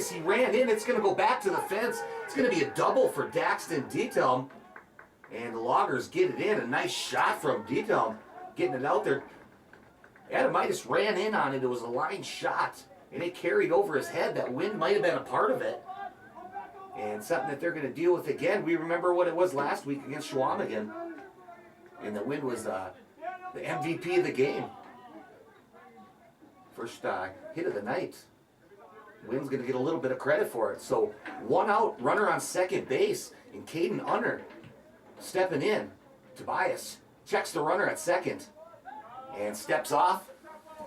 Tobias, he ran in. It's going to go back to the fence. It's going to be a double for Daxton Dietelm. And the Loggers get it in. A nice shot from Dietelm, getting it out there. Adamitis ran in on it. It was a line shot, and it carried over his head. That wind might have been a part of it. And something that they're going to deal with again. We remember what it was last week against Schwamigan. And the wind was the MVP of the game. First hit of the night. Wynn's going to get a little bit of credit for it. So 1 out, runner on second base, and Caden Unner stepping in. Tobias checks the runner at second and steps off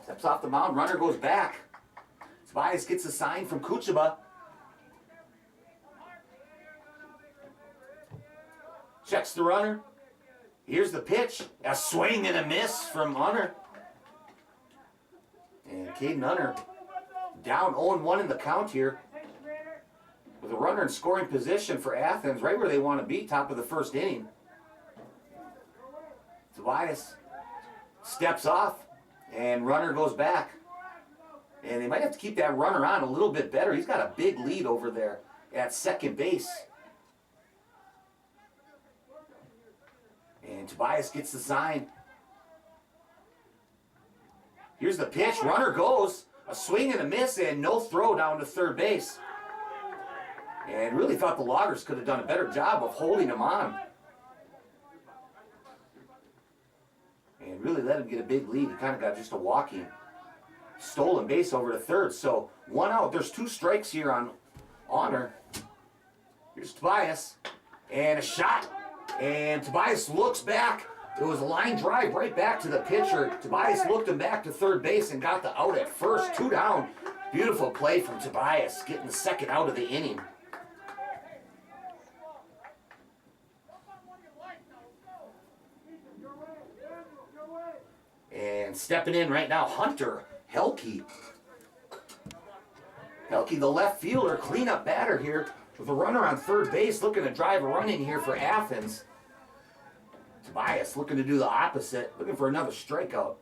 the mound. Runner goes back. Tobias gets a sign from Kuchaba. Checks the runner. Here's the pitch. A swing and a miss from Unner. And Caden Unner down 0-1 in the count here, with a runner in scoring position for Athens, right where they want to be, top of the first inning. Tobias steps off, and runner goes back. And they might have to keep that runner on a little bit better. He's got a big lead over there at second base. And Tobias gets the sign. Here's the pitch. Runner goes. A swing and a miss and no throw down to third base. And really thought the Loggers could have done a better job of holding him on. And really let him get a big lead. He kind of got just a walking stolen base over to third. So 1 out. There's 2 strikes here on Honor. Here's Tobias. And a shot. And Tobias looks back. It was a line drive right back to the pitcher. Tobias looked him back to third base and got the out at first. 2 down. Beautiful play from Tobias, getting the second out of the inning. And stepping in right now, Hunter Helke. Helke, the left fielder, cleanup batter here with a runner on third base, looking to drive a run in here for Athens. Tobias looking to do the opposite, looking for another strikeout.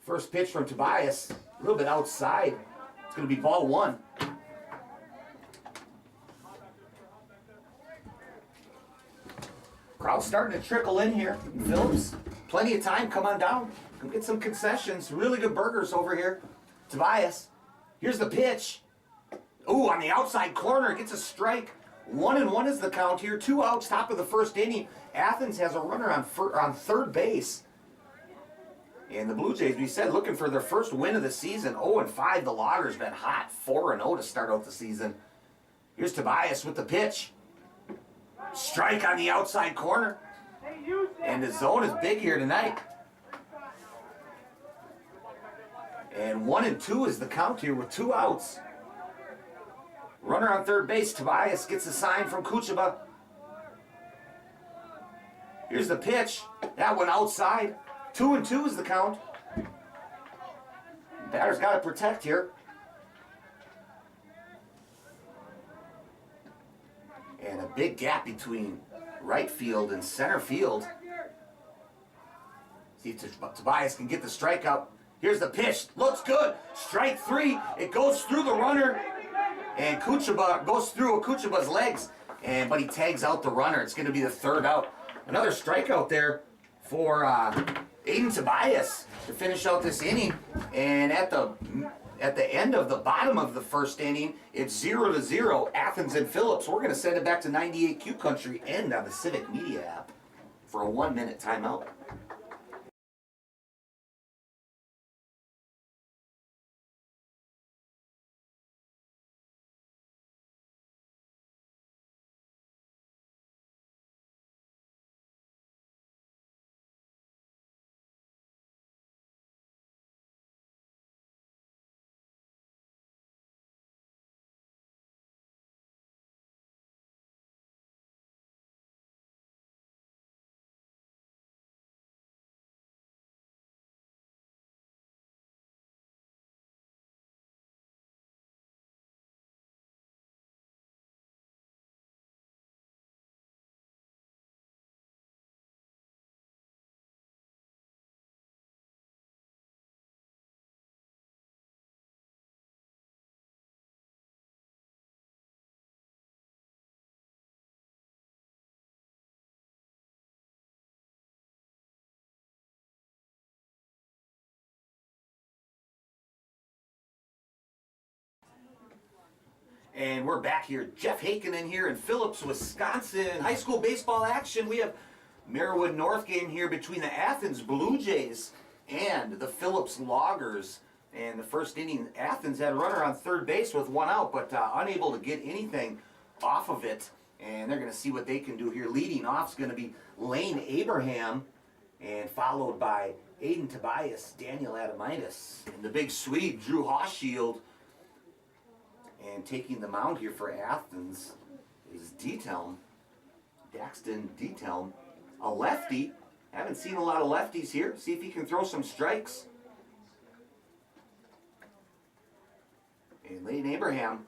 First pitch from Tobias, a little bit outside. It's going to be ball 1. Crowd's starting to trickle in here. Phillips, plenty of time. Come on down. Come get some concessions. Really good burgers over here. Tobias, here's the pitch. Ooh, on the outside corner, gets a strike. 1-1 is the count here. 2 outs, top of the first inning. Athens has a runner on third base. And the Blue Jays, we said, looking for their first win of the season. 0-5, the Loggers been hot. 4-0 to start out the season. Here's Tobias with the pitch. Strike on the outside corner. And the zone is big here tonight. And 1-2 is the count here with 2 outs. Runner on third base, Tobias gets a sign from Kuchaba. Here's the pitch. That one outside. 2-2 is the count. Batter's got to protect here. And a big gap between right field and center field. See if Tobias can get the strikeout. Here's the pitch. Looks good. Strike 3. It goes through the runner. And Kuchaba goes through Kuchaba's legs. But he tags out the runner. It's going to be the third out. Another strikeout there for Aiden Tobias to finish out this inning. And at the end of the bottom of the first inning, it's 0-0, Athens and Phillips. We're going to send it back to 98Q Country and on the Civic Media app for a 1-minute timeout. And we're back here. Jeff Haken here in Phillips, Wisconsin. High school baseball action. We have Marywood North game here between the Athens Blue Jays and the Phillips Loggers. And the first inning, Athens had a runner on third base with one out, but unable to get anything off of it. And they're going to see what they can do here. Leading off is going to be Lane Abraham, and followed by Aiden Tobias, Daniel Adamitis, and the big Swede, Drew Hawshield. And taking the mound here for Athens is Daxton Detelm, a lefty. Haven't seen a lot of lefties here. See if he can throw some strikes. And Lane Abraham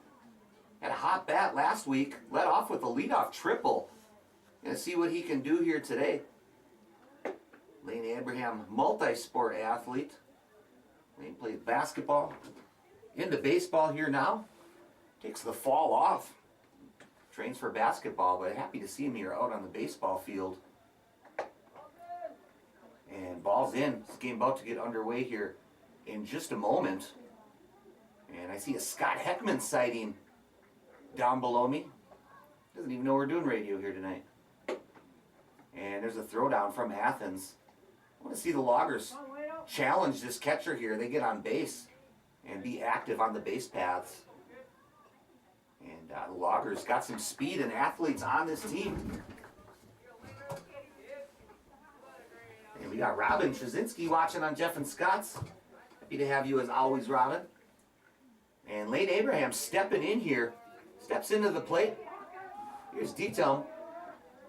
had a hot bat last week. Led off with a leadoff triple. Gonna see what he can do here today. Lane Abraham, multi-sport athlete. Lane plays basketball. Into baseball here now. Takes the fall off. Trains for basketball, but happy to see him here out on the baseball field. And ball's in. This game about to get underway here in just a moment. And I see a Scott Heckman sighting down below me. Doesn't even know we're doing radio here tonight. And there's a throwdown from Athens. I want to see the Loggers challenge this catcher here. They get on base and be active on the base paths. And the Loggers got some speed and athletes on this team. And we got Robin Trzynski watching on Jeff and Scott's. Happy to have you as always, Robin. And Lane Abraham stepping in here. Steps into the plate. Here's Detelm.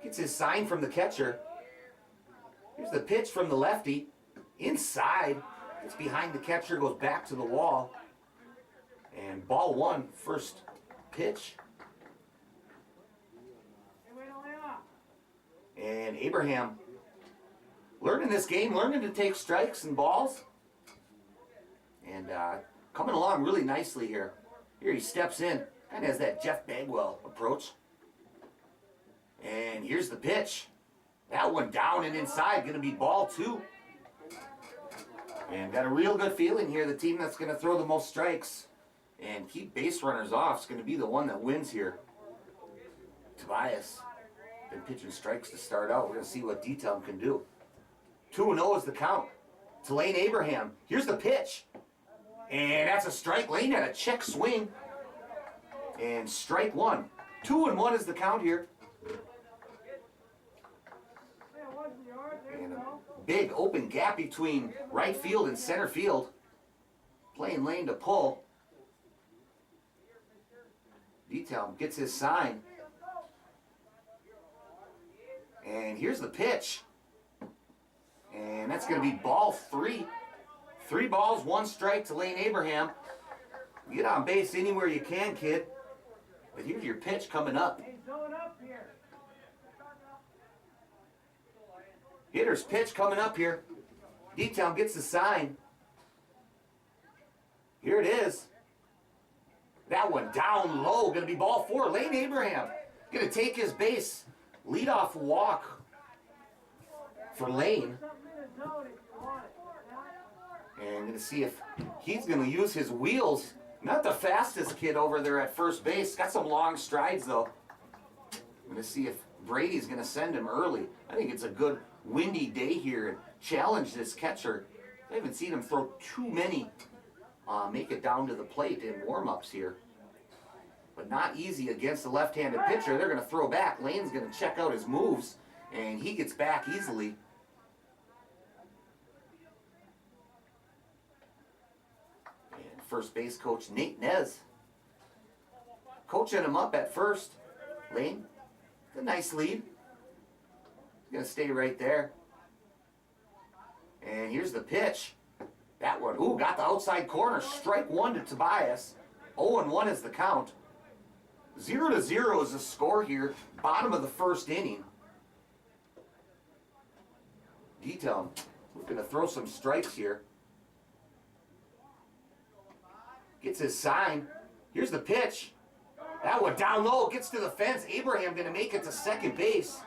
Gets his sign from the catcher. Here's the pitch from the lefty. Inside. Gets behind the catcher, goes back to the wall. And ball one, first pitch. And Abraham learning this game, learning to take strikes and balls. And coming along really nicely here. Here he steps in, kind of has that Jeff Bagwell approach. And here's the pitch. That one down and inside, going to be ball two. And got a real good feeling here. The team that's going to throw the most strikes and keep base runners off is going to be the one that wins here. Tobias been pitching strikes to start out. We're going to see what Detelm can do. 2-0 is the count to Lane Abraham. Here's the pitch. And that's a strike. Lane had a check swing. And strike one. 2-1 is the count here. And a big open gap between right field and center field. Playing Lane to pull. Detelm gets his sign. And here's the pitch. And that's going to be ball three. 3 balls, 1 strike to Lane Abraham. Get on base anywhere you can, kid. But here's your pitch coming up. Hitter's pitch coming up here. Detelm gets the sign. Here it is. That one down low, going to be ball 4. Lane Abraham going to take his base. Leadoff walk for Lane. And going to see if he's going to use his wheels. Not the fastest kid over there at first base. Got some long strides, though. I'm going to see if Brady's going to send him early. I think it's a good windy day here and challenge this catcher. I haven't seen him throw too many make it down to the plate in warm-ups here. But not easy against the left-handed pitcher. They're going to throw back. Lane's going to check out his moves, and he gets back easily. And first base coach Nate Nez coaching him up at first. Lane, a nice lead. He's going to stay right there. And here's the pitch. That one, ooh, got the outside corner. Strike 1 to Tobias. 0-1 is the count. 0-0 is the score here. Bottom of the first inning. Detelm looking to throw some strikes here. Gets his sign. Here's the pitch. That one down low, gets to the fence. Abraham going to make it to second base.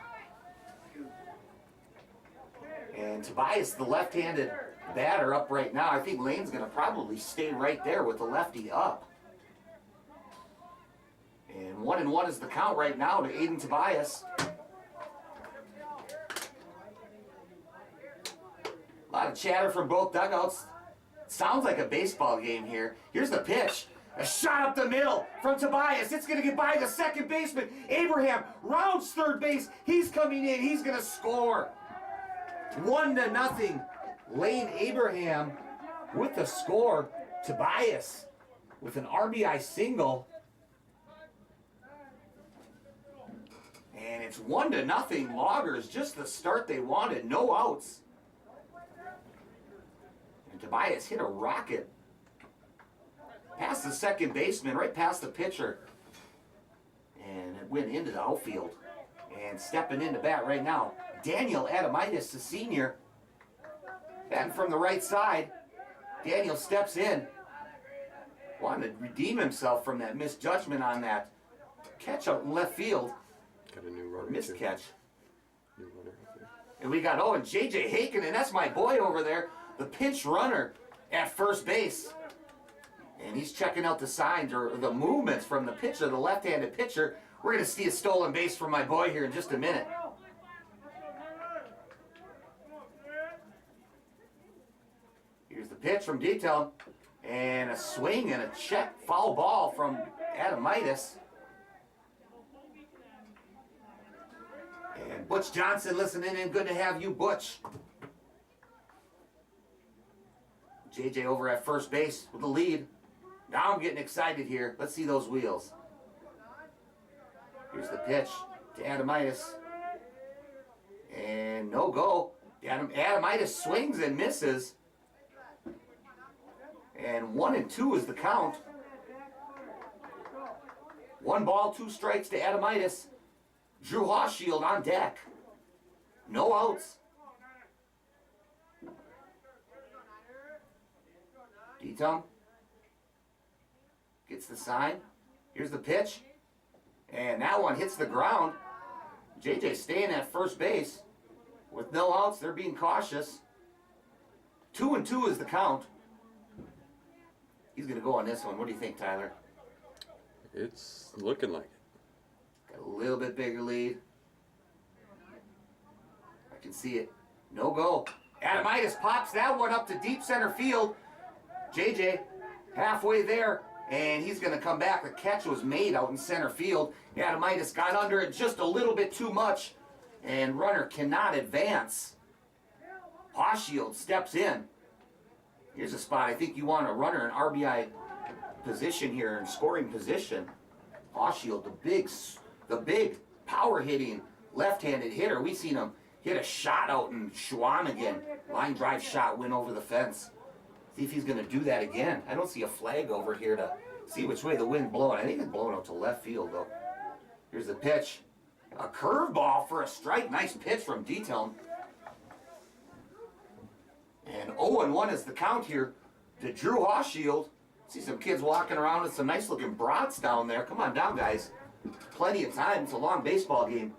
And Tobias, the left-handed batter, up right now. I think Lane's going to probably stay right there with the lefty up. 1-1 is the count right now to Aiden Tobias. A lot of chatter from both dugouts. Sounds like a baseball game here. Here's the pitch. A shot up the middle from Tobias. It's going to get by the second baseman. Abraham rounds third base. He's coming in. He's going to score. 1-0. Lane Abraham with the score. Tobias with an RBI single. And it's 1-0. Loggers, just the start they wanted. No outs. And Tobias hit a rocket past the second baseman, right past the pitcher. And it went into the outfield. And stepping into bat right now, Daniel Adamitis, the senior. Batting from the right side. Daniel steps in. Wanted to redeem himself from that misjudgment on that catch out in left field. Got a new runner. Missed catch. New runner out there. And we got, and J.J. Haken, and that's my boy over there, the pinch runner at first base. And he's checking out the signs or the movements from the pitcher, the left-handed pitcher. We're going to see a stolen base from my boy here in just a minute. Here's the pitch from Detail. And a swing and a check foul ball from Adamitis. And Butch Johnson listening in. Good to have you, Butch. JJ over at first base with the lead. Now I'm getting excited here. Let's see those wheels. Here's the pitch to Adamitis. And no go. Adamitis swings and misses. And 1-2 is the count. 1 ball, 2 strikes to Adamitis. Drew Hawshield on deck. No outs. D-Tum gets the sign. Here's the pitch. And that one hits the ground. JJ staying at first base. With no outs, they're being cautious. 2-2 is the count. He's going to go on this one. What do you think, Tyler? It's looking like it. Got a little bit bigger lead. I can see it. No go. Adamitis pops that one up to deep center field. JJ halfway there, and he's going to come back. The catch was made out in center field. Adamitis got under it just a little bit too much, and runner cannot advance. Hawshield steps in. Here's a spot I think you want a runner in RBI position here, in scoring position. Hawshield, the big power hitting left-handed hitter. We've seen him hit a shot out in Schwamigan. Line drive shot went over the fence. See if he's going to do that again. I don't see a flag over here to see which way the wind's blowing. I think it's blowing out to left field, though. Here's the pitch. A curveball for a strike. Nice pitch from D-Town. And 0-1 is the count here to Drew Hawshield. See some kids walking around with some nice-looking brats down there. Come on down, guys. Plenty of time. It's a long baseball game.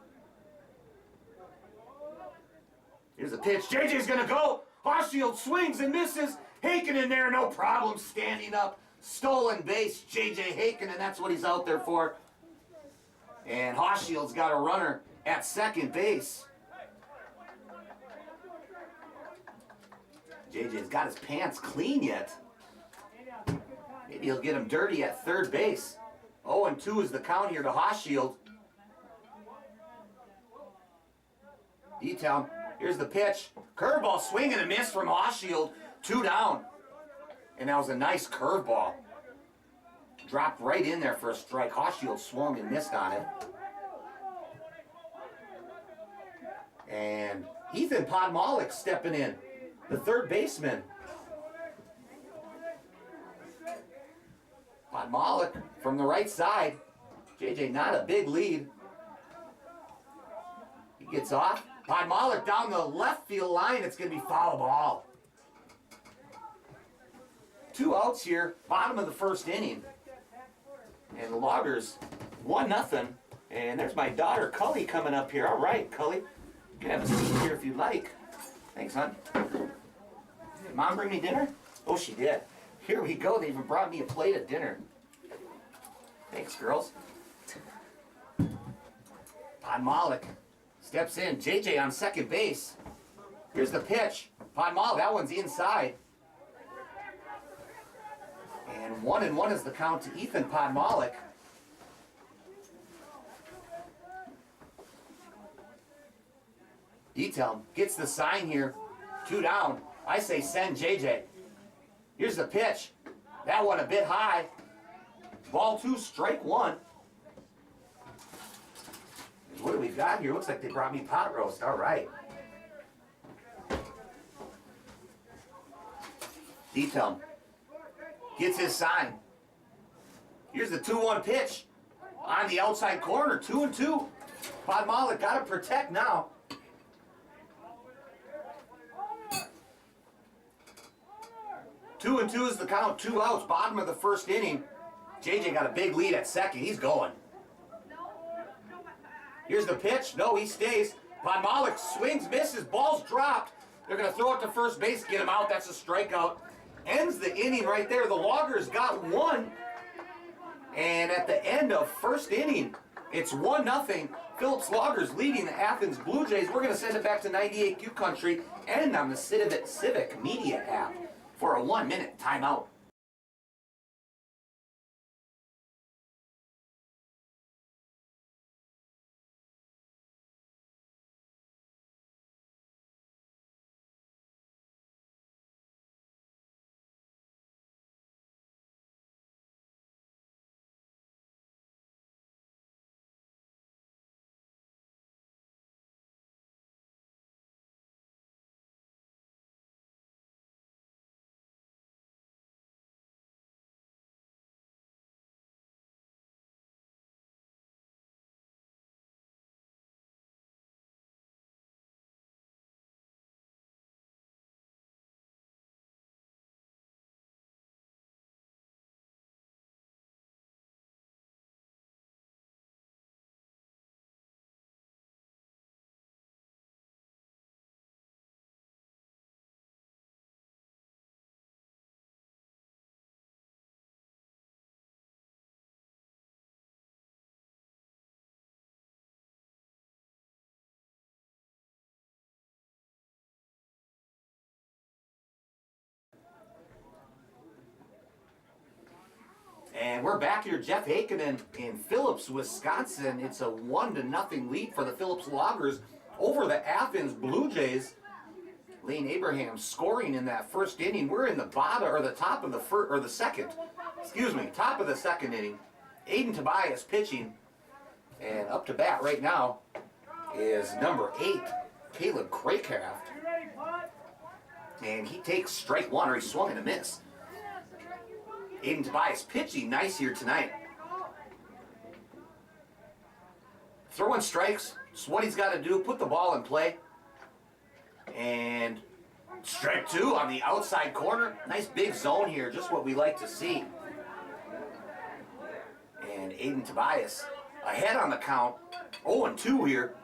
Here's the pitch. JJ's going to go. Hawshield swings and misses. Haken in there, no problem, standing up. Stolen base, J.J. Haken, and that's what he's out there for. And Hawshield's got a runner at second base. J.J.'s got his pants clean yet. Maybe he'll get him dirty at third base. 0-2 is the count here to Hawshield. D-Town, here's the pitch. Curveball, swing and a miss from Hawshield. 2 down. And that was a nice curveball. Dropped right in there for a strike. Hawshield swung and missed on it. And Ethan Podmalik stepping in, the third baseman. Podmalik from the right side. JJ not a big lead. He gets off. Podmalik down the left field line. It's going to be foul ball. 2 outs here, bottom of the first inning. And the Loggers 1-0. And there's my daughter, Cully, coming up here. All right, Cully. You can have a seat here if you'd like. Thanks, hon. Did Mom bring me dinner? Oh, she did. Here we go. They even brought me a plate of dinner. Thanks, girls. Podmalik steps in. JJ on second base. Here's the pitch. Podmalik, that one's inside. And 1-1 is the count to Ethan Podmalik. Detail gets the sign here. 2 down. I say send JJ. Here's the pitch. That one a bit high. Ball 2, strike 1. What do we got here? Looks like they brought me pot roast. All right. Detail gets his sign. Here's the 2-1 pitch on the outside corner. 2-2. Podmalik got to protect now. 2-2 is the count. 2 outs. Bottom of the first inning. JJ got a big lead at second. He's going. Here's the pitch. No, he stays. Podmalik swings, misses. Ball's dropped. They're going to throw it to first base, get him out. That's a strikeout. Ends the inning right there. The Loggers got 1. And at the end of first inning, it's 1-0. Phillips Loggers leading the Athens Blue Jays. We're going to send it back to 98Q Country and on the Civic Media app for a 1-minute timeout. And we're back here, Jeff Hakenin in Phillips, Wisconsin. It's a 1-0 lead for the Phillips Loggers over the Athens Blue Jays. Lane Abraham scoring in that first inning. We're in the bottom or the top of the first or the second. Excuse me, top of the second inning. Aiden Tobias pitching, and up to bat right now is number 8, Caleb Craycraft. And he takes strike 1, or he swung and a miss. Aiden Tobias pitching nice here tonight. Throwing strikes, it's what he's got to do. Put the ball in play. And strike 2 on the outside corner. Nice big zone here, just what we like to see. And Aiden Tobias ahead on the count. 0-2 here.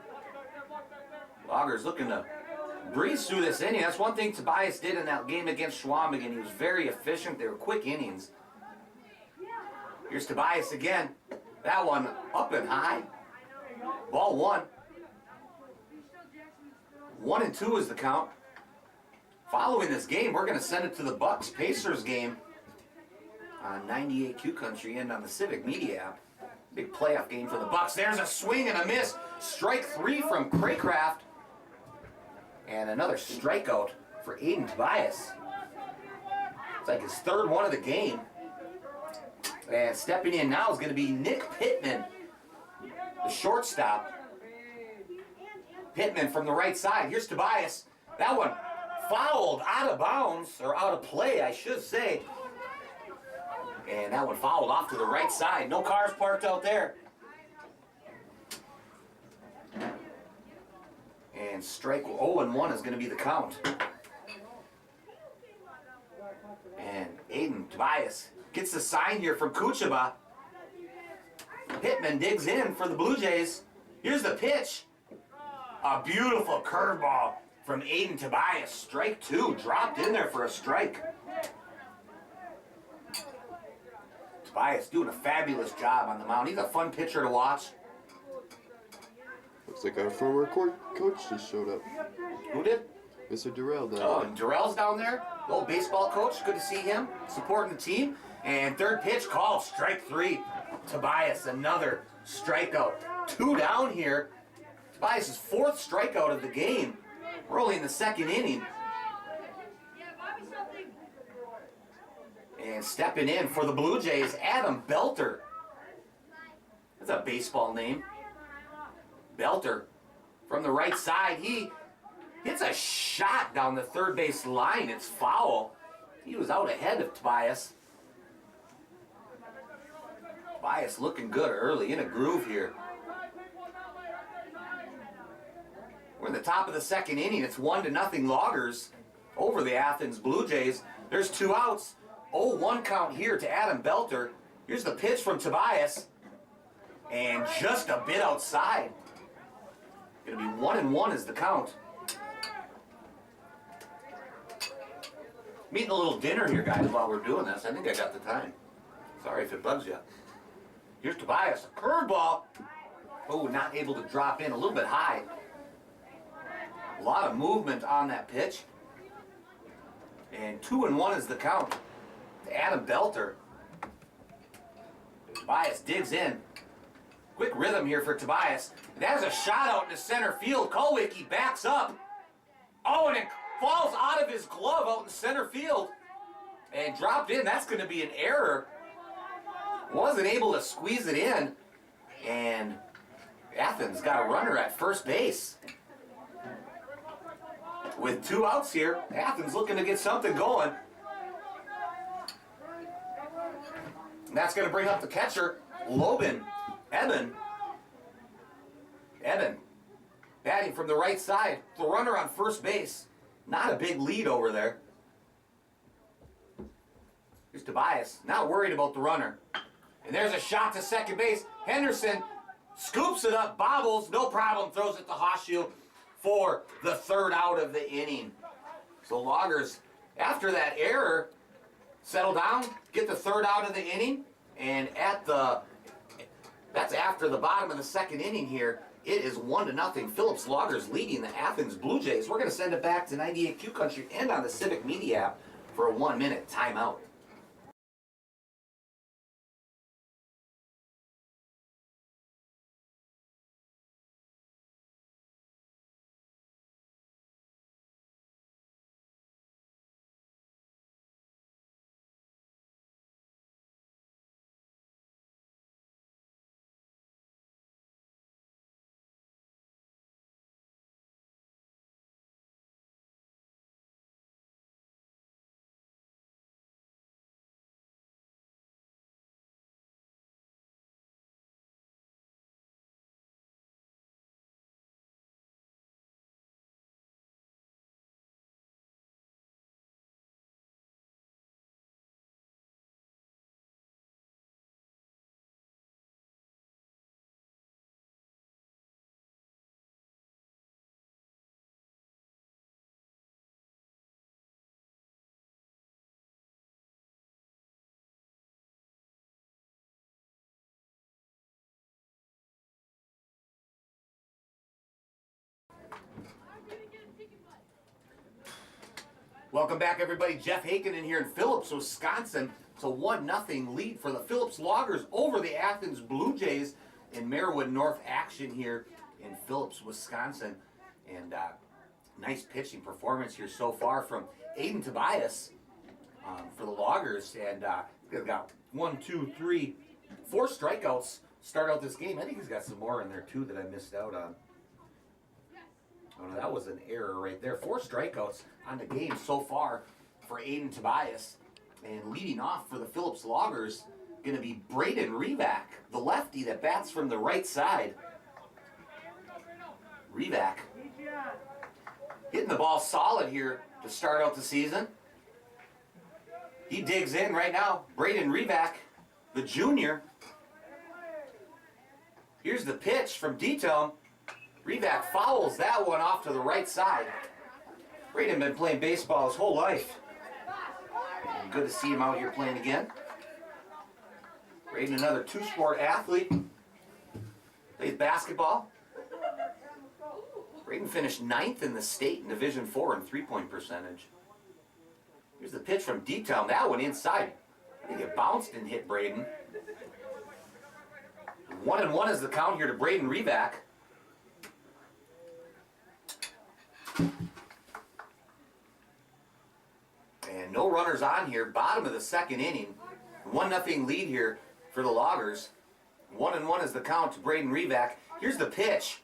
Loggers looking to breeze through this inning. That's one thing Tobias did in that game against Schwamigan. He was very efficient. They were quick innings. Here's Tobias again. That one up and high. Ball 1. 1-2 is the count. Following this game, we're going to send it to the Bucks Pacers game on 98Q Country and on the Civic Media app. Big playoff game for the Bucks. There's a swing and a miss. Strike 3 from Craycraft. And another strikeout for Aiden Tobias. It's like his 3rd one of the game. And stepping in now is going to be Nick Pittman, the shortstop. Pittman from the right side. Here's Tobias. That one fouled out of bounds, or out of play, I should say. And that one fouled off to the right side. No cars parked out there. And strike 0-1 is going to be the count. And Aiden Tobias gets the sign here from Kuchaba. Pittman digs in for the Blue Jays. Here's the pitch. A beautiful curveball from Aiden Tobias. Strike 2, dropped in there for a strike. Tobias doing a fabulous job on the mound. He's a fun pitcher to watch. Looks like our former coach just showed up. Who did? Mr. Durrell down Oh, there. and Durrell's down there. The old baseball coach. Good to see him supporting the team. And third pitch called, strike 3. Tobias, another strikeout. 2 down here. Tobias' 4th strikeout of the game. We're only in the 2nd inning. And stepping in for the Blue Jays, Adam Belter. That's a baseball name. Belter from the right side. He hits a shot down the third base line. It's foul. He was out ahead of Tobias. Tobias looking good early, in a groove here. We're in the top of the 2nd inning. It's 1-0 Loggers over the Athens Blue Jays. There's 2 outs. 0-1 count here to Adam Belter. Here's the pitch from Tobias. And just a bit outside. Gonna be 1-1 is the count. I'm eating a little dinner here, guys, while we're doing this. I think I got the time. Sorry if it bugs you. Here's Tobias, a curveball. Oh, not able to drop in, a little bit high. A lot of movement on that pitch. And 2-1 is the count to Adam Belter. Tobias digs in. Quick rhythm here for Tobias. There's a shot out into center field. Kulwicki backs up. Oh, and it falls out of his glove out in center field. And dropped in. That's going to be an error. Wasn't able to squeeze it in. And Athens got a runner at first base. With 2 outs here, Athens looking to get something going. And that's going to bring up the catcher, Eben, batting from the right side. The runner on first base. Not a big lead over there. Here's Tobias, not worried about the runner. And there's a shot to second base. Henderson scoops it up, bobbles, no problem, throws it to Horseshoe for the 3rd out of the inning. So Loggers, after that error, settle down, get the 3rd out of the inning, and that's after the bottom of the 2nd inning here. It is 1-0. Phillips Loggers leading the Athens Blue Jays. We're going to send it back to 98Q Country and on the Civic Media app for a 1-minute timeout. Welcome back, everybody. Jeff Haken here in Phillips, Wisconsin. It's a 1-0 lead for the Phillips Loggers over the Athens Blue Jays in Marywood North action here in Phillips, Wisconsin. And nice pitching performance here so far from Aiden Tobias for the Loggers. And they've got 1, 2, 3, 4 strikeouts start out this game. I think he's got some more in there too that I missed out on. Oh, no, that was an error right there. 4 strikeouts on the game so far for Aiden Tobias. And leading off for the Phillips Loggers, going to be Braden Revac, the lefty that bats from the right side. Revac hitting the ball solid here to start out the season. He digs in right now. Braden Revac, the junior. Here's the pitch from D-Tone. Revac fouls that one off to the right side. Braden been playing baseball his whole life. Good to see him out here playing again. Braden, another 2-sport athlete. Plays basketball. Braden finished 9th in the state in Division 4 in three-point percentage. Here's the pitch from D-Town. That one inside. I think it bounced and hit Braden. 1-1 is the count here to Braden Revac. And no runners on here. Bottom of the second inning. 1-0 lead here for the Loggers. 1-1 is the count to Braden Revac. Here's the pitch.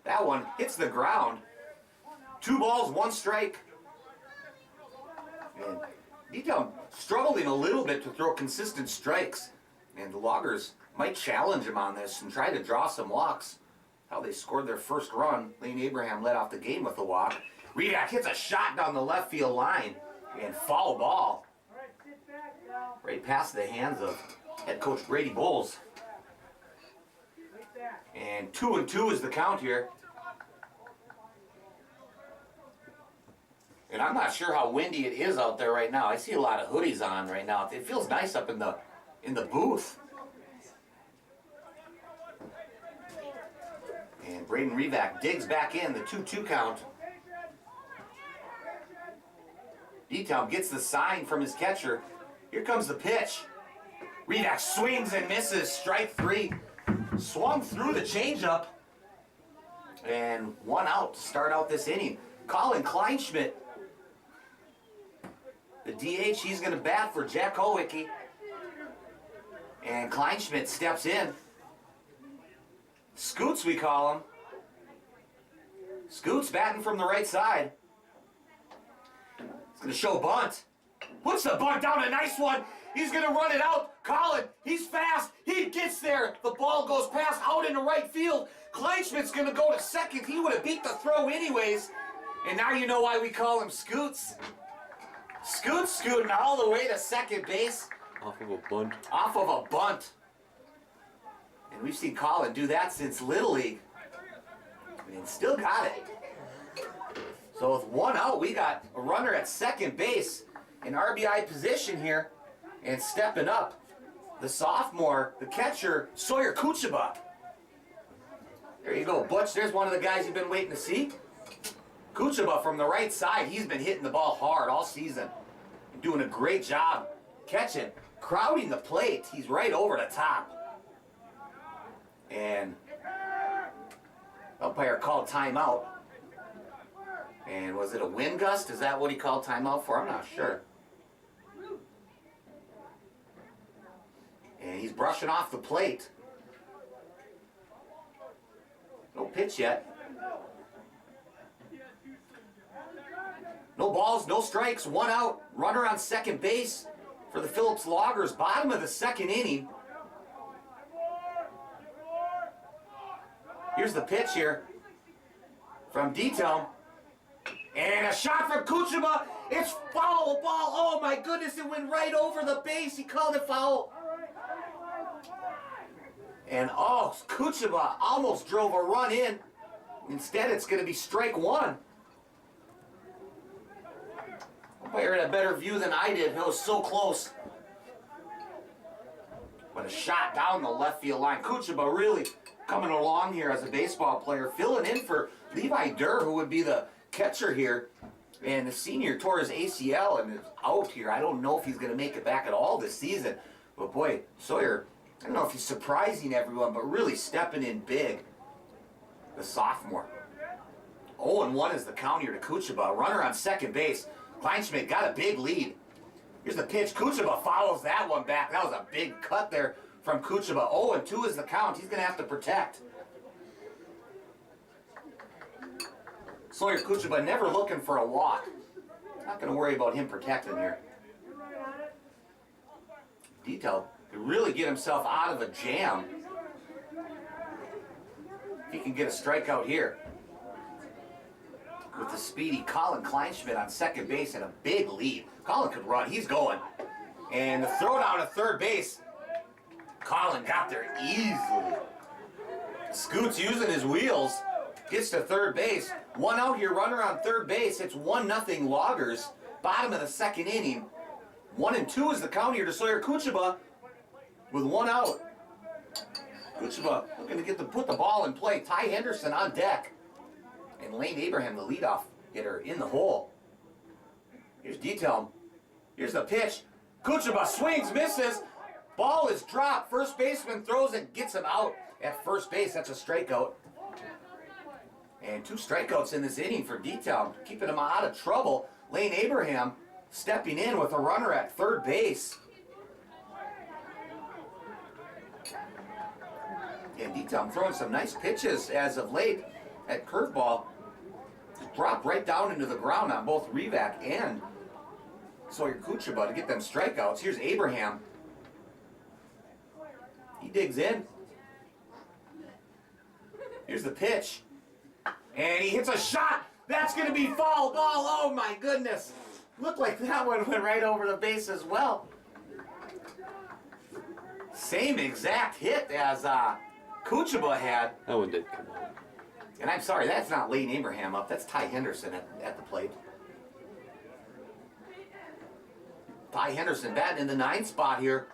That one hits the ground. 2 balls, 1 strike. And D-Town struggling a little bit to throw consistent strikes. And the Loggers might challenge him on this and try to draw some walks. How they scored their first run. Lane Abraham led off the game with a walk. Revac hits a shot down the left field line. And foul ball. Right past the hands of head coach Brady Bowles. And 2-2 is the count here. And I'm not sure how windy it is out there right now. I see a lot of hoodies on right now. It feels nice up in the booth. And Braden Revac digs back in, the 2-2 count. D-Town gets the sign from his catcher. Here comes the pitch. Revac swings and misses, strike 3. Swung through the changeup. And 1 out to start out this inning. Colin Kleinschmidt, the DH, he's going to bat for Jack Howicky. And Kleinschmidt steps in. Scoots, we call him. Scoots batting from the right side. He's going to show bunt. Puts the bunt down, a nice one. He's going to run it out. Colin, he's fast. He gets there. The ball goes past out into right field. Kleinschmidt's going to go to second. He would have beat the throw anyways. And now you know why we call him Scoots. Scoots scooting all the way to second base. Off of a bunt. Off of a bunt. And we've seen Colin do that since Little League. And still got it. So with 1 out, we got a runner at second base in RBI position here. And stepping up, the sophomore, the catcher, Sawyer Kuchaba. There you go, Butch. There's one of the guys you've been waiting to see. Kuchaba from the right side. He's been hitting the ball hard all season. Doing a great job catching, crowding the plate. He's right over the top. And umpire called timeout. And was it a wind gust? Is that what he called timeout for? I'm not sure. And he's brushing off the plate. No pitch yet. No balls, no strikes, 1 out. Runner on second base for the Phillips Loggers. Bottom of the second inning. Here's the pitch here from D-Town. And a shot from Kuchaba. It's foul ball. Oh my goodness, it went right over the base. He called it foul. And Kuchaba almost drove a run in. Instead, it's going to be strike 1. Umpire had a better view than I did. It was so close. But a shot down the left field line. Kuchaba really coming along here as a baseball player, filling in for Levi Durr, who would be the catcher here. And the senior tore his ACL and is out here. I don't know if he's going to make it back at all this season. But boy, Sawyer, I don't know if he's surprising everyone, but really stepping in big. The sophomore. 0-1 is the count here to Kuchaba. Runner on second base. Kleinschmidt got a big lead. Here's the pitch. Kuchaba follows that one back. That was a big cut there from Kuchaba. 0-2 is the count. He's going to have to protect. Sawyer Kuchaba never looking for a walk. Not going to worry about him protecting here. Detail could really get himself out of a jam if he can get a strikeout here. With the speedy Colin Kleinschmidt on second base and a big lead. Colin could run. He's going. And the throw down to third base. Colin got there easily. Scoots using his wheels. Gets to third base. 1 out here, runner on third base. It's 1-0 Loggers. Bottom of the second inning. 1-2 is the count here to Sawyer Kuchaba with 1 out. Kuchaba looking to put the ball in play. Ty Henderson on deck. And Lane Abraham, the leadoff hitter, in the hole. Here's detail. Here's the pitch. Kuchaba swings, misses. Ball is dropped. First baseman throws it, gets him out at first base. That's a strikeout. And 2 strikeouts in this inning for detail, keeping him out of trouble. Lane Abraham stepping in with a runner at third base. And detail throwing some nice pitches as of late. That curveball dropped right down into the ground on both Revac and Sawyer Kuchaba to get them strikeouts. Here's Abraham. He digs in. Here's the pitch. And he hits a shot. That's going to be foul ball. Oh my goodness. Looked like that one went right over the base as well. Same exact hit as Kuchaba had. That one did come out. And I'm sorry, that's not Lane Abraham up. That's Ty Henderson at the plate. Ty Henderson batting in the 9th spot here.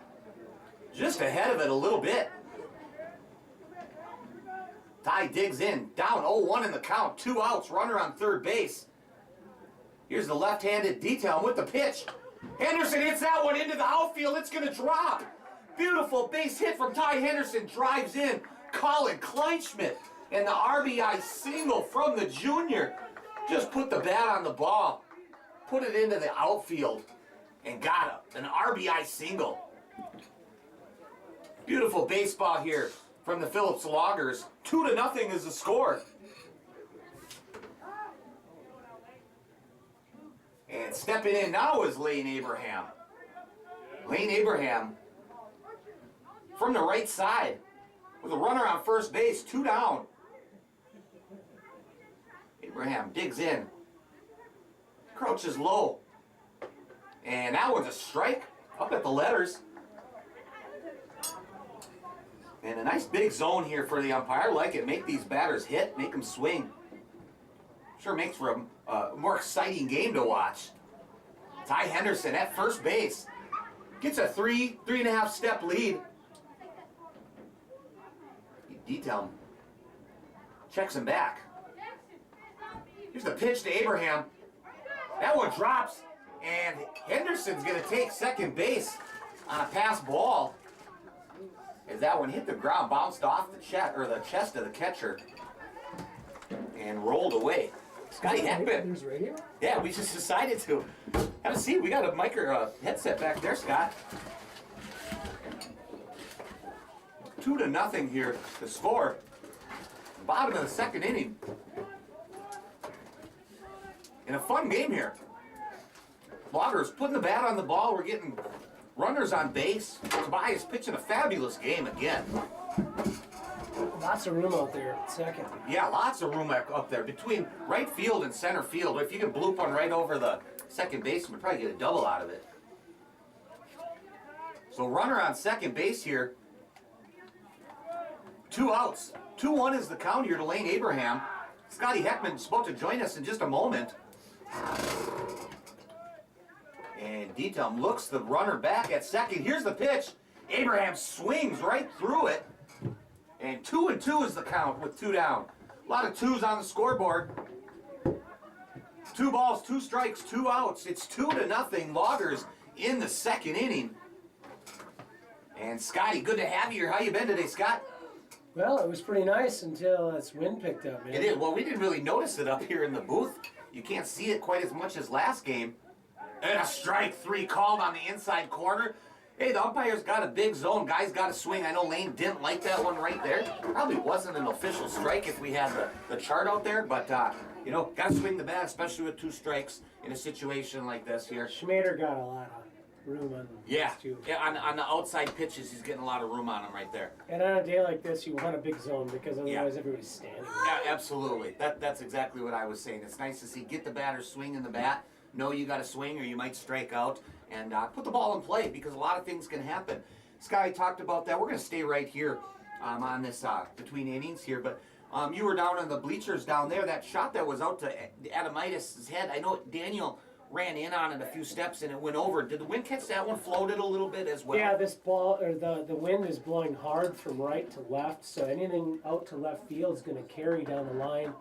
Just ahead of it a little bit. Ty digs in. Down 0-1 in the count. 2 outs. Runner on third base. Here's the left-handed detail with the pitch. Henderson hits that one into the outfield. It's going to drop. Beautiful base hit from Ty Henderson. Drives in. Colin Kleinschmidt. And the RBI single from the junior. Just put the bat on the ball. Put it into the outfield. And got an RBI single. Beautiful baseball here from the Phillips Loggers. 2-0 is the score. And stepping in now is Lane Abraham. Lane Abraham from the right side with a runner on first base, 2 down. Abraham digs in. Crouches low. And that one's a strike up at the letters. And a nice big zone here for the umpire. Like it. Make these batters hit. Make them swing. Sure makes for a more exciting game to watch. Ty Henderson at first base. Gets a 3.5 step lead. Detail. Checks him back. Here's the pitch to Abraham. That one drops. And Henderson's going to take second base on a pass ball. As that one hit the ground, bounced off the chest of the catcher, and rolled away. Scotty Heckman. There's radio? Yeah, we just decided to. Have a seat. We got a headset back there, Scott. 2-0 here to score. Bottom of the second inning. And a fun game here. Loggers putting the bat on the ball. We're getting runners on base. Tobias pitching a fabulous game again. Lots of room out there at second. Yeah, lots of room up there between right field and center field. If you can bloop one right over the second baseman, probably get a double out of it. So runner on second base here. 2 outs. 2-1 is the count here to Lane Abraham. Scotty Heckman's about to join us in just a moment. And Detum looks the runner back at second. Here's the pitch. Abraham swings right through it. And 2-2 is the count with 2 down. A lot of 2s on the scoreboard. 2 balls, 2 strikes, 2 outs. It's 2-0 Loggers in the second inning. And Scotty, good to have you here. How you been today, Scott? Well, it was pretty nice until this wind picked up, man. It is. Well, we didn't really notice it up here in the booth. You can't see it quite as much as last game. And a strike 3 called on the inside corner. Hey, the umpire's got a big zone. Guy's got to swing. I know Lane didn't like that one right there. Probably wasn't an official strike if we had the chart out there. But, you know, got to swing the bat, especially with 2 strikes in a situation like this here. Schmader got a lot of room on Yeah, this too. yeah. On the outside pitches, he's getting a lot of room on him right there. And on a day like this, you want a big zone because otherwise everybody's standing. Yeah, absolutely. That's exactly what I was saying. It's nice to see get the batter swinging the bat. Know you got to swing or you might strike out, and put the ball in play because a lot of things can happen. Sky talked about that. We're going to stay right here on this between innings here, but you were down in the bleachers down there. That shot that was out to Adamitis' head, I know Daniel ran in on it a few steps and it went over. Did the wind catch that one? Floated a little bit as well? Yeah, this ball, or the wind is blowing hard from right to left, so anything out to left field is going to carry down the line.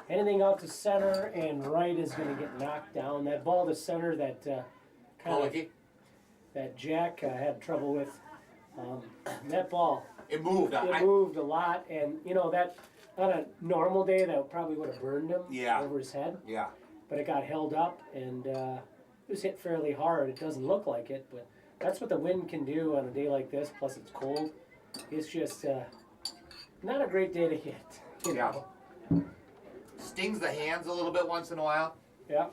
Anything out to center and right is going to get knocked down. That ball to center that that Jack had trouble with, that ball, It moved. it moved a lot. And, you know, that on a normal day, that probably would have burned him over his head. Yeah. But it got held up, and it was hit fairly hard. It doesn't look like it, but that's what the wind can do on a day like this, plus it's cold. It's just not a great day to hit. You know? Stings the hands a little bit once in a while. Yeah.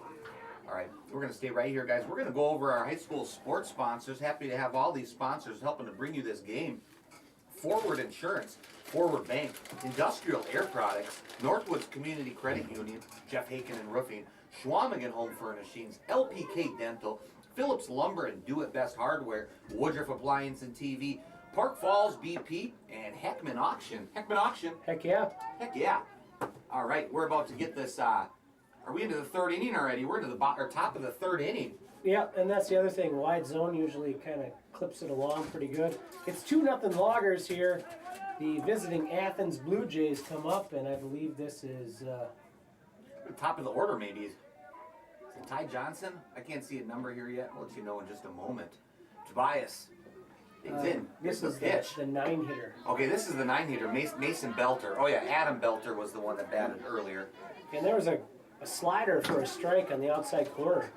All right, we're going to stay right here, guys. We're going to go over our high school sports sponsors. Happy to have all these sponsors helping to bring you this game. Forward Insurance, Forward Bank, Industrial Air Products, Northwoods Community Credit Union, Jeff Haken and Roofing, Schwamigan Home Furnishings, LPK Dental, Phillips Lumber and Do It Best Hardware, Woodruff Appliance and TV, Park Falls BP, and Heckman Auction. Heckman Auction. Heck yeah. Heck yeah. All right, we're about to get this. Are we into the third inning already? We're into the top of the third inning. Yeah, and that's the other thing. Wide zone usually kind of clips it along pretty good. It's 2-0 Loggers here. The visiting Athens Blue Jays come up, and I believe this is... The top of the order, maybe. Is it Ty Johnson? I can't see a number here yet. I'll let you know in just a moment. Tobias. It's in. This is pitch. the 9-hitter. Okay, this is the 9-hitter, Mason Belter. Oh, yeah, Adam Belter was the one that batted earlier. And there was a slider for a strike on the outside corner.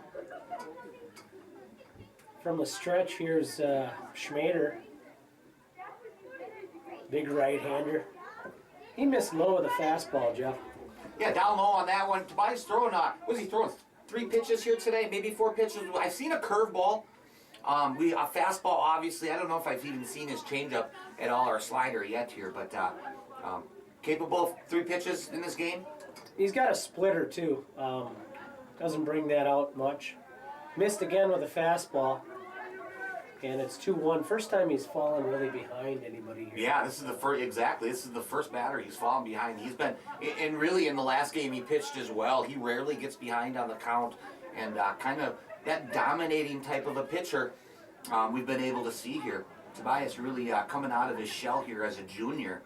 From the stretch, here's Schmader. Big right-hander. He missed low with a fastball, Jeff. Yeah, down low on that one. Tobias throwing, was he throwing 3 pitches here today? Maybe 4 pitches. I've seen a curveball. A fastball, obviously. I don't know if I've even seen his changeup at all or slider yet here, but capable of 3 pitches in this game. He's got a splitter, too. Doesn't bring that out much. Missed again with a fastball. And it's 2-1. First time he's fallen really behind anybody here. Yeah, this is the first, exactly. This is the first batter he's fallen behind. He's been, and really in the last game he pitched as well. He rarely gets behind on the count, and kind of that dominating type of a pitcher we've been able to see here. Tobias really coming out of his shell here as a junior.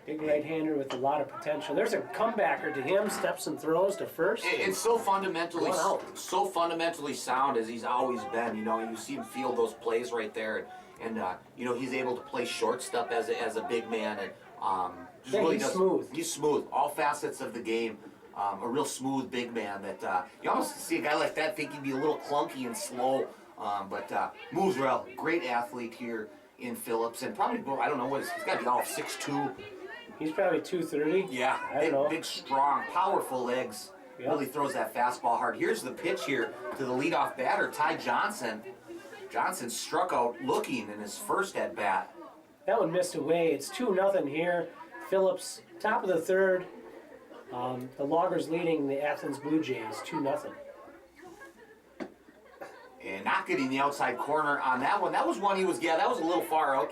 Big right-hander with a lot of potential. There's a comebacker to him, steps and throws to first. It's so fundamentally sound as he's always been. You know, you see him field those plays right there, and you know, he's able to play shortstop as a big man, and just really he's does. Smooth. He's smooth. All facets of the game. A real smooth big man that you almost see a guy like that think he'd be a little clunky and slow, but moves well. Great athlete here in Phillips, and probably I don't know he's got to be all 6'2". He's probably 230. Yeah, big, strong, powerful legs. Yep. Really throws that fastball hard. Here's the pitch here to the leadoff batter, Ty Johnson. Johnson struck out looking in his first at bat. That one missed away. It's 2-0 here. Phillips, top of the third. The Loggers leading the Athens Blue Jays 2-0. And not getting the outside corner on that one. That was one that was a little far out.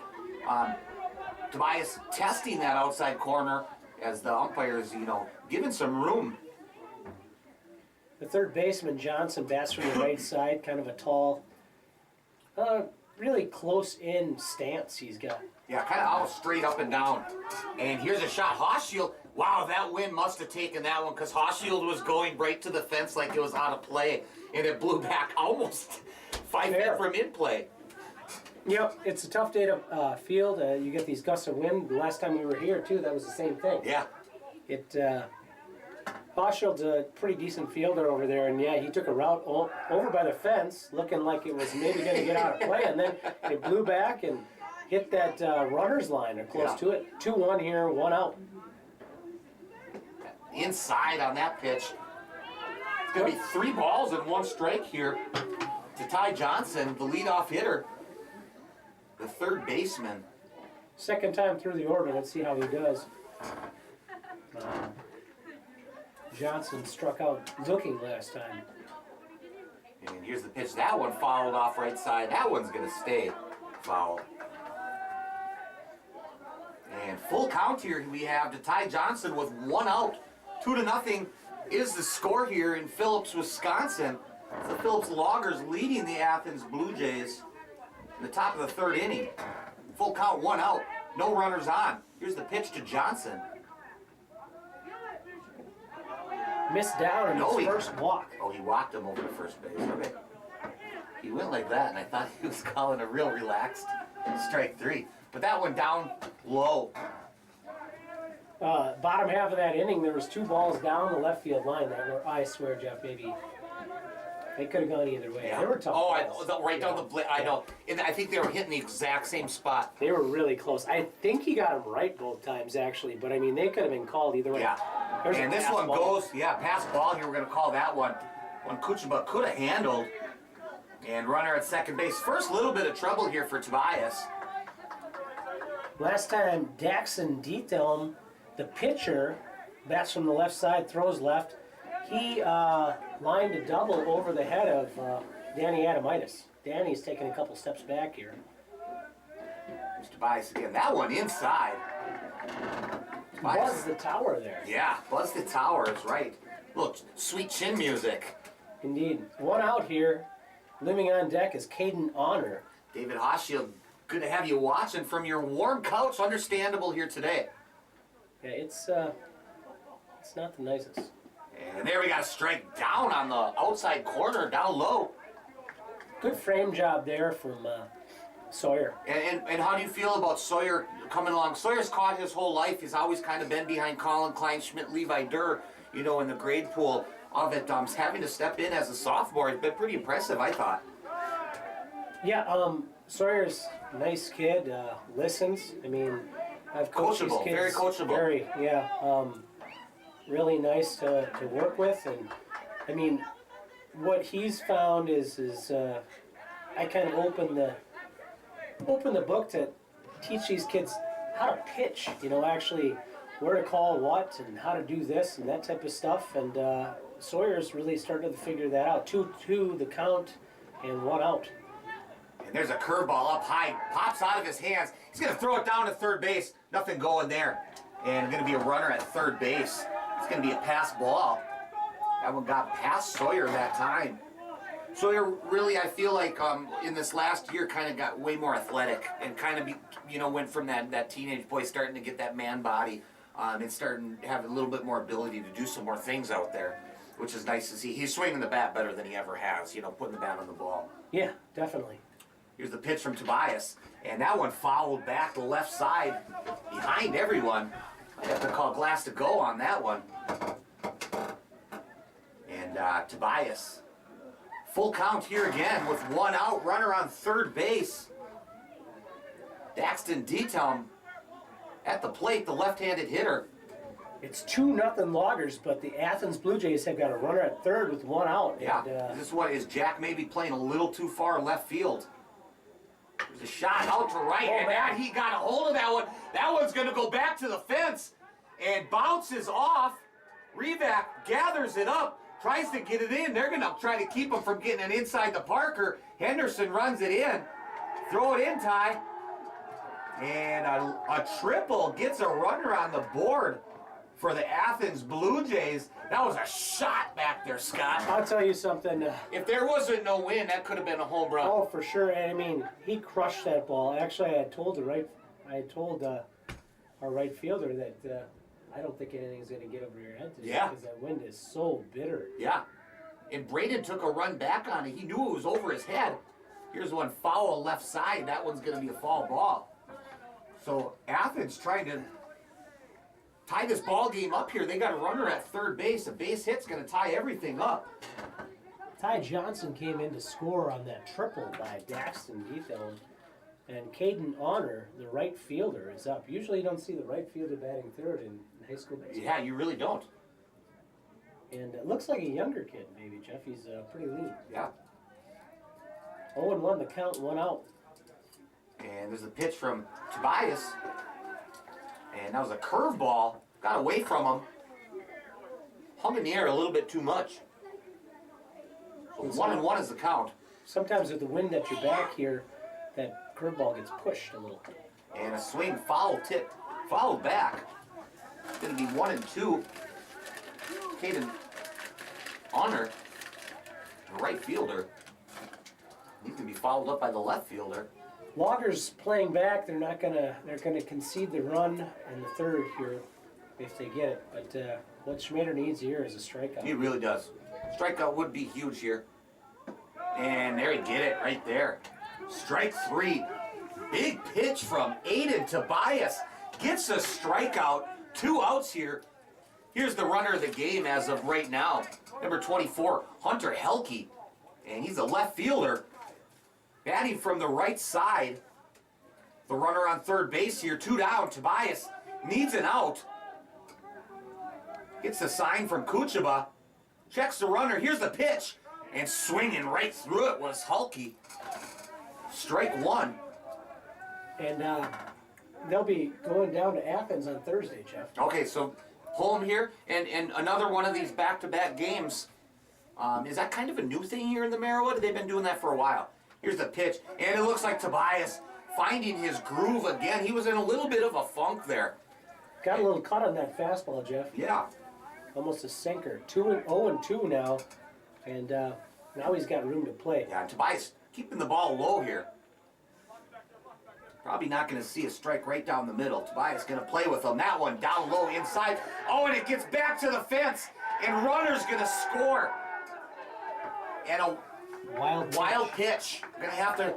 Tobias testing that outside corner as the umpires, you know, giving some room. The third baseman, Johnson, bats from the right side, kind of a tall, really close-in stance he's got. Yeah, kind of all straight up and down. And here's a shot. Hochschild, wow, that wind must have taken that one because Hochschild was going right to the fence like it was out of play, and it blew back almost 5 feet from in play. Yep, it's a tough day to field. You get these gusts of wind. The last time we were here, too, that was the same thing. Yeah. Hochschild's a pretty decent fielder over there, and yeah, he took a route over by the fence, looking like it was maybe going to get out of play, and then it blew back and hit that runner's line or close to it. 2-1 here, 1 out. Inside on that pitch. It's going to be 3 balls and 1 strike here to Ty Johnson, the leadoff hitter. The third baseman. Second time through the order. Let's see how he does. Johnson struck out looking last time. And here's the pitch. That one fouled off right side. That one's going to stay foul. And full count here we have to Ty Johnson with 1 out. 2-0 is the score here in Phillips, Wisconsin. The Phillips Loggers leading the Athens Blue Jays. In the top of the 3rd inning. Full count, 1 out. No runners on. Here's the pitch to Johnson. missed down in No, his first walk. Oh, he walked him over to first base. Okay. He went like that, and I thought he was calling a real relaxed strike 3. But that one down low. Bottom half of that inning, there was 2 balls down the left field line that were, I swear, Jeff, maybe they could have gone either way. Yeah. They were tough. balls. Right down the blade. I know. And I think they were hitting the exact same spot. They were really close. I think he got them right both times, actually. But, I mean, they could have been called either way. Yeah. There's And a this pass one ball. goes, pass ball here. We're going to call that one. One Kuchma could have handled. And runner at second base. First little bit of trouble here for Tobias. Last time, Daxon Dethelm, the pitcher, bats from the left side, throws left. He lined a double over the head of Danny Adamitis. Danny's taking a couple steps back here. There's Tobias again. That one inside. Buzz the tower there. Yeah, Buzz the tower is right. Look, sweet chin music. Indeed. One out here. Living on deck is Caden Honor. David Hoshiel, good to have you watching from your warm couch. Understandable here today. Yeah, it's not the nicest. And there we got a strike down on the outside corner, down low. Good frame job there from Sawyer. And how do you feel about Sawyer coming along? Sawyer's caught his whole life. He's always kind of been behind Colin Kleinschmidt, Levi Durr, in the grade pool of it. Having to step in as a sophomore has been pretty impressive, I thought. Yeah, Sawyer's a nice kid, listens. I mean, I've coached these Coachable, kids. very coachable. Very, yeah. Really nice to work with. And, I mean, what he's found is I kind of open the book to teach these kids how to pitch, actually where to call what and how to do this and that type of stuff. And Sawyer's really started to figure that out. 2-2 the count and 1 out. And there's a curveball up high, pops out of his hands. He's going to throw it down to third base. Nothing going there. And going to be a runner at third base. It's going to be a pass ball. That one got past Sawyer that time. Sawyer really, I feel like in this last year, kind of got way more athletic and kind of went from that teenage boy starting to get that man body and starting to have a little bit more ability to do some more things out there, which is nice to see. He's swinging the bat better than he ever has, putting the bat on the ball. Yeah, definitely. Here's the pitch from Tobias, and that one fouled back to left side behind everyone. I have to call glass to go on that one. And Tobias, full count here again with 1 out, runner on third base. Daxton Dethelm at the plate, the left-handed hitter. It's 2-0 Loggers, but the Athens Blue Jays have got a runner at third with 1 out. Yeah, And, is Jack maybe playing a little too far left field? There's a shot out to right, and man, he got a hold of that one. That one's going to go back to the fence and bounces off. Revac gathers it up, tries to get it in. They're going to try to keep him from getting it inside the Parker. Henderson runs it in. Throw it in, Ty. And a triple gets a runner on the board for the Athens Blue Jays. That was a shot back there, Scott. I'll tell you something. If there wasn't no win, that could have been a home run. Oh, for sure. And I mean, he crushed that ball. Actually, I told our right fielder that I don't think anything's going to get over your head today. Yeah. Because that wind is so bitter. Yeah. And Braden took a run back on it. He knew it was over his head. Here's one foul left side. That one's going to be a foul ball. So Athens trying to tie this ball game up here. They got a runner at third base. A base hit's going to tie everything up. Ty Johnson came in to score on that triple by Daxton Dethelm. And Caden Honor, the right fielder, is up. Usually you don't see the right fielder batting third in high school baseball. Yeah, you really don't. And it looks like a younger kid, maybe, Jeff. He's pretty lean. Yeah. 0-1 the count, 1 out. And there's a pitch from Tobias. And that was a curveball. Got away from him. Hung in the air a little bit too much. So 1-1 is the count. Sometimes with the wind at your back here, that curveball gets pushed a little. And a swing foul tip. Fouled back. It's going to be 1-2. Caden Honor, the right fielder. He's going to be fouled up by the left fielder. Loggers playing back. They're gonna concede the run in the third here. if they get it. But what Schmader needs here is a strikeout. He really does. Strikeout would be huge here. And there you get it right there. Strike 3. Big pitch from Aiden Tobias. Gets a strikeout. 2 outs here. Here's the runner of the game as of right now. Number 24, Hunter Helke. And he's a left fielder. Batting from the right side. The runner on third base here. 2 down. Tobias needs an out. Gets a sign from Kuchaba. Checks the runner. Here's the pitch. And swinging right through it was Hulke. Strike 1. And they'll be going down to Athens on Thursday, Jeff. Okay, so home here, and another one of these back-to-back games. Is that kind of a new thing here in the Merriwood? They've been doing that for a while. Here's the pitch, and it looks like Tobias finding his groove again. He was in a little bit of a funk there. Got a little cut on that fastball, Jeff. Yeah. Almost a sinker. 0-2 now, and now he's got room to play. Yeah, Tobias keeping the ball low here. Probably not going to see a strike right down the middle. Tobias going to play with him. That one down low inside. Oh, and it gets back to the fence, and runner's going to score. And a wild pitch. Going to have to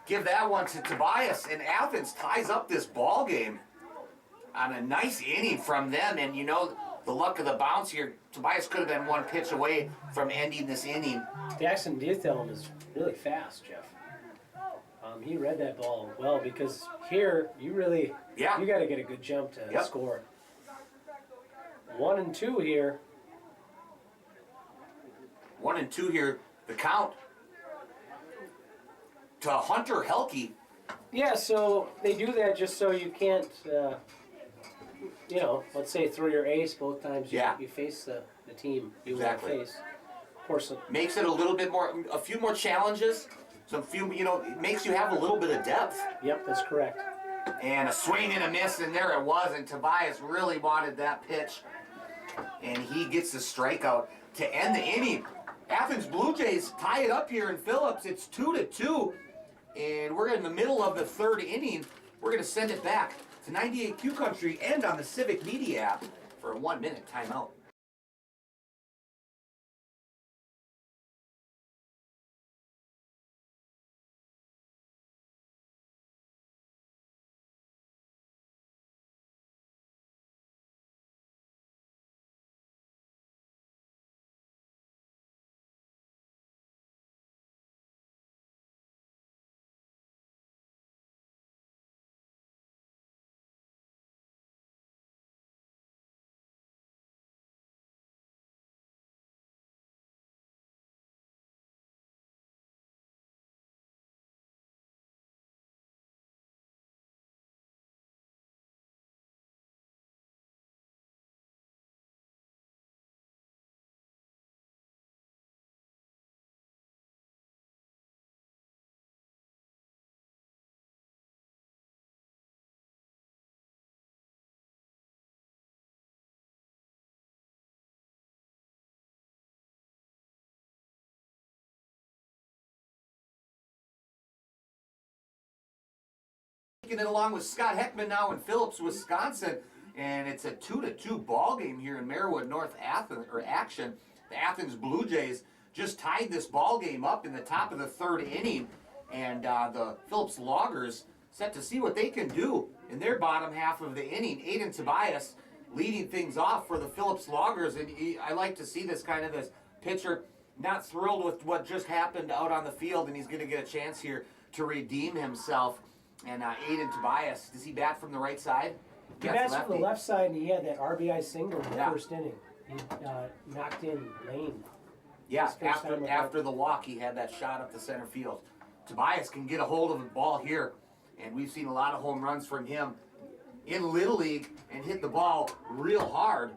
give that one to Tobias, and Athens ties up this ball game on a nice inning from them. And you know, the luck of the bounce here, Tobias could have been one pitch away from ending this inning. Jackson Diethelm is really fast, Jeff. He read that ball well, because here you really you got to get a good jump to score. 1-2 here. 1-2 here. The count to Hunter Helke. Yeah, so they do that just so you can't, let's say throw your ace both times you face the team you want to face. Of course, makes it a few more challenges. It makes you have a little bit of depth. Yep, that's correct. And a swing and a miss, and there it was. And Tobias really wanted that pitch. And he gets the strikeout to end the inning. Athens Blue Jays tie it up here in Phillips. It's 2-2. And we're in the middle of the third inning. We're going to send it back to 98Q Country and on the Civic Media app for a 1-minute timeout. Taking it along with Scott Heckman now in Phillips, Wisconsin, and it's a 2-2 ball game here in Merriwood North action. The Athens Blue Jays just tied this ball game up in the top of the third inning, and the Phillips Loggers set to see what they can do in their bottom half of the inning. Aiden Tobias leading things off for the Phillips Loggers, and I like to see this pitcher not thrilled with what just happened out on the field, and he's going to get a chance here to redeem himself. And Aiden Tobias, does he bat from the right side? He bats from the left side, and he had that RBI single in the first inning. He knocked in Lane. Yeah, after the walk, he had that shot up the center field. Tobias can get a hold of the ball here, and we've seen a lot of home runs from him in Little League and hit the ball real hard.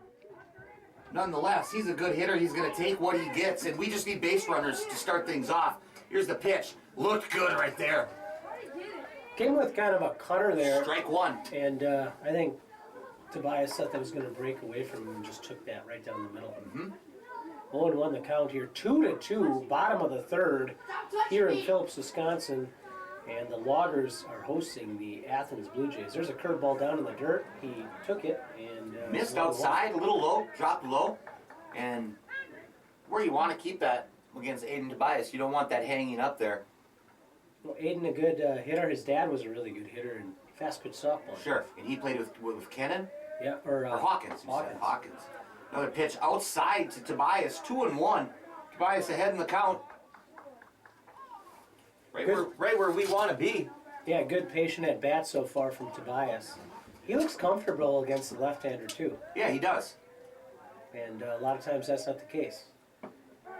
Nonetheless, he's a good hitter. He's going to take what he gets, and we just need base runners to start things off. Here's the pitch. Looked good right there. Came with kind of a cutter there. Strike 1. And I think Tobias thought that was going to break away from him and just took that right down the middle. 0-1 the count here. 2-2, bottom of the third here in Phillips, Wisconsin. And the Loggers are hosting the Athens Blue Jays. There's a curveball down in the dirt. He took it and Missed outside, a little low, dropped low. And where you want to keep that against Aiden Tobias, you don't want that hanging up there. Well, Aiden, a good hitter. His dad was a really good hitter in fast pitch softball. Sure, and he played with Kennan Yeah, or Hawkins. You said Hawkins. Hawkins. Another pitch outside to Tobias, 2-1. Tobias ahead in the count. Right where we want to be. Yeah, good patient at bat so far from Tobias. He looks comfortable against the left-hander too, Yeah, he does. and a lot of times that's not the case.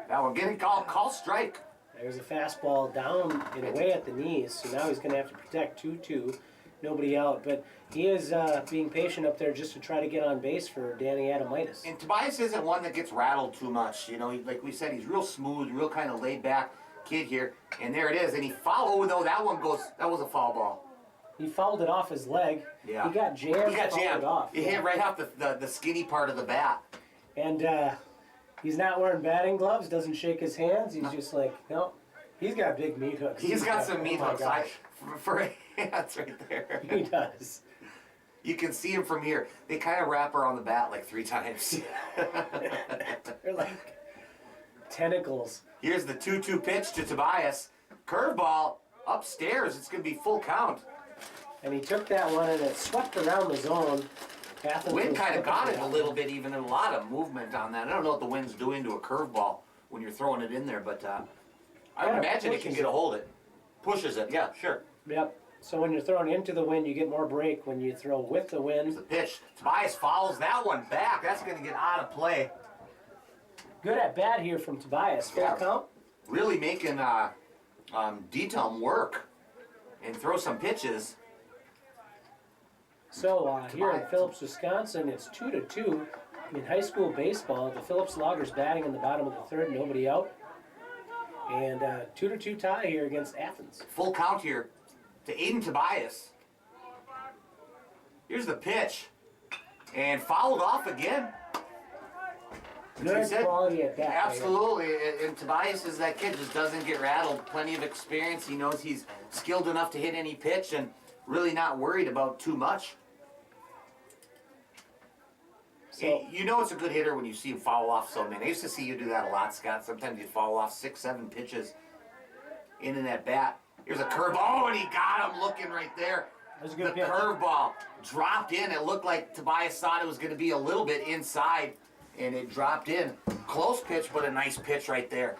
Now we're getting call strike. There's a fastball down and away at the knees, so now he's going to have to protect 2-2, nobody out. But he is being patient up there just to try to get on base for Danny Adamitis. And Tobias isn't one that gets rattled too much. You know, like we said, he's real smooth, real kind of laid back kid here. And there it is. And he fouled. Oh no, that was a foul ball. He fouled it off his leg. Yeah. He got jammed. He got fouled jammed. It off. It hit right off the skinny part of the bat. And he's not wearing batting gloves. Doesn't shake his hands. He's just like, no. He's got big meat hooks. He's got some Oh meat my hooks gosh. for hands right there. He does. You can see him from here. They kind of wrap around the bat like 3 times. They're like tentacles. Here's the 2-2 pitch to Tobias. Curveball upstairs. It's going to be full count. And he took that one and it swept around the zone. Athens Wind was kind of got it a looking little bit, even a lot of movement on that. I don't know what the wind's doing to a curveball when you're throwing it in there, but I would Yeah, imagine it can pushes get a it. hold of it. Pushes it, yeah, sure. Yep. So when you're throwing into the wind, you get more break. When you throw with the Here's wind, the pitch. Tobias fouls that one back. That's going to get out of play. good at bat here from Tobias. Full Yeah. count. Really making D-Tum work and throw some pitches. So here in Tobias. Phillips, Wisconsin, it's 2-2 in high school baseball. The Phillips Loggers batting in the bottom of the third, nobody out. And 2-2 tie here against Athens. Full count here to Aiden Tobias. Here's the pitch. And fouled off again. Which we Good said, quality at bat. absolutely. And Tobias is that kid, just doesn't get rattled. Plenty of experience. He knows he's skilled enough to hit any pitch and really not worried about too much. So, You know it's a good hitter when you see him foul off so many. I used to see you do that a lot, Scott. Sometimes you'd foul off 6-7 pitches in that bat. Here's a curve. Oh, and he got him looking right there. that was a The good pitch. curveball dropped in. It looked like Tobias thought it was going to be a little bit inside, and it dropped in. Close pitch, but a nice pitch right there.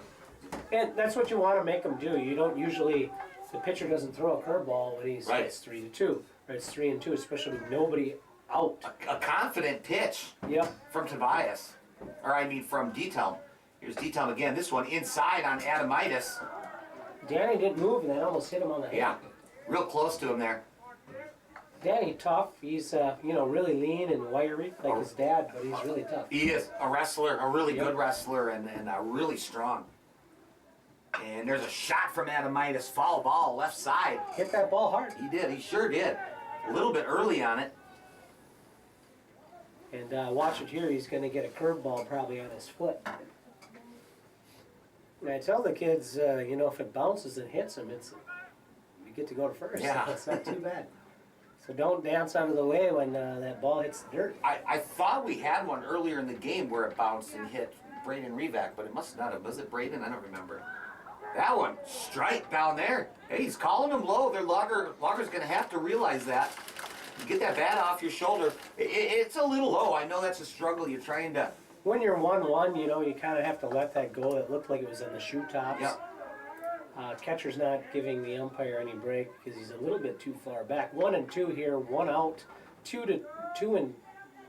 And that's what you want to make them do. You don't usually, the pitcher doesn't throw a curveball when he's Right. it's 3-2. Or it's 3-2, especially with nobody out. A confident pitch Yep. from Tobias. Or I mean from D-Tum. Here's D-Tum again. This one inside on Adamitis. Danny didn't move and that almost hit him on the head. Yeah, real close to him there. Danny tough. He's really lean and wiry like his dad, but he's really tough. He is a wrestler, a really Yep. good wrestler, and really strong. And there's a shot from Adamitis. Foul ball, left side. Hit that ball hard. He did, he sure did. A little bit early on it. And watch it here. He's going to get a curveball probably on his foot. And I tell the kids, if it bounces and hits him, you get to go to first. Yeah. It's not too bad. So don't dance out of the way when that ball hits the dirt. I thought we had one earlier in the game where it bounced and hit Braden Revac, but it must not have. Was it Braden? I don't remember. That one, strike down there. Hey, he's calling him low. Their Logger's going to have to realize that. Get that bat off your shoulder. It's a little low. I know that's a struggle. You're trying to. When you're 1-1, you kind of have to let that go. It looked like it was on the shoe tops. Yep. Catcher's not giving the umpire any break because he's a little bit too far back. 1-2 here, 1 out. 2-2 and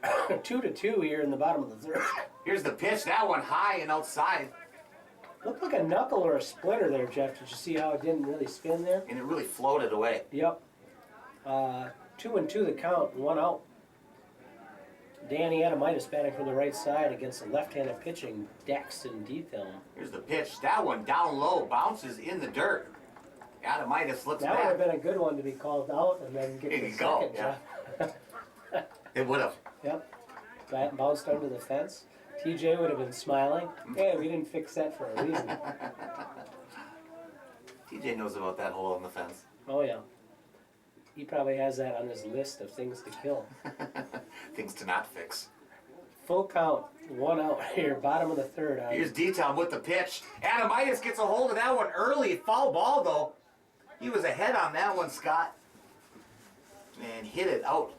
2-2 here in the bottom of the third. Here's the pitch. That one high and outside. Looked like a knuckle or a splitter there, Jeff. Did you see how it didn't really spin there? And it really floated away. Yep. 2-2 the count, 1 out. Danny Adamitis batting from the right side against the left-handed pitching Dex and D-Film. Here's the pitch. That one down low, bounces in the dirt. Adamitis looks That would have back. been a good one to be called out and then get There the you go, second, yeah. Jeff. It would have. Yep. Bat bounced under the fence. TJ would have been smiling. Hey, we didn't fix that for a reason. TJ knows about that hole in the fence. Oh, yeah. He probably has that on his list of things to kill. Things to not fix. Full count, 1 out here, bottom of the third. Here's D-Town with the pitch. Adamitis gets a hold of that one early. Foul ball, though. He was ahead on that one, Scott. And hit it out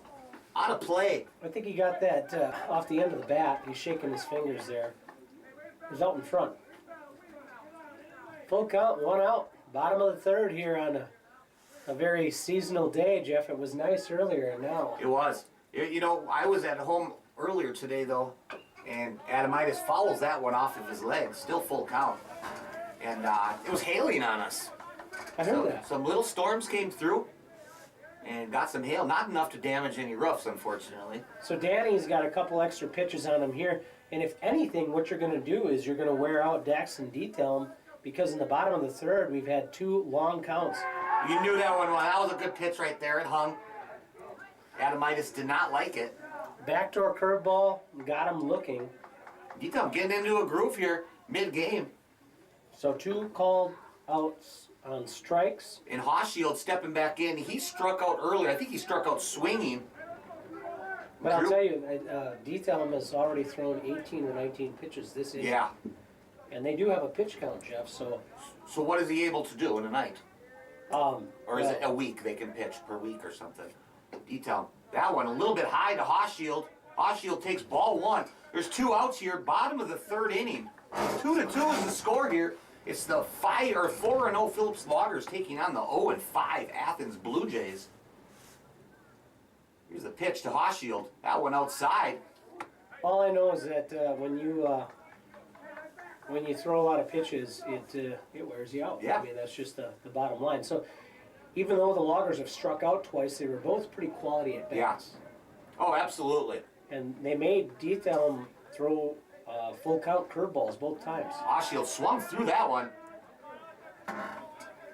of play. I think he got that off the end of the bat. He's shaking his fingers there. It was out in front. Full count, 1 out. Bottom of the third here on a very seasonal day, Jeff. It was nice earlier, and now. It was. You know, I was at home earlier today, though, and Adamitis fouls that one off of his leg. Still full count. And it was hailing on us. I heard that. Some little storms came through and got some hail. Not enough to damage any roofs, unfortunately. So Danny's got a couple extra pitches on him here. And if anything, what you're going to do is you're going to wear out Dax and detail him, because in the bottom of the third, we've had 2 long counts. You knew that one well. That was a good pitch right there. It hung. Adamitis did not like it. Backdoor curveball, got him looking. Detail getting into a groove here, mid-game. So 2 called outs on strikes. And Hochschild stepping back in. He struck out earlier. I think he struck out swinging. But I'll tell you, Detail has already thrown 18 or 19 pitches this inning. Yeah. And they do have a pitch count, Jeff, so... So what is he able to do in a night? Or is well, it a week they can pitch per week or something? Detail. That one a little bit high to Hochschild. Hochschild takes ball 1. There's 2 outs here. Bottom of the third inning. 2-2 is the score here. It's the 4-0 Phillips Loggers taking on the 0-5 Athens Blue Jays. Here's the pitch to Hochschild. That one outside. All I know is that when you throw a lot of pitches, it wears you out. Yeah. I mean, that's just the bottom line. So even though the Loggers have struck out twice, they were both pretty quality at bats. Yeah. Oh, absolutely. And they made Detail throw full count curveballs both times. Hochschild swung through that one.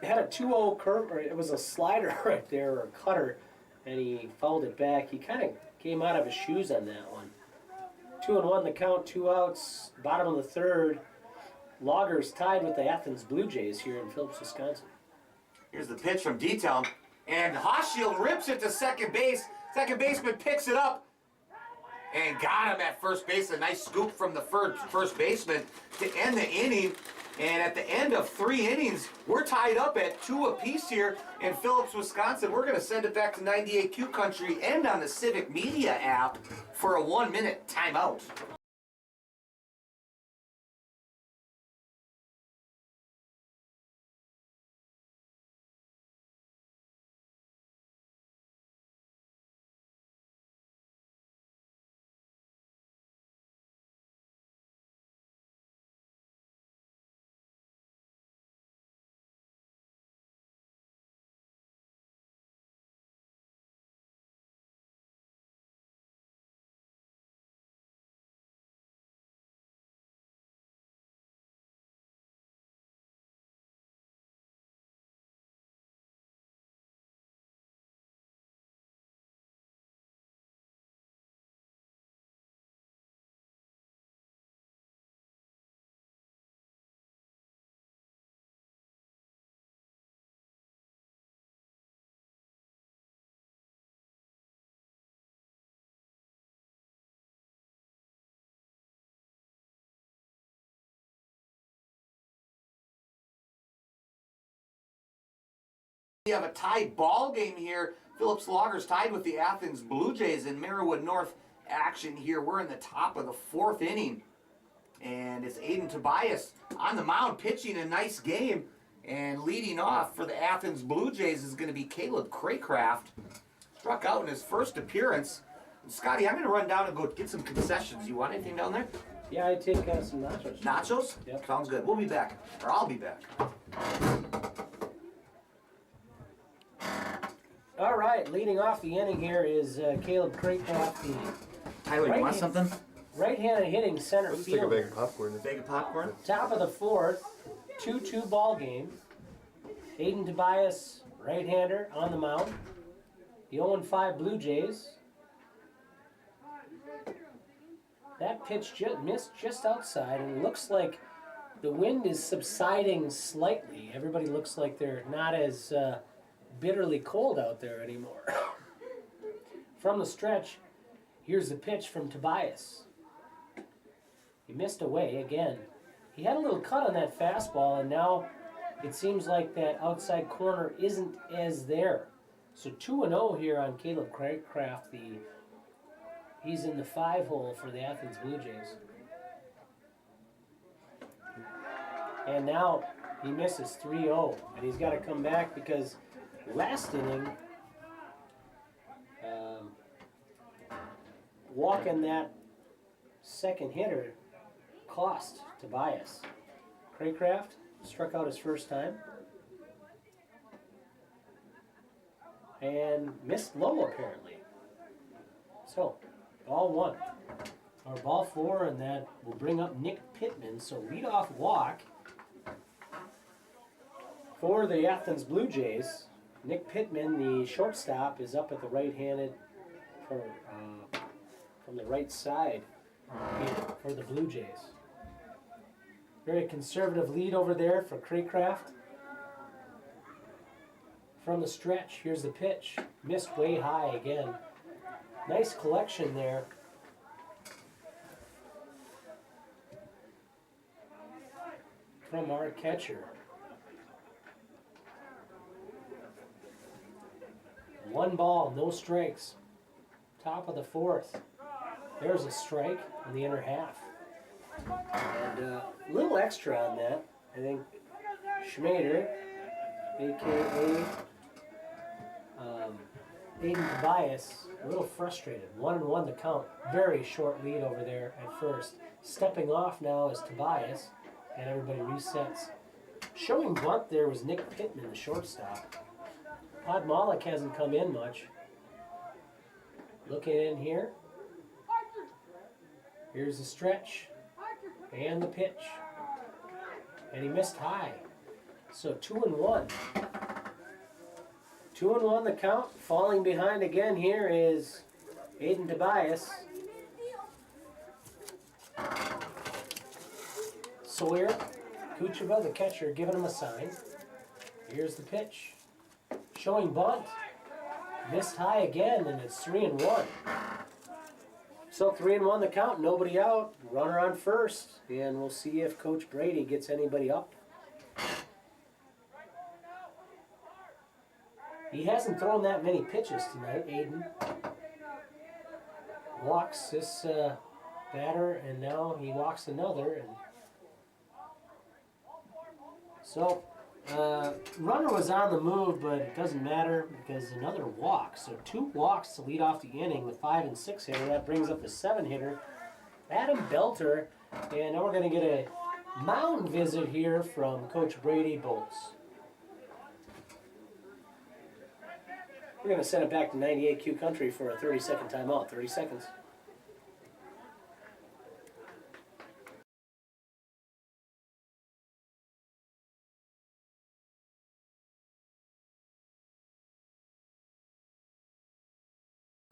They had a 2-0 curve, or it was a slider right there, or a cutter, and he fouled it back. He kind of came out of his shoes on that one. 2-1 the count, 2 outs, bottom of the third. Loggers tied with the Athens Blue Jays here in Phillips, Wisconsin. Here's the pitch from D-Town. And Hochschild rips it to second base. Second baseman picks it up and got him at first base. A nice scoop from the first baseman to end the inning. And at the end of 3 innings, we're tied up at 2 apiece here in Phillips, Wisconsin. We're going to send it back to 98Q Country and on the Civic Media app for a 1-minute timeout. We have a tied ball game here. Phillips Loggers tied with the Athens Blue Jays in Marywood North action here. We're in the top of the 4th inning. And it's Aiden Tobias on the mound pitching a nice game. And leading off for the Athens Blue Jays is going to be Caleb Craycraft. Struck out in his first appearance. And Scotty, I'm going to run down and go get some concessions. You want anything down there? Yeah, I take some nachos. Nachos? Yep. Sounds good. We'll be back. Or I'll be back. All right, leading off the inning here is Caleb Craycraft, the Tyler, you want something? right-handed hitting center Let's take a fielder. bag of popcorn. Bag of popcorn? Top of the 4th, 2-2 ball game. Aiden Tobias, right-hander, on the mound. The 0-5 Blue Jays. That pitch missed just outside, and it looks like the wind is subsiding slightly. Everybody looks like they're not as bitterly cold out there anymore. From the stretch, here's the pitch from Tobias. He missed away again. He had a little cut on that fastball, and now it seems like that outside corner isn't as there. So 2-0 here on Caleb Craycraft. He's in the 5-hole for the Athens Blue Jays. And now he misses 3-0, and he's got to come back because last inning, walking that second hitter cost Tobias. Craycraft struck out his first time and missed low apparently. So, ball 1. Or ball 4, and that will bring up Nick Pittman. So leadoff walk for the Athens Blue Jays. Nick Pittman, the shortstop, is up at the right-handed from the right side here for the Blue Jays. Very conservative lead over there for Craycraft. From the stretch, here's the pitch. Missed way high again. Nice collection there. From our catcher. 1 ball, no strikes. Top of the 4th. There's a strike in the inner half. And a little extra on that. I think Schmader, a.k.a. Aiden Tobias, a little frustrated. 1-1 the count. Very short lead over there at first. Stepping off now is Tobias, and everybody resets. Showing bunt there was Nick Pittman, the shortstop. Pod Malik hasn't come in much. Looking in here. Here's the stretch and the pitch. And he missed high. So 2-1. 2-1 the count. Falling behind again here is Aiden Tobias. Sawyer, Kucheva, the catcher, giving him a sign. Here's the pitch. Showing bunt. Missed high again, and it's 3-1. So 3-1 the count, nobody out. Runner on first, and we'll see if Coach Brady gets anybody up. He hasn't thrown that many pitches tonight, Aiden. Walks this batter, and now he walks another. And so, runner was on the move, but it doesn't matter because another walk. So 2 walks to lead off the inning, the 5 and 6 hitter. That brings up the 7 hitter, Adam Belter. And now we're going to get a mound visit here from Coach Brady Bolts. We're going to send it back to 98Q Country for a 30-second timeout. 30 seconds.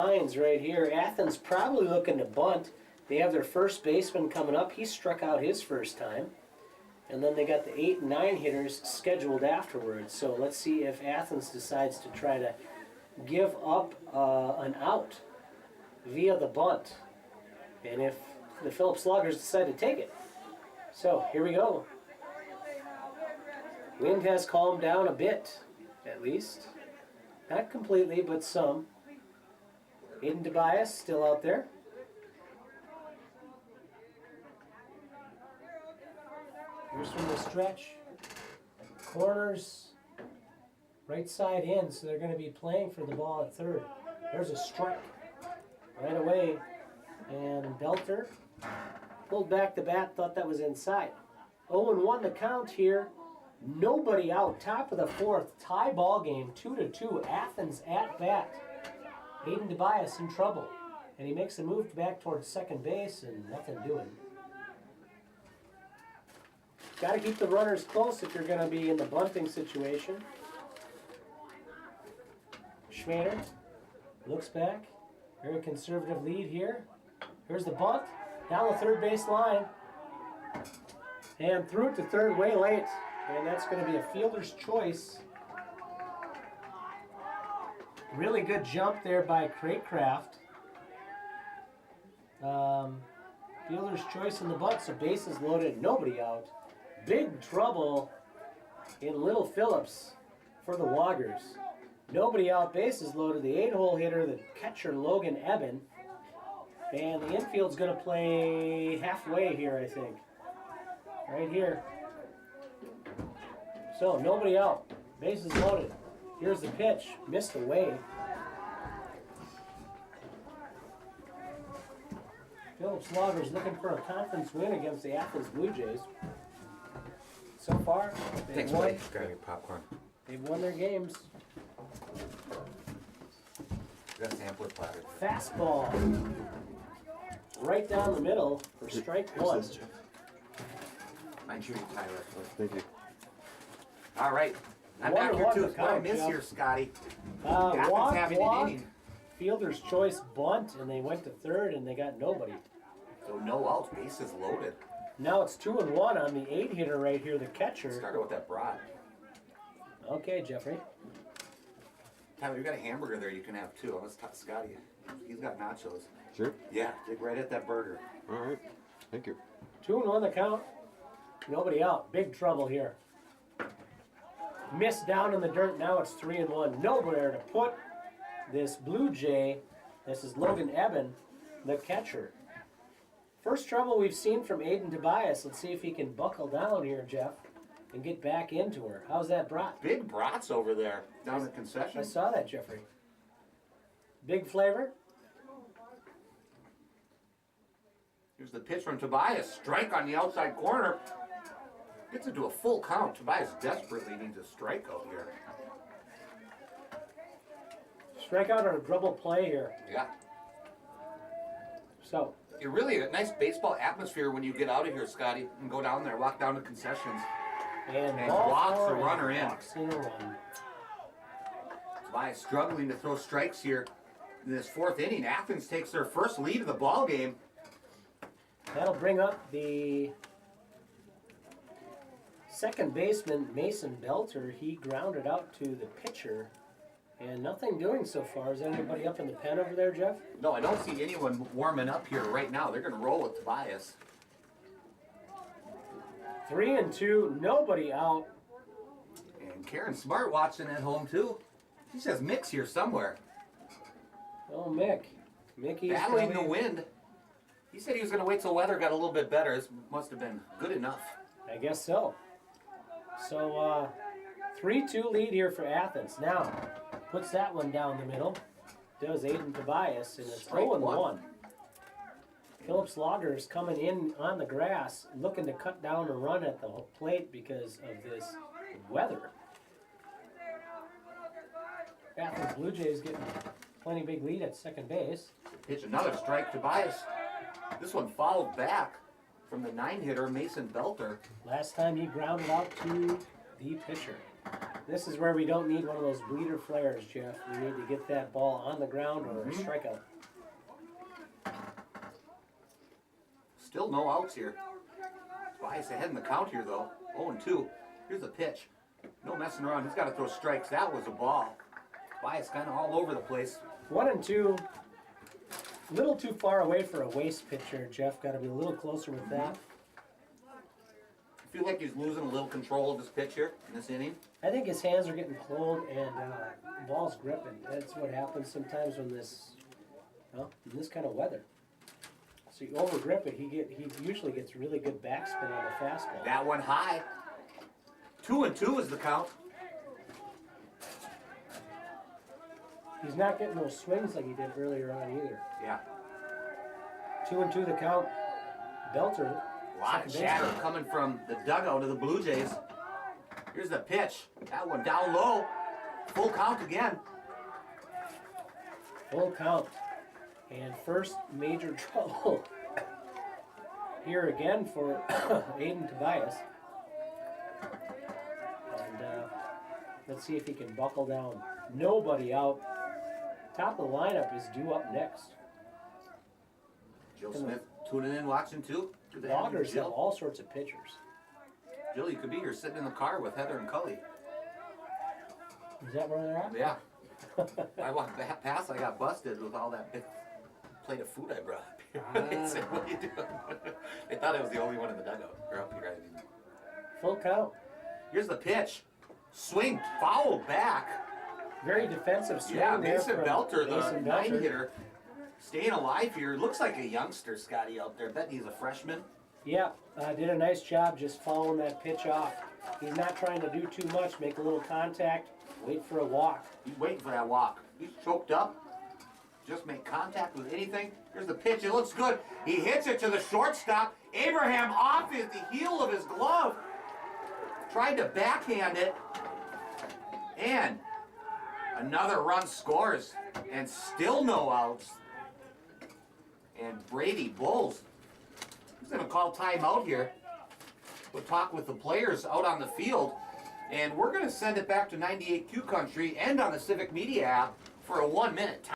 Lines right here. Athens probably looking to bunt. They have their first baseman coming up. He struck out his first time. And then they got the 8 and 9 hitters scheduled afterwards. So let's see if Athens decides to try to give up an out via the bunt. And if the Phillips Sluggers decide to take it. So here we go. Wind has calmed down a bit, at least. Not completely, but some. Aiden Tobias still out there. Here's from the stretch. Corners. Right side in, so they're going to be playing for the ball at third. There's a strike right away. And Belter pulled back the bat, thought that was inside. 0-1 the count here. Nobody out. Top of the 4th. Tie ball game. 2-2. Athens at bat. Aiden Tobias in trouble. And he makes a move back towards second base and nothing doing. Got to keep the runners close if you're going to be in the bunting situation. Schmader looks back. Very conservative lead here. Here's the bunt. Down the third base line. And threw it to third way late. And that's going to be a fielder's choice. Really good jump there by Craycraft. Fielder's choice in the bunt, so bases loaded, nobody out. Big trouble in Little Phillips for the Loggers. Nobody out, bases loaded. The 8-hole hitter, the catcher Logan Eben. And the infield's going to play halfway here, I think. Right here. So, nobody out. Bases loaded. Here's the pitch. Missed away. Phillips Loggers looking for a conference win against the Athens Blue Jays. So far, Thanks, buddy. Grab your popcorn. they've won their games. Got sampler platter. Fastball. Right down the middle for strike Here's one. this, Jeff. Mind you, Tyler. Thank you. All right. I'm Wonder back here what too. the What I count, miss Jeff? here, Scotty. Athens Walk, having an walk. inning. Fielder's choice bunt, and they went to third, and they got nobody. So no outs, bases loaded. Now it's 2-1 on the 8-hitter right here, the catcher. Started with that broad. Okay, Jeffrey. Tyler, you got a hamburger there you can have too. Let's talk Scotty. He's got nachos. Sure. Yeah, dig right at that burger. All right. Thank you. 2-1 the count. Nobody out. Big trouble here. Missed down in the dirt. Now it's 3-1. Nowhere to put this Blue Jay. This is Logan Eben, the catcher. First trouble we've seen from Aiden Tobias. Let's see if he can buckle down here, Jeff, and get back into her. How's that brat? Big brats over there down the I concession. saw that, Jeffrey. Big flavor. Here's the pitch from Tobias. Strike on the outside corner. Gets into a full count. Tobias desperately needs a strikeout here. Strikeout or a double play here. Yeah. So, You're really a nice baseball atmosphere when you get out of here, Scotty, and go down there, walk down to concessions. and And ball walks four the and runner in. walks in a run. Tobias struggling to throw strikes here in this fourth inning. Athens takes their first lead of the ball game. That'll bring up the second baseman, Mason Belter. He grounded out to the pitcher. And nothing doing so far. Is anybody up in the pen over there, Jeff? No, I don't see anyone warming up here right now. They're going to roll with Tobias. 3-2, nobody out. And Karen Smart watching at home too. He says Mick's here somewhere. Oh, Mick. Mickey's Battling the coming. wind. He said he was going to wait till weather got a little bit better. This must have been good enough. I guess so. So, 3-2 lead here for Athens. Now, puts that one down the middle. Does Aiden Tobias, and it's Strike 0-1. one. Phillips Loggers coming in on the grass, looking to cut down a run at the plate because of this weather. Athens Blue Jays getting plenty big lead at second base. Pitch another strike. Tobias. This one fouled back from the 9-hitter, Mason Belter. Last time he grounded out to the pitcher. This is where we don't need one of those bleeder flares, Jeff. We need to get that ball on the ground or a strikeout. Still no outs here. Tobias ahead in the count here, though. 0-2. Here's the pitch. No messing around. He's got to throw strikes. That was a ball. Tobias kind of all over the place. 1-2. A little too far away for a waste pitcher, Jeff. Got to be a little closer with that. I feel like he's losing a little control of his pitch here in this inning. I think his hands are getting cold and the ball's gripping. That's what happens sometimes when this, in this kind of weather. So you over grip it, he usually gets really good backspin on the fastball. That one high. 2-2 is the count. He's not getting those swings like he did earlier on either. Yeah. 2-2 the count. Belter. A lot of chatter coming from the dugout of the Blue Jays. Here's the pitch. That one down low. Full count again. Full count. And first major trouble here again for Aiden Tobias. And let's see if he can buckle down. Nobody out. Top of the lineup is due up next. Jill Smith tuning in, watching too. Good to have you, Loggers have Jill. all sorts of pitchers. Jill, you could be here sitting in the car with Heather and Cully. Is that where they're at? Yeah. I walked past, I got busted with all that big plate of food I brought up here. They said, what are you doing? They thought I was the only one in the dugout. Or up here, I mean. Full count. Here's the pitch. Swing, foul back. Very defensive swing. Yeah, there Mason from Belter, the Mason 9 Belter. hitter, staying alive here. Looks like a youngster, Scotty, out there. Bet he's a freshman. Yeah, did a nice job just following that pitch off. He's not trying to do too much, make a little contact, wait for a walk. He's waiting for that walk. He's choked up. Just make contact with anything. Here's the pitch. It looks good. He hits it to the shortstop. Abraham off the heel of his glove. Tried to backhand it. And another run scores. And still no outs. And Brady Bulls, he's going to call timeout here. We'll talk with the players out on the field. And we're going to send it back to 98Q Country and on the Civic Media app for a 1-minute time.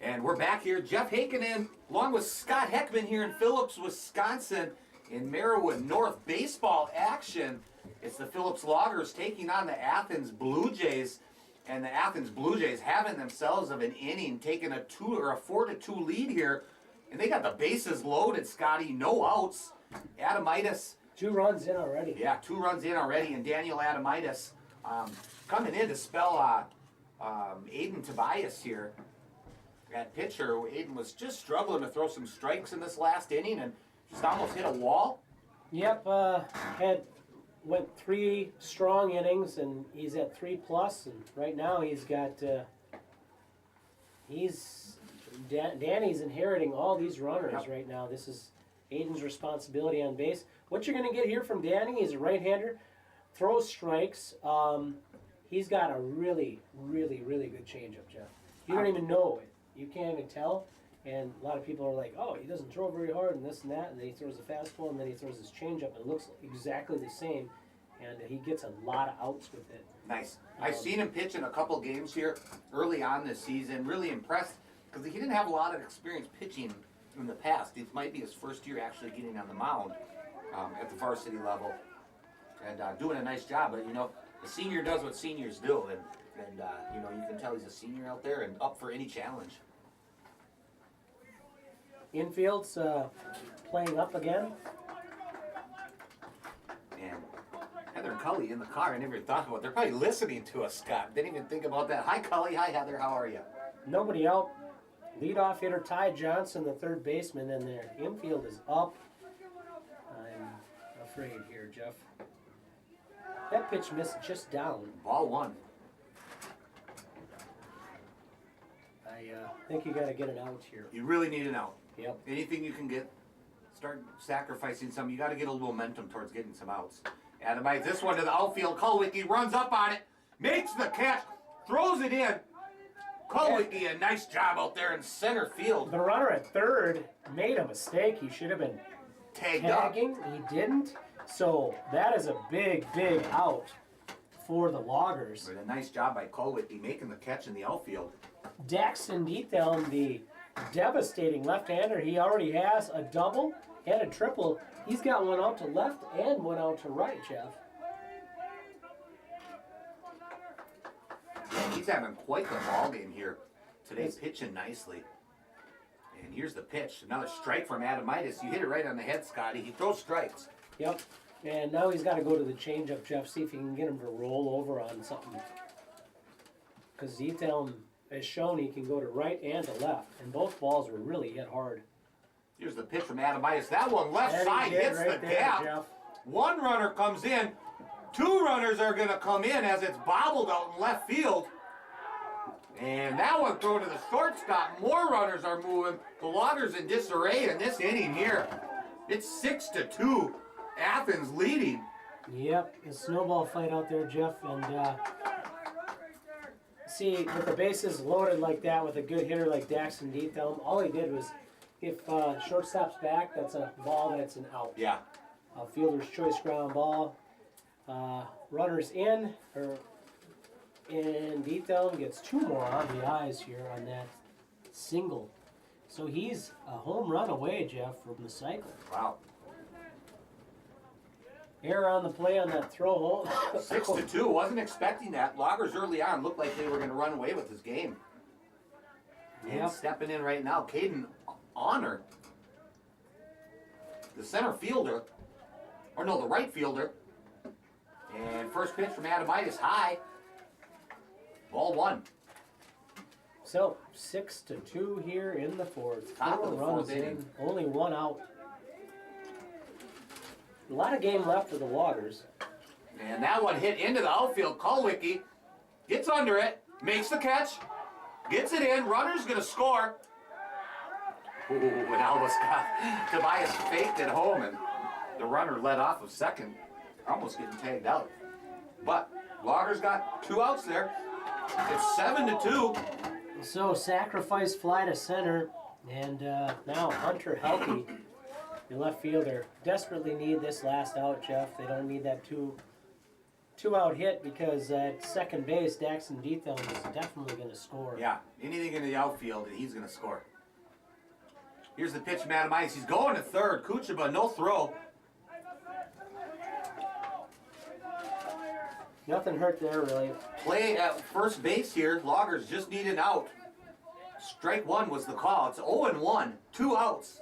And we're back here. Jeff Hakinen, along with Scott Heckman here in Phillips, Wisconsin, in Merriwood North baseball action. It's the Phillips Loggers taking on the Athens Blue Jays, and the Athens Blue Jays having themselves of an inning, taking a 4-2 lead here, and they got the bases loaded. Scotty, no outs. Adamitis. 2 runs in already. Yeah, 2 runs in already, and Daniel Adamitis coming in to spell Aiden Tobias here. At pitcher, Aiden was just struggling to throw some strikes in this last inning and just almost hit a wall. Yep, went 3 strong innings and he's at 3+, and right now he's got Danny's inheriting all these runners right now. This is Aiden's responsibility on base. What you're going to get here from Danny is a right-hander, throws strikes. He's got a really, really, really good changeup, Jeff. You don't even know it. You can't even tell, and a lot of people are like, oh, he doesn't throw very hard and this and that, and then he throws a fastball, and then he throws his changeup, and it looks exactly the same, and he gets a lot of outs with it. Nice. I've seen him pitch in a couple games here early on this season. Really impressed, because he didn't have a lot of experience pitching in the past. It might be his first year actually getting on the mound at the varsity level, and doing a nice job. But, you know, the senior does what seniors do, and you know, you can tell he's a senior out there and up for any challenge. Infield's playing up again. And Heather and Cully in the car, I never thought about it. They're probably listening to us, Scott. Didn't even think about that. Hi, Cully. Hi, Heather. How are you? Nobody out. Leadoff hitter Ty Johnson, the third baseman, in there. Infield is up. I'm afraid here, Jeff. That pitch missed just down. Ball 1. I think you got to get it out here. You really need an out. Yep. Anything you can get, start sacrificing some. You got to get a little momentum towards getting some outs. Adamites this one to the outfield. Kulwicki runs up on it, makes the catch, throws it in. Kulwicki, a nice job out there in center field. The runner at third made a mistake. He should have been tagging. He didn't. So that is a big, big out for the Loggers. But a nice job by Kulwicki making the catch in the outfield. Daxton Dethelm, the devastating left-hander, he already has a double and a triple. He's got one out to left and one out to right, Jeff. He's having quite the ball game here. Today's pitching nicely. And here's the pitch. Another strike from Adamitis. You hit it right on the head, Scotty. He throws strikes. Yep. And now he's got to go to the changeup, Jeff, see if he can get him to roll over on something. Because Zethelm has shown he can go to right and to left, and both balls were really hit hard. Here's the pitch from Adamitis. That one left And he side did hits right the there, gap. Jeff. One runner comes in. Two runners are going to come in as it's bobbled out in left field. And that one thrown to the shortstop. More runners are moving. The Loggers in disarray in this inning here. It's 6-2. Athens leading. Yep, a snowball fight out there, Jeff, and see, with the bases loaded like that, with a good hitter like Daxton Dethelm, all he did was, if shortstop's back, that's a ball, that's an out. Yeah. Fielder's choice ground ball. Runners in, and Dethelm gets 2 more RBIs here on that single. So he's a home run away, Jeff, from the cycle. Wow. Error on the play on that throw hole. 6-2. Wasn't expecting that. Loggers early on looked like they were going to run away with this game. And Yep. stepping in right now, Caden Honor, the center fielder, or no, the right fielder. And first pitch from Adamitis, high. Ball 1. So 6-2 here in the fourth. Top of the 4 fourth runs in, inning. only 1 out. A lot of game left for the Loggers. And that one hit into the outfield. Kulwicki gets under it, makes the catch, gets it in. Runner's going to score. Ooh, and almost got Tobias faked at home, and the runner led off of second, almost getting tagged out. But Loggers got 2 outs there. It's 7-2. So sacrifice fly to center, and now Hunter Helke, the left fielder, desperately need this last out, Jeff. They don't need that two out hit because at second base, Daxton Dethelm is definitely going to score. Yeah, anything in the outfield, and he's going to score. Here's the pitch from Adamitis. He's going to third. Kuchaba, no throw. Nothing hurt there, really. Play at first base here. Loggers just need an out. Strike 1 was the call. It's 0-1. 2 outs.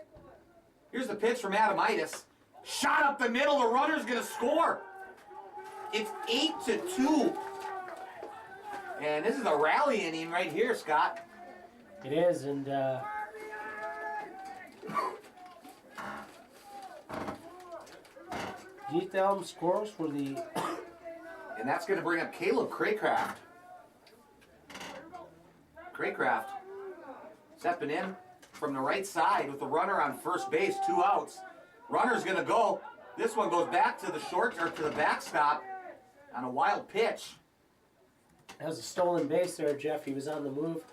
Here's the pitch from Adamitis. Shot up the middle. The runner's going to score. It's 8-2. And this is a rally inning right here, Scott. It is, and Dethelm scores for the And that's going to bring up Caleb Craycraft. Craycraft stepping in from the right side with the runner on first base, 2 outs. Runner's going to go. This one goes back to the short or to the backstop on a wild pitch. That was a stolen base there, Jeff. He was on the move.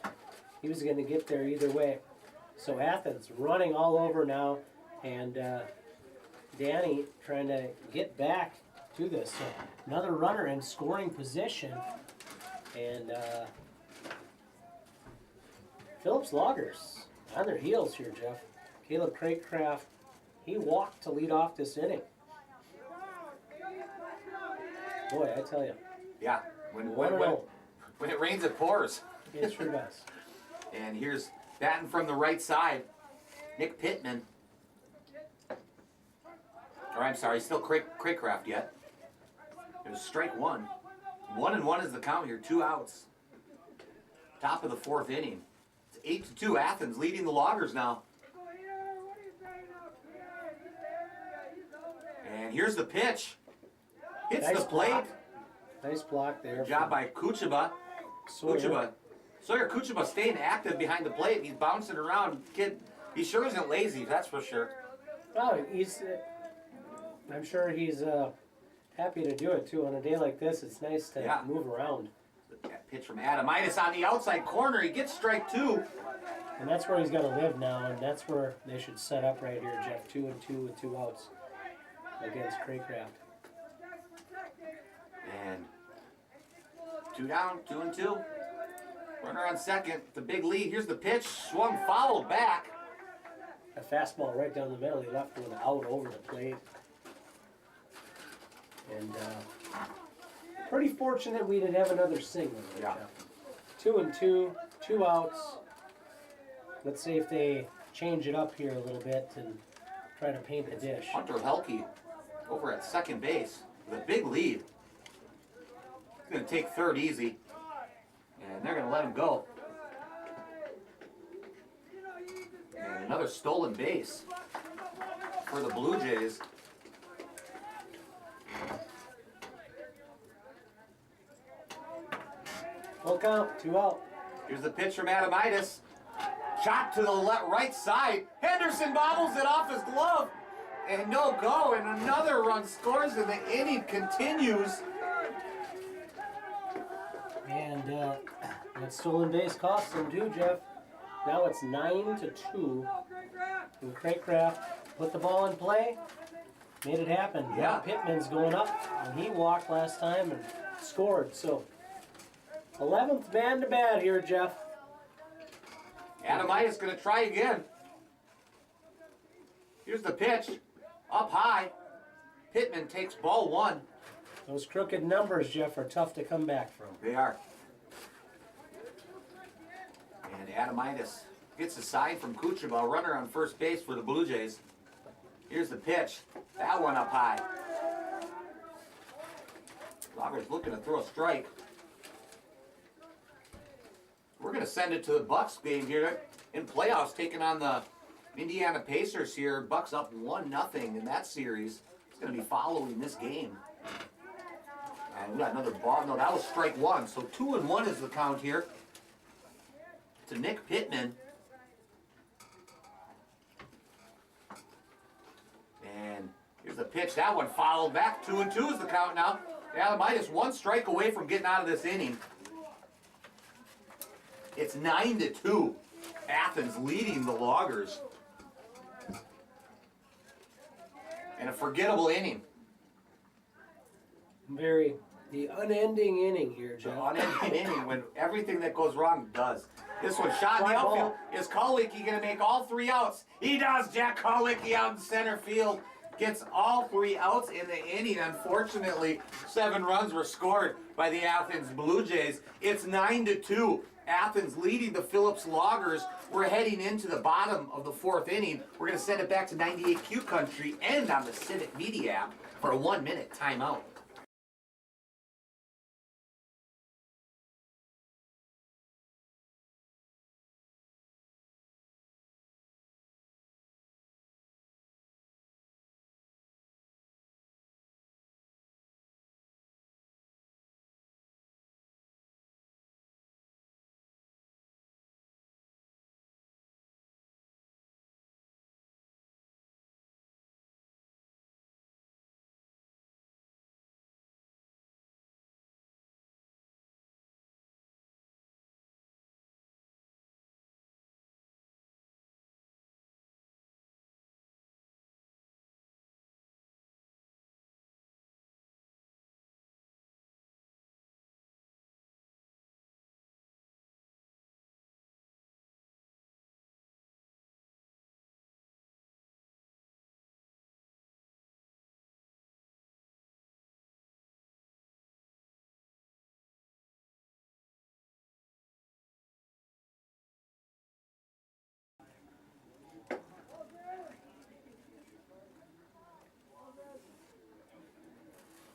He was going to get there either way. So Athens running all over now, and Danny trying to get back to this. So another runner in scoring position, and Phillips Loggers on their heels here, Jeff. Caleb Craycraft, he walked to lead off this inning. Boy, I tell you. Yeah, when it rains, it pours. It sure does. And here's batting from the right side, Nick Pittman. Or I'm sorry, still Craycraft yet. It was strike 1. 1-1 is the count here, 2 outs. Top of the 4th inning. It's 8-2. Athens leading the Loggers now. And here's the pitch. Hits Nice the plate. block. Nice block there. Good job by Kuchaba. Sawyer. Sawyer Kuchaba staying active behind the plate. He's bouncing around. Kid, he sure isn't lazy, that's for sure. Oh, he's. I'm sure he's happy to do it too. On a day like this, it's nice to move around. That pitch from Adamitis on the outside corner. He gets strike 2. And that's where he's got to live now, and that's where they should set up right here, Jeff. 2-2 with 2 outs against Craycraft. And 2 down, 2-2. Runner on second. The big lead. Here's the pitch. Swung, fouled back. A fastball right down the middle. He left with an out over the plate. And pretty fortunate we didn't have another single. Yeah. 2-2, 2 outs. Let's see if they change it up here a little bit and try to paint the dish. Hunter Helke over at second base with a big lead. He's going to take third easy, and they're going to let him go. And another stolen base for the Blue Jays. Full count, 2 out. Here's the pitch from Adamitis. Chop to the right side. Henderson bobbles it off his glove. And no go. And another run scores, and the inning continues. And that stolen base cost him too, Jeff. Now it's 9-2. And Craycraft put the ball in play, made it happen. Yeah. Now Pittman's going up, and he walked last time and scored. So 11th man to bat here, Jeff. Adamitis going to try again. Here's the pitch. Up high. Pittman takes ball 1. Those crooked numbers, Jeff, are tough to come back from. They are. And Adamitis gets a sign from Kucherba, runner on first base for the Blue Jays. Here's the pitch. That one up high. Loggers looking to throw a strike. We're going to send it to the Bucks game here in playoffs, taking on the Indiana Pacers here. Bucks up 1-0 in that series. It's going to be following this game. And we got another ball. No, that was strike 1. So 2-1 is the count here to Nick Pittman. And here's the pitch. That one fouled back. 2-2 is the count now. Adamitis 1 strike away from getting out of this inning. It's 9-2. Athens leading the Loggers. And a forgettable inning. The unending inning here, The Jeff. unending inning when everything that goes wrong does. This one shot in the Fly outfield. ball. Is Kolicki going to make all 3 outs? He does. Jack Kolicki out in center field gets all 3 outs in the inning. Unfortunately, 7 runs were scored by the Athens Blue Jays. It's 9-2. Athens leading the Phillips Loggers. We're heading into the bottom of the 4th inning. We're going to send it back to 98Q Country and on the Civic Media app for a 1-minute timeout.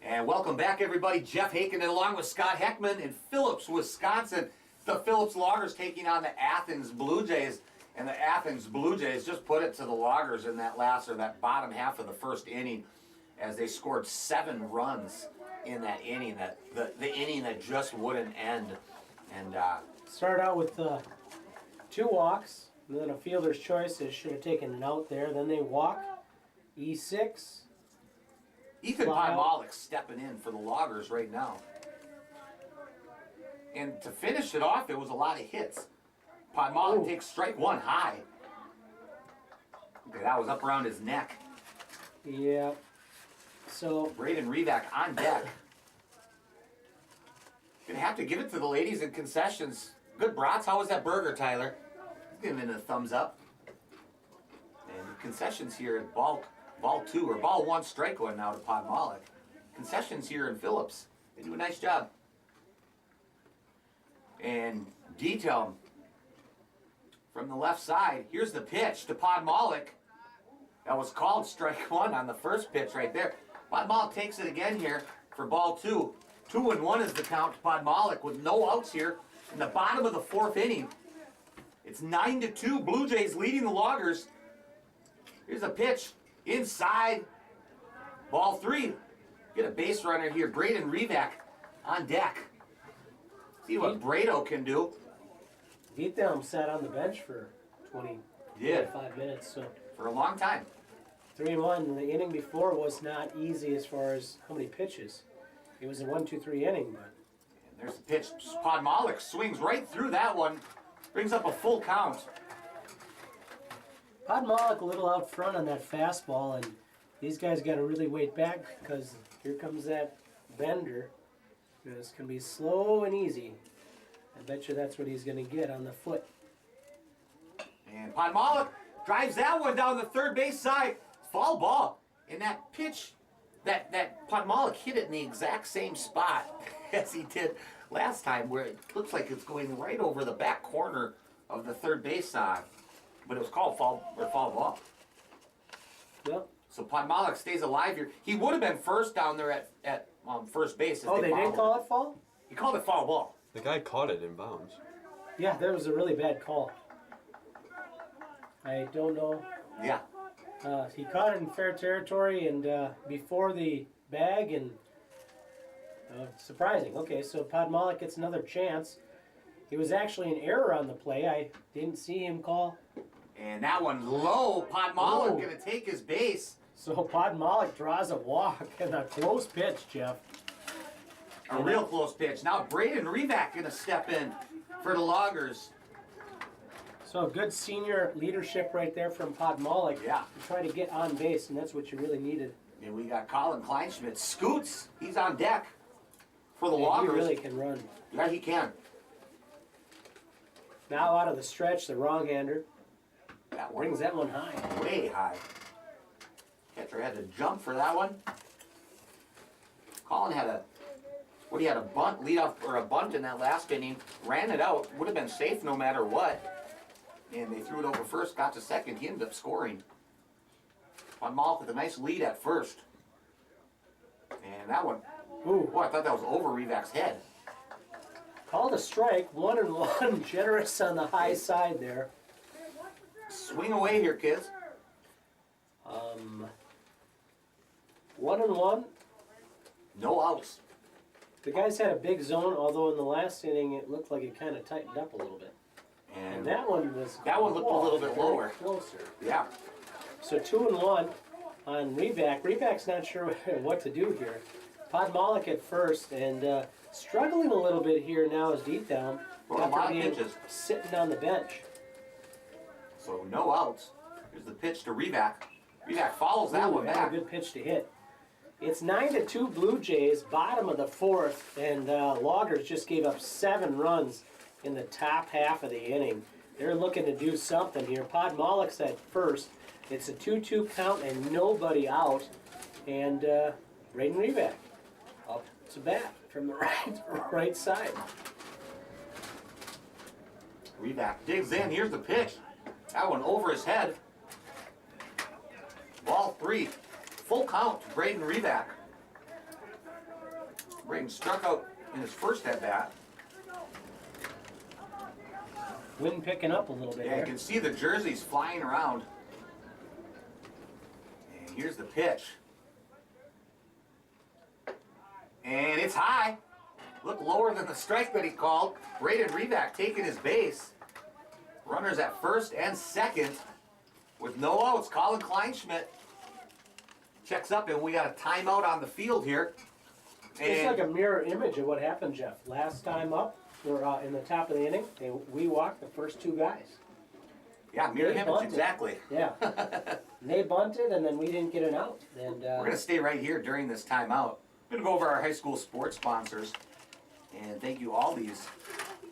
And welcome back, everybody. Jeff Haken along with Scott Heckman in Phillips, Wisconsin. The Phillips Loggers taking on the Athens Blue Jays. And the Athens Blue Jays just put it to the Loggers in that that bottom half of the 1st inning as they scored 7 runs in that inning, the inning that just wouldn't end. And Started out with 2 walks, and then a fielder's choice. They should have taken an out there. Then they walk. E6. Ethan Fly out. Podmalik stepping in for the Loggers right now. And to finish it off, it was a lot of hits. Podmalik takes strike 1 high. Okay, that was up around his neck. Yeah. So Braden Revac on deck. Gonna have to give it to the ladies in concessions. Good brats. How was that burger, Tyler? Give him a thumbs up. And concessions here at ball 2 or ball 1, strike 1 now to Podmalik. Concessions here in Phillips. They do a nice job. And detail from the left side. Here's the pitch to Podmalik. That was called strike 1 on the first pitch right there. Podmalik takes it again here for ball 2. 2-1 is the count to Podmalik with no outs here in the bottom of the 4th inning. It's 9-2. Blue Jays leading the Loggers. Here's a pitch inside. Ball 3. Get a base runner here. Braden Revac on deck. See what Brado can do. Vietnam sat on the bench for 25 minutes. So For a long time. 3-1. The inning before was not easy as far as how many pitches. It was a 1-2-3 inning, but. And there's the pitch. Podmalik swings right through that one. Brings up a full count. Podmalik a little out front on that fastball, and these guys got to really wait back because here comes that bender. It's going to be slow and easy. I bet you that's what he's going to get on the foot. And Podmalik drives that one down the third base side. Foul ball. And that pitch, that Podmalik hit it in the exact same spot as he did last time, where it looks like it's going right over the back corner of the third base side. But it was called foul ball. Yep. So Podmalik stays alive here. He would have been first down there at first base. Oh, they didn't call it foul? He called it foul ball. The guy caught it in bounds. Yeah, that was a really bad call. I don't know. Yeah. He caught it in fair territory and before the bag, and surprising. Okay, so Podmalik gets another chance. It was actually an error on the play. I didn't see him call. And that one low. Podmalik going to take his base. So Podmalik draws a walk and a close pitch, Jeff. A real close pitch. Now Braden Revac going to step in for the Loggers. So good senior leadership right there from Podmalik. Yeah. To try to get on base, and that's what you really needed. And we got Colin Kleinschmidt. Scoots, he's on deck for the And Loggers. he really can run. Yeah, he can. Now out of the stretch, the wrong-hander That one brings that one high. way high. Catcher had to jump for that one. Colin had a bunt, leadoff, or a bunt in that last inning. Ran it out. Would have been safe no matter what. And they threw it over first, got to second. He ended up scoring. Podmalik with a nice lead at first. And that one, Ooh, boy, I thought that was over Revac's head. called a strike, 1-1, generous on the high side there. Swing away here, kids. 1-1. No outs. The guys had a big zone, although in the last inning it looked like it kind of tightened up a little bit. And And that one was. that one looked a little bit very lower. Closer. Yeah. So 2-1 on Revac. Revac's not sure what to do here. Podmalik at first, and struggling a little bit here now is deep down Well, a lot after of being pitches. sitting on the bench. So no outs. Here's the pitch to Revac. Revac follows that Ooh, one that's back. a good pitch to hit. It's 9-2 Blue Jays, bottom of the 4th, and Loggers just gave up 7 runs in the top half of the inning. They're looking to do something here. Podmalik's at first. It's a 2-2 count and nobody out. And Braden Revac up to bat from the right side. Revac digs in. Here's the pitch. That one over his head. Ball 3. Full count to Braden Revac. Braden struck out in his first at bat. Wind picking up a little bit Yeah, you here. can see the jerseys flying around. And here's the pitch. And it's high. Look lower than the strike that he called. Braden Revac taking his base. Runners at first and second with no outs. Colin Kleinschmidt checks up, and we got a timeout on the field here. It's like And a mirror image of what happened, Jeff. Last time up, we're in the top of the inning, and we walked the first 2 guys. yeah, mirror They image, bunted. exactly. Yeah. And they bunted, and then we didn't get an out. And We're going to stay right here during this timeout. We're going to go over our high school sports sponsors. And thank you all these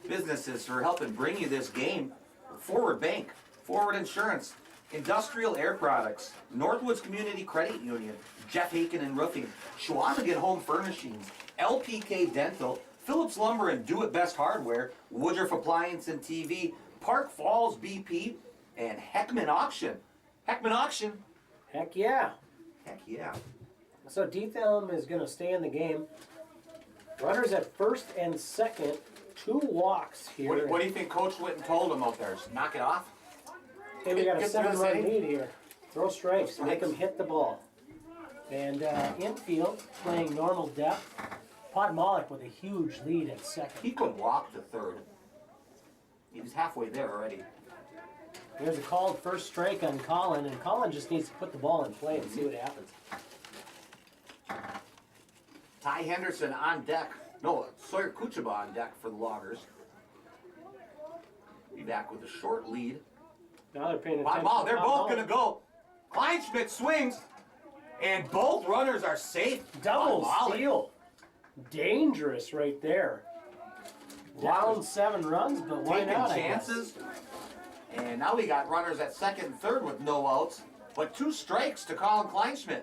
businesses for helping bring you this game. Forward Bank, Forward Insurance, Industrial Air Products, Northwoods Community Credit Union, Jeff Haken and Roofing, Schwamigan Home Furnishings, LPK Dental, Phillips Lumber and Do It Best Hardware, Woodruff Appliance and TV, Park Falls BP, and Heckman Auction. Heckman Auction, heck yeah. heck yeah. So Dethelm is going to stay in the game. Runners at first and second. 2 walks here. What do you think Coach Witten told him out there? Knock it off? Hey, we got a Get through this 7-run inning. lead here. Throw strikes, make them hit the ball. And infield, playing normal depth. Podmalik with a huge lead at second. He could walk to third. He was halfway there already. There's a called first strike on Colin, and Colin just needs to put the ball in play and see what happens. Ty Henderson on deck. No, Sawyer Kuchaba on deck for the Loggers. Be back with a short lead. Now they're paying attention. Ball, they're to both Podmalik. going to go. Kleinschmidt swings, and both runners are safe. Double Podmalik. steal. Dangerous right there. Down 7 runs, but why Taking not? I guess. chances. And now we got runners at second and third with no outs, but 2 strikes to Colin Kleinschmidt.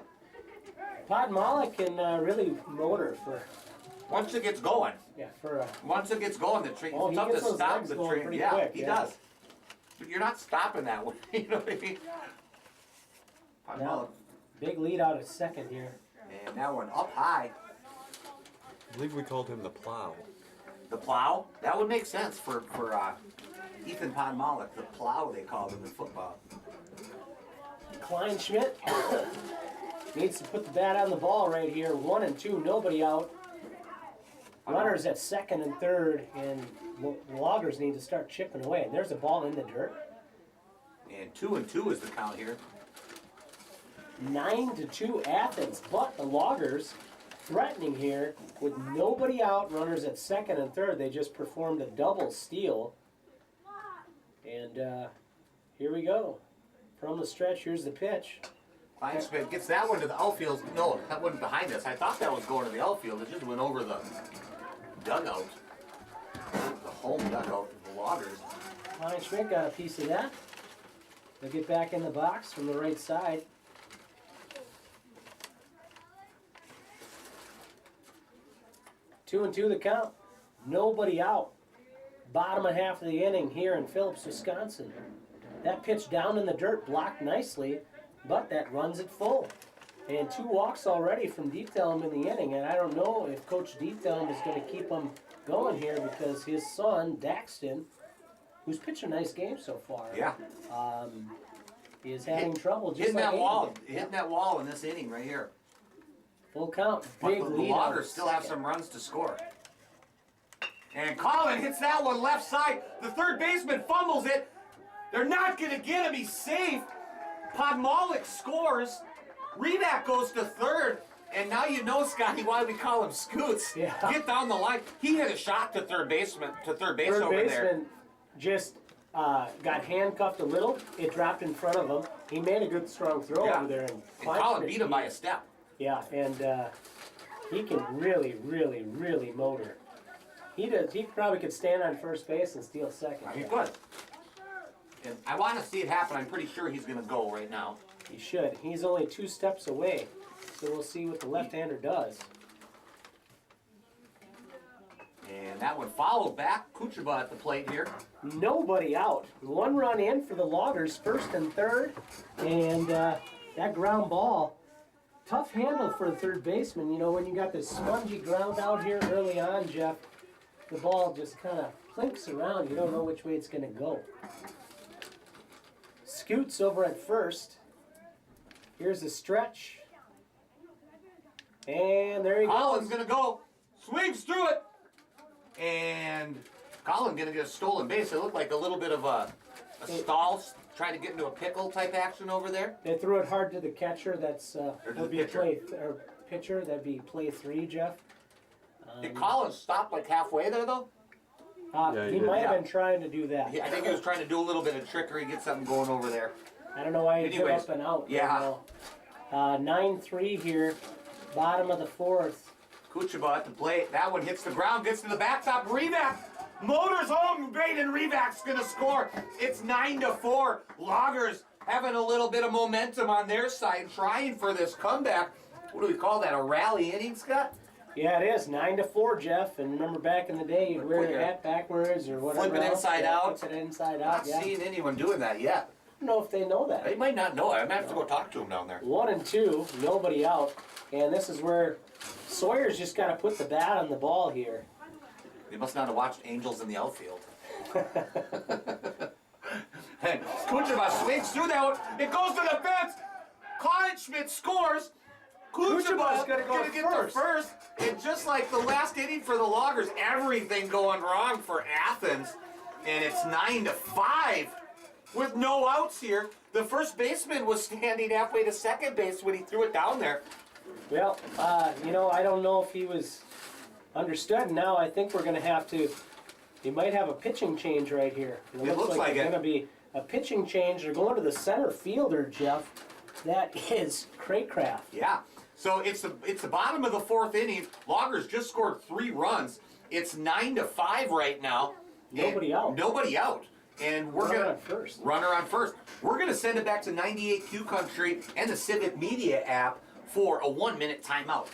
Podmalik can really motor for Once it gets going, a once it gets going, the train. Oh, It's he tough to gets those stop legs the going train. pretty Yeah, quick, he yeah. does. But you're not stopping that one. You know what I mean? now, big lead out of second here. And that one up high. I believe we called him the plow. The plow. That would make sense for Ethan Podmalik. The plow they called him in football. Kleinschmidt needs to put the bat on the ball right here. 1 and 2, nobody out. Runners at second and third, and Loggers need to start chipping away. And there's a ball in the dirt. And 2 and 2 is the count here. 9-2 Athens, but the Loggers threatening here with nobody out. Runners at second and third. They just performed a double steal. And here we go. From the stretch, here's the pitch. Kleinschmidt gets that one to the outfield. No, that wasn't behind us. I thought that was going to the outfield. It just went over the dugout. The home dugout of the Loggers. Kleinschmidt got a piece of that. They'll get back in the box from the right side. Two and 2 the count. Nobody out. Bottom of half of the inning here in Phillips, Wisconsin. That pitch down in the dirt blocked nicely, but that runs it full. And 2 walks already from Dethelm in the inning, and I don't know if Coach Dethelm is going to keep them going here because his son, Daxton, who's pitched a nice game so far, Yeah. is having trouble just Hitting like that Aiden wall. did. Hitting that wall in this inning right here. Full count, But big the lead. Loggers still have some runs to score. And Colin hits that one left side. The third baseman fumbles it. They're not going to get him. He's safe. Podmalik scores. Reback goes to third. And now you know, Scotty, why we call him Scoots. Yeah. Get down the line. He hit a shot to third base Third over there. baseman just got handcuffed a little. It dropped in front of him. He made a good strong throw Yeah. over there. And Colin beat him by a step. Yeah, and he can really, really, really motor. He does. He probably could stand on first base and steal second. He's good. And I want to see it happen. I'm pretty sure he's going to go right now. He should. He's only 2 steps away, so we'll see what the left-hander does. And that one followed back. Kuchaba at the plate here. Nobody out. 1 run in for the Loggers, first and third, and that ground ball. Tough handle for the third baseman. You know, when you got this spongy ground out here early on, Jeff, the ball just kind of plinks around. You don't know which way it's going to go. Scoots over at first. Here's a stretch. And there he Colin's goes. going to go. Swings through it. And Colin going to get a stolen base. It looked like a little bit of a stall, trying to get into a pickle type action over there. They threw it hard to the catcher. That's to the would be pitcher. pitcher. That'd be play 3, Jeff. Did Colin stop like halfway there, though? Yeah, He he did. might have Yeah. been trying to do that. I think he was trying to do a little bit of trickery, get something going over there. I don't know why he took Anyways, up and out. yeah. 9-3 here, bottom of the 4th. Kuchaba at the plate. That one hits the ground, gets to the backstop. Reback. Motors home. Braden Reback's going to score. It's 9-4. Loggers having a little bit of momentum on their side, trying for this comeback. What do we call that? A rally inning, Scott? Yeah, it is 9-4, Jeff. And remember back in the day, you'd wear Put your your- hat backwards or whatever. Flip it else. inside Yeah, out. Flip it inside Not out. Yeah. seeing anyone doing that yet. don't know if they know that. They might not know it. I'm gonna have to go talk to them down there. 1 and 2, nobody out, and this is where Sawyer's just got to put the bat on the ball here. They must not have watched Angels in the outfield. And Kuchema swings through that one. It goes to the fence. Kleinschmidt scores. Kuchema's gonna go gonna get to first. And just like the last inning for the Loggers, everything going wrong for Athens. And it's 9-5 with no outs here. The first baseman was standing halfway to second base when he threw it down there. Well, I don't know if he was understood. Now I think we're going to have to. You might have a pitching change right here. It looks like there's it. going to be a pitching change. They're going to the center fielder, Jeff. That is Craycraft. Yeah. So it's the bottom of the fourth inning. Loggers just scored 3 runs. It's 9-5 right now. Nobody out. Nobody out. And we're Runner gonna on first. Runner on first. We're gonna send it back to 98Q Country and the Civic Media app for a 1-minute timeout.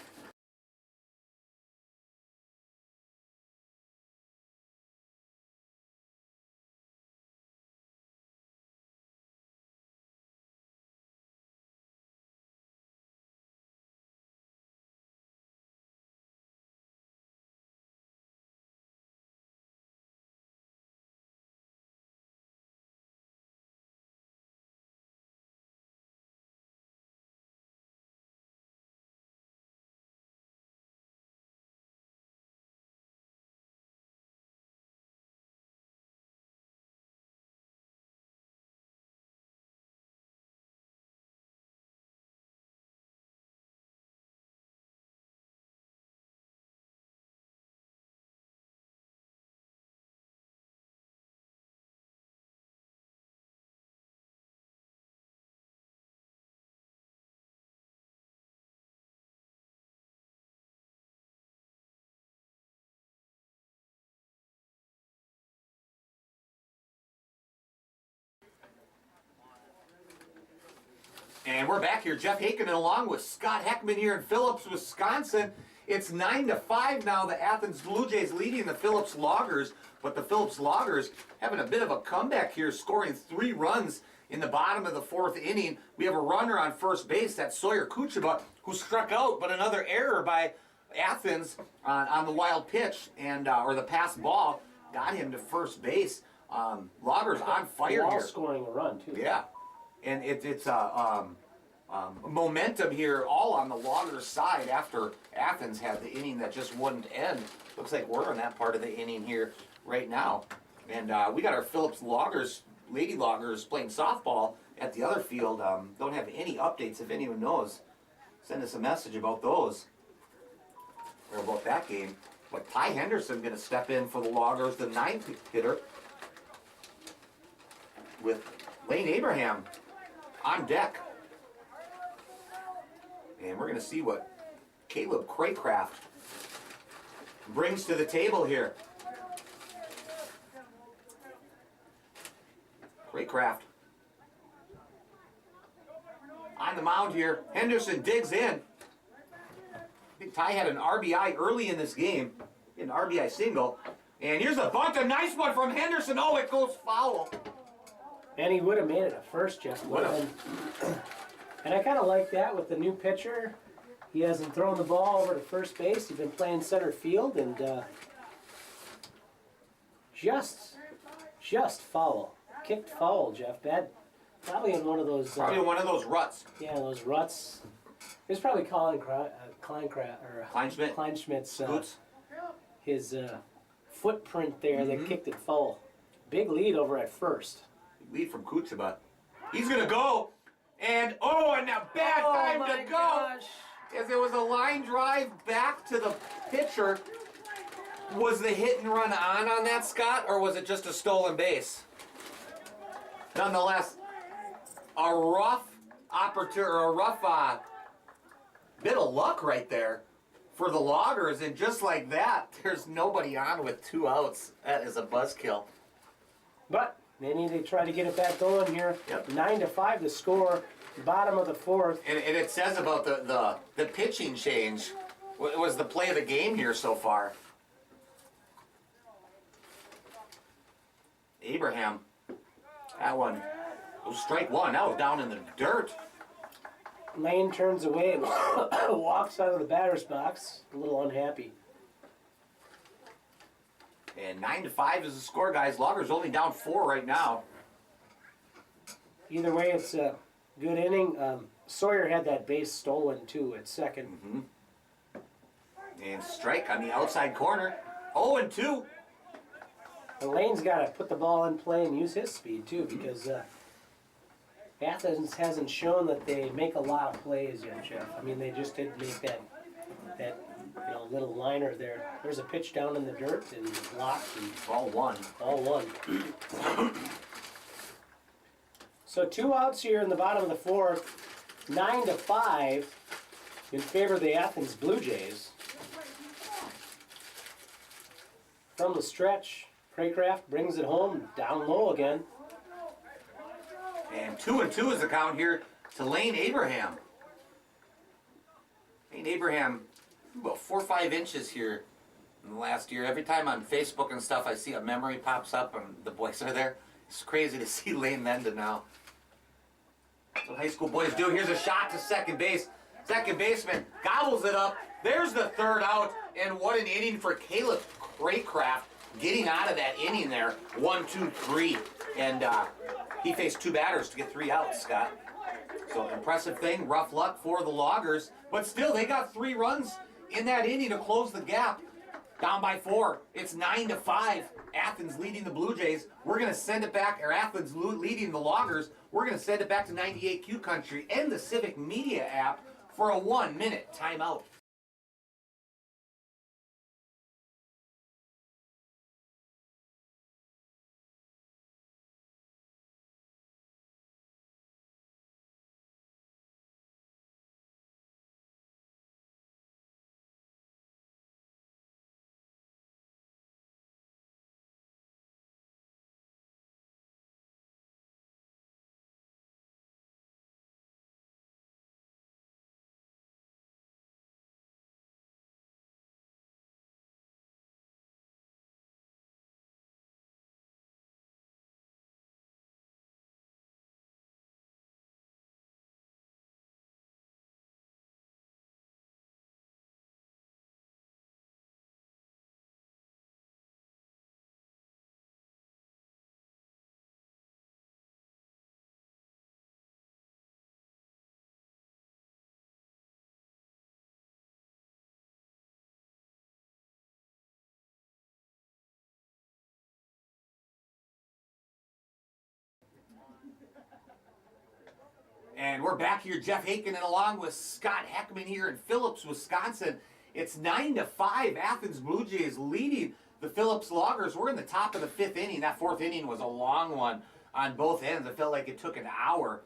And we're back here. Jeff Haken along with Scott Heckman here in Phillips, Wisconsin. It's 9-5 now. The Athens Blue Jays leading the Phillips Loggers, but the Phillips Loggers having a bit of a comeback here, scoring 3 runs in the bottom of the fourth inning. We have a runner on first base. That's Sawyer Kuchema, who struck out, but another error by Athens on the wild pitch and or the pass ball got him to first base. Loggers on fire All here. scoring a run too. Yeah, and it's momentum here all on the Loggers side after Athens had the inning that just wouldn't end. Looks like we're in that part of the inning here right now. And we got our Phillips Loggers, Lady Loggers, playing softball at the other field. Don't have any updates. If anyone knows, send us a message about those or about that game. But Ty Henderson going to step in for the Loggers, the 9th hitter, with Lane Abraham on deck. And we're going to see what Caleb Craycraft brings to the table here. Craycraft on the mound here. Henderson digs in. I think Ty had an RBI early in this game, an RBI single. And here's a bunt, a nice one from Henderson. Oh, it goes foul. And he would have made it at first, Jeff. And I kind of like that with the new pitcher. He hasn't thrown the ball over to first base. He's been playing center field and just foul. Kicked foul, Jeff. Bad. Probably in one of those. Probably one of those ruts. Yeah, those ruts. It was probably Kleinschmidt's his footprint there that kicked it foul. Big lead over at first. Lead from Kuchema. He's gonna go, and a bad time to go. Gosh. As there was a line drive back to the pitcher. Was the hit and run on that, Scott, or was it just a stolen base? Nonetheless, a rough opportunity, or a rough bit of luck right there for the Loggers, and just like that, there's nobody on with 2 outs. That is a buzzkill. But they need to try to get it back going here. Yep. 9-5 the score, bottom of the fourth. And it says about the pitching change. What was the play of the game here so far? Abraham, that one Oh, strike one. That was down in the dirt. Lane turns away and walks out of the batter's box, a little unhappy. And 9-5 is the score, guys. Loggers only down 4 right now. Either way, it's a good inning. Sawyer had that base stolen too at second. And strike on the outside corner. 0-2. And Lane's got to put the ball in play and use his speed too, because Athens hasn't shown that they make a lot of plays yet, Jeff. I mean, they just did make that little liner there. There's a pitch down in the dirt and blocked and Ball one. all one. So 2 outs here in the bottom of the fourth. 9-5 in favor of the Athens Blue Jays. From the stretch, Craycraft brings it home, down low again. And 2-2 is the count here to Lane Abraham. Lane Abraham, about 4 or 5 inches here in the last year. Every time on Facebook and stuff I see a memory pops up and the boys are there. It's crazy to see Lane Menda now. That's what high school boys do. Here's a shot to second base. Second baseman gobbles it up. There's the third out. And what an inning for Caleb Craycraft getting out of that inning there. 1, 2, 3. And he faced 2 batters to get 3 outs, Scott. So impressive thing. Rough luck for the Loggers. But still, they got 3 runs in that inning to close the gap. Down by 4. It's 9-5. Athens leading the Blue Jays. We're going to send it back, or Athens leading the Loggers. We're going to send it back to 98Q Country and the Civic Media app for a 1-minute timeout. And we're back here, Jeff Haken along with Scott Heckman here in Phillips, Wisconsin. It's 9-5. Athens Blue Jays leading the Phillips Loggers. We're in the top of the 5th inning. That 4th inning was a long one on both ends. It felt like it took an hour.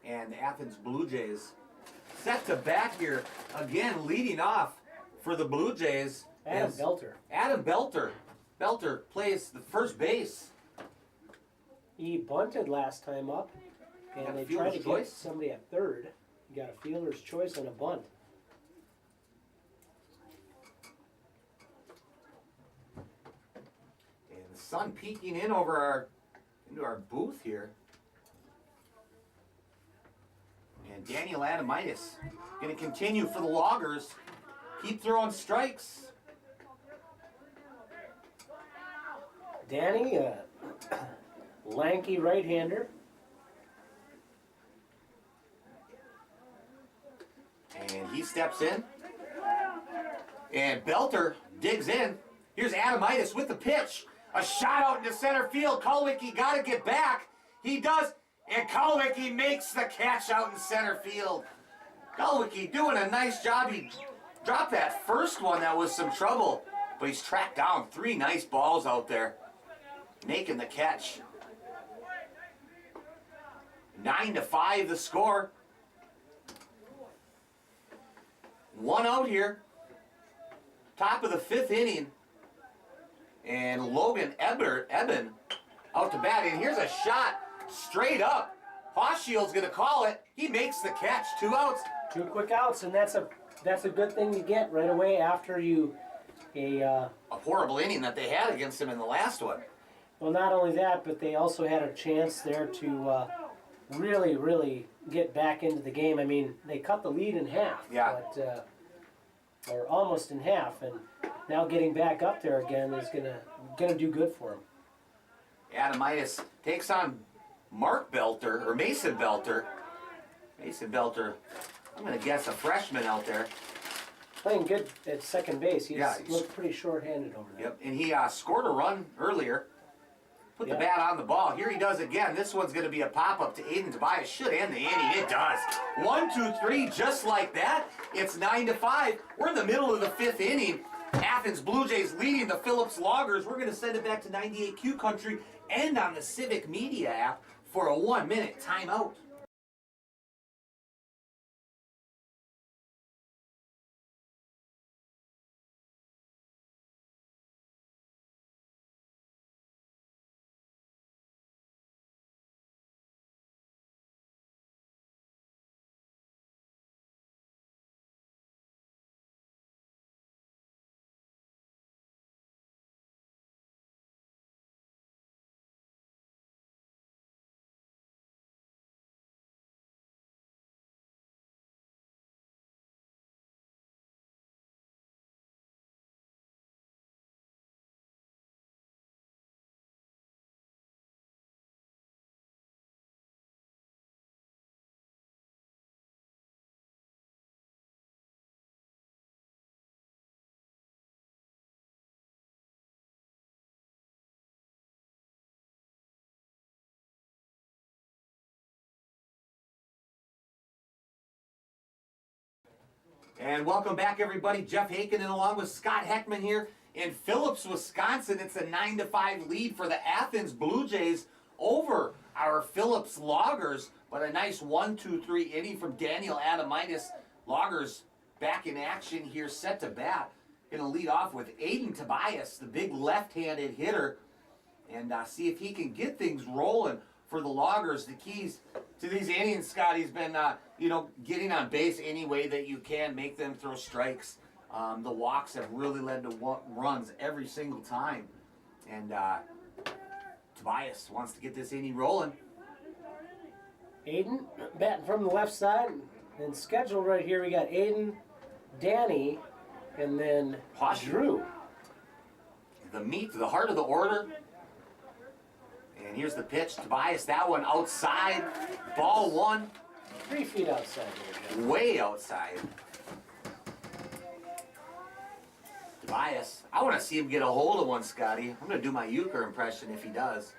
And the Athens Blue Jays set to bat here again, leading off for the Blue Jays. Adam Belter. Adam Belter. Belter plays the first base. He bunted last time up, and they tried to get somebody at third. He got a fielder's choice on a bunt. And the sun peeking in over into our booth here. And Daniel Adamitis going to continue for the Loggers. Keep throwing strikes. Danny, lanky right-hander. And he steps in. And Belter digs in. Here's Adamitis with the pitch. A shot out into center field. Kulwicki got to get back. He does. And Kulwicki makes the catch out in center field. Kulwicki doing a nice job. He dropped that first one that was some trouble. But he's tracked down 3 nice balls out there. Making the catch. 9-5 the score. 1 out here. Top of the 5th inning. And Logan Eben out to bat. And here's a shot straight up. Hochschild's going to call it. He makes the catch. 2 outs. 2 quick outs, and that's a good thing to get right away after you a horrible inning that they had against him in the last one. Well, not only that, but they also had a chance there to really, really get back into the game. I mean, they cut the lead in half. Yeah. But, or almost in half, and now getting back up there again is gonna do good for them. Adamitis takes on Mark Belter, or Mason Belter. Mason Belter, I'm going to guess a freshman out there. Playing good at second base. He's Yeah, looked pretty short-handed over there. Yep, and he scored a run earlier. Put the Yeah. bat on the ball. Here he does again. This one's going to be a pop-up to Aiden Tobias. Should end the inning. It does. 1, 2, 3, just like that. It's 9-5. We're in the middle of the 5th inning. Athens Blue Jays leading the Phillips Loggers. We're going to send it back to 98Q Country and on the Civic Media app for a 1-minute timeout. And welcome back, everybody. Jeff Haken along with Scott Heckman here in Phillips, Wisconsin. It's a 9-5 lead for the Athens Blue Jays over our Phillips Loggers. But a nice 1, 2, 3 inning from Daniel Adamitis. Loggers back in action here, set to bat. Going to lead off with Aiden Tobias, the big left-handed hitter, and see if he can get things rolling for the Loggers. The keys to these innings, Scotty's been, getting on base any way that you can, make them throw strikes. The walks have really led to runs every single time. And Tobias wants to get this inning rolling. Aiden batting from the left side, and scheduled right here we got Aiden, Danny, and then Drew. The heart of the order. And here's the pitch. Tobias, that one outside. Ball 1. 3 feet outside there, Jeff. Way outside. Tobias, I want to see him get a hold of one, Scotty. I'm going to do my euchre impression if he does.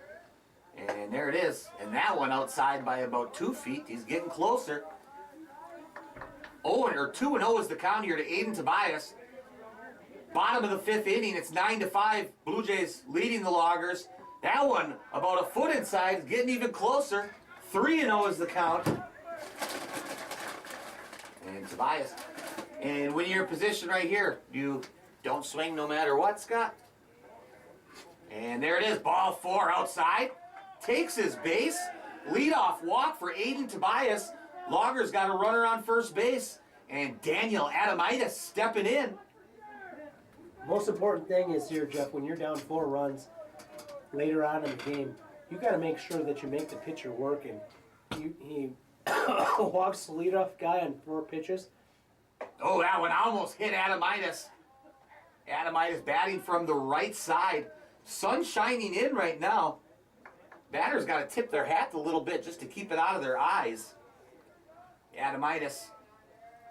And there it is. And that one outside by about 2 feet. He's getting closer. 2-0 is the count here to Aiden Tobias. Bottom of the 5th inning. It's 9-5. Blue Jays leading the Loggers. That one about a foot inside, is getting even closer. 3-0 is the count. And Tobias. And when you're in position right here, you don't swing no matter what, Scott. And there it is, ball 4 outside. Takes his base. Leadoff walk for Aiden Tobias. Loggers got a runner on first base. And Daniel Adamitis stepping in. Most important thing is here, Jeff, when you're down 4 runs later on in the game, you got to make sure that you make the pitcher work. And he walks the leadoff guy on 4 pitches. Oh, that one almost hit Adamitis. Adamitis batting from the right side. Sun shining in right now. Batters got to tip their hat a little bit just to keep it out of their eyes. Adamitis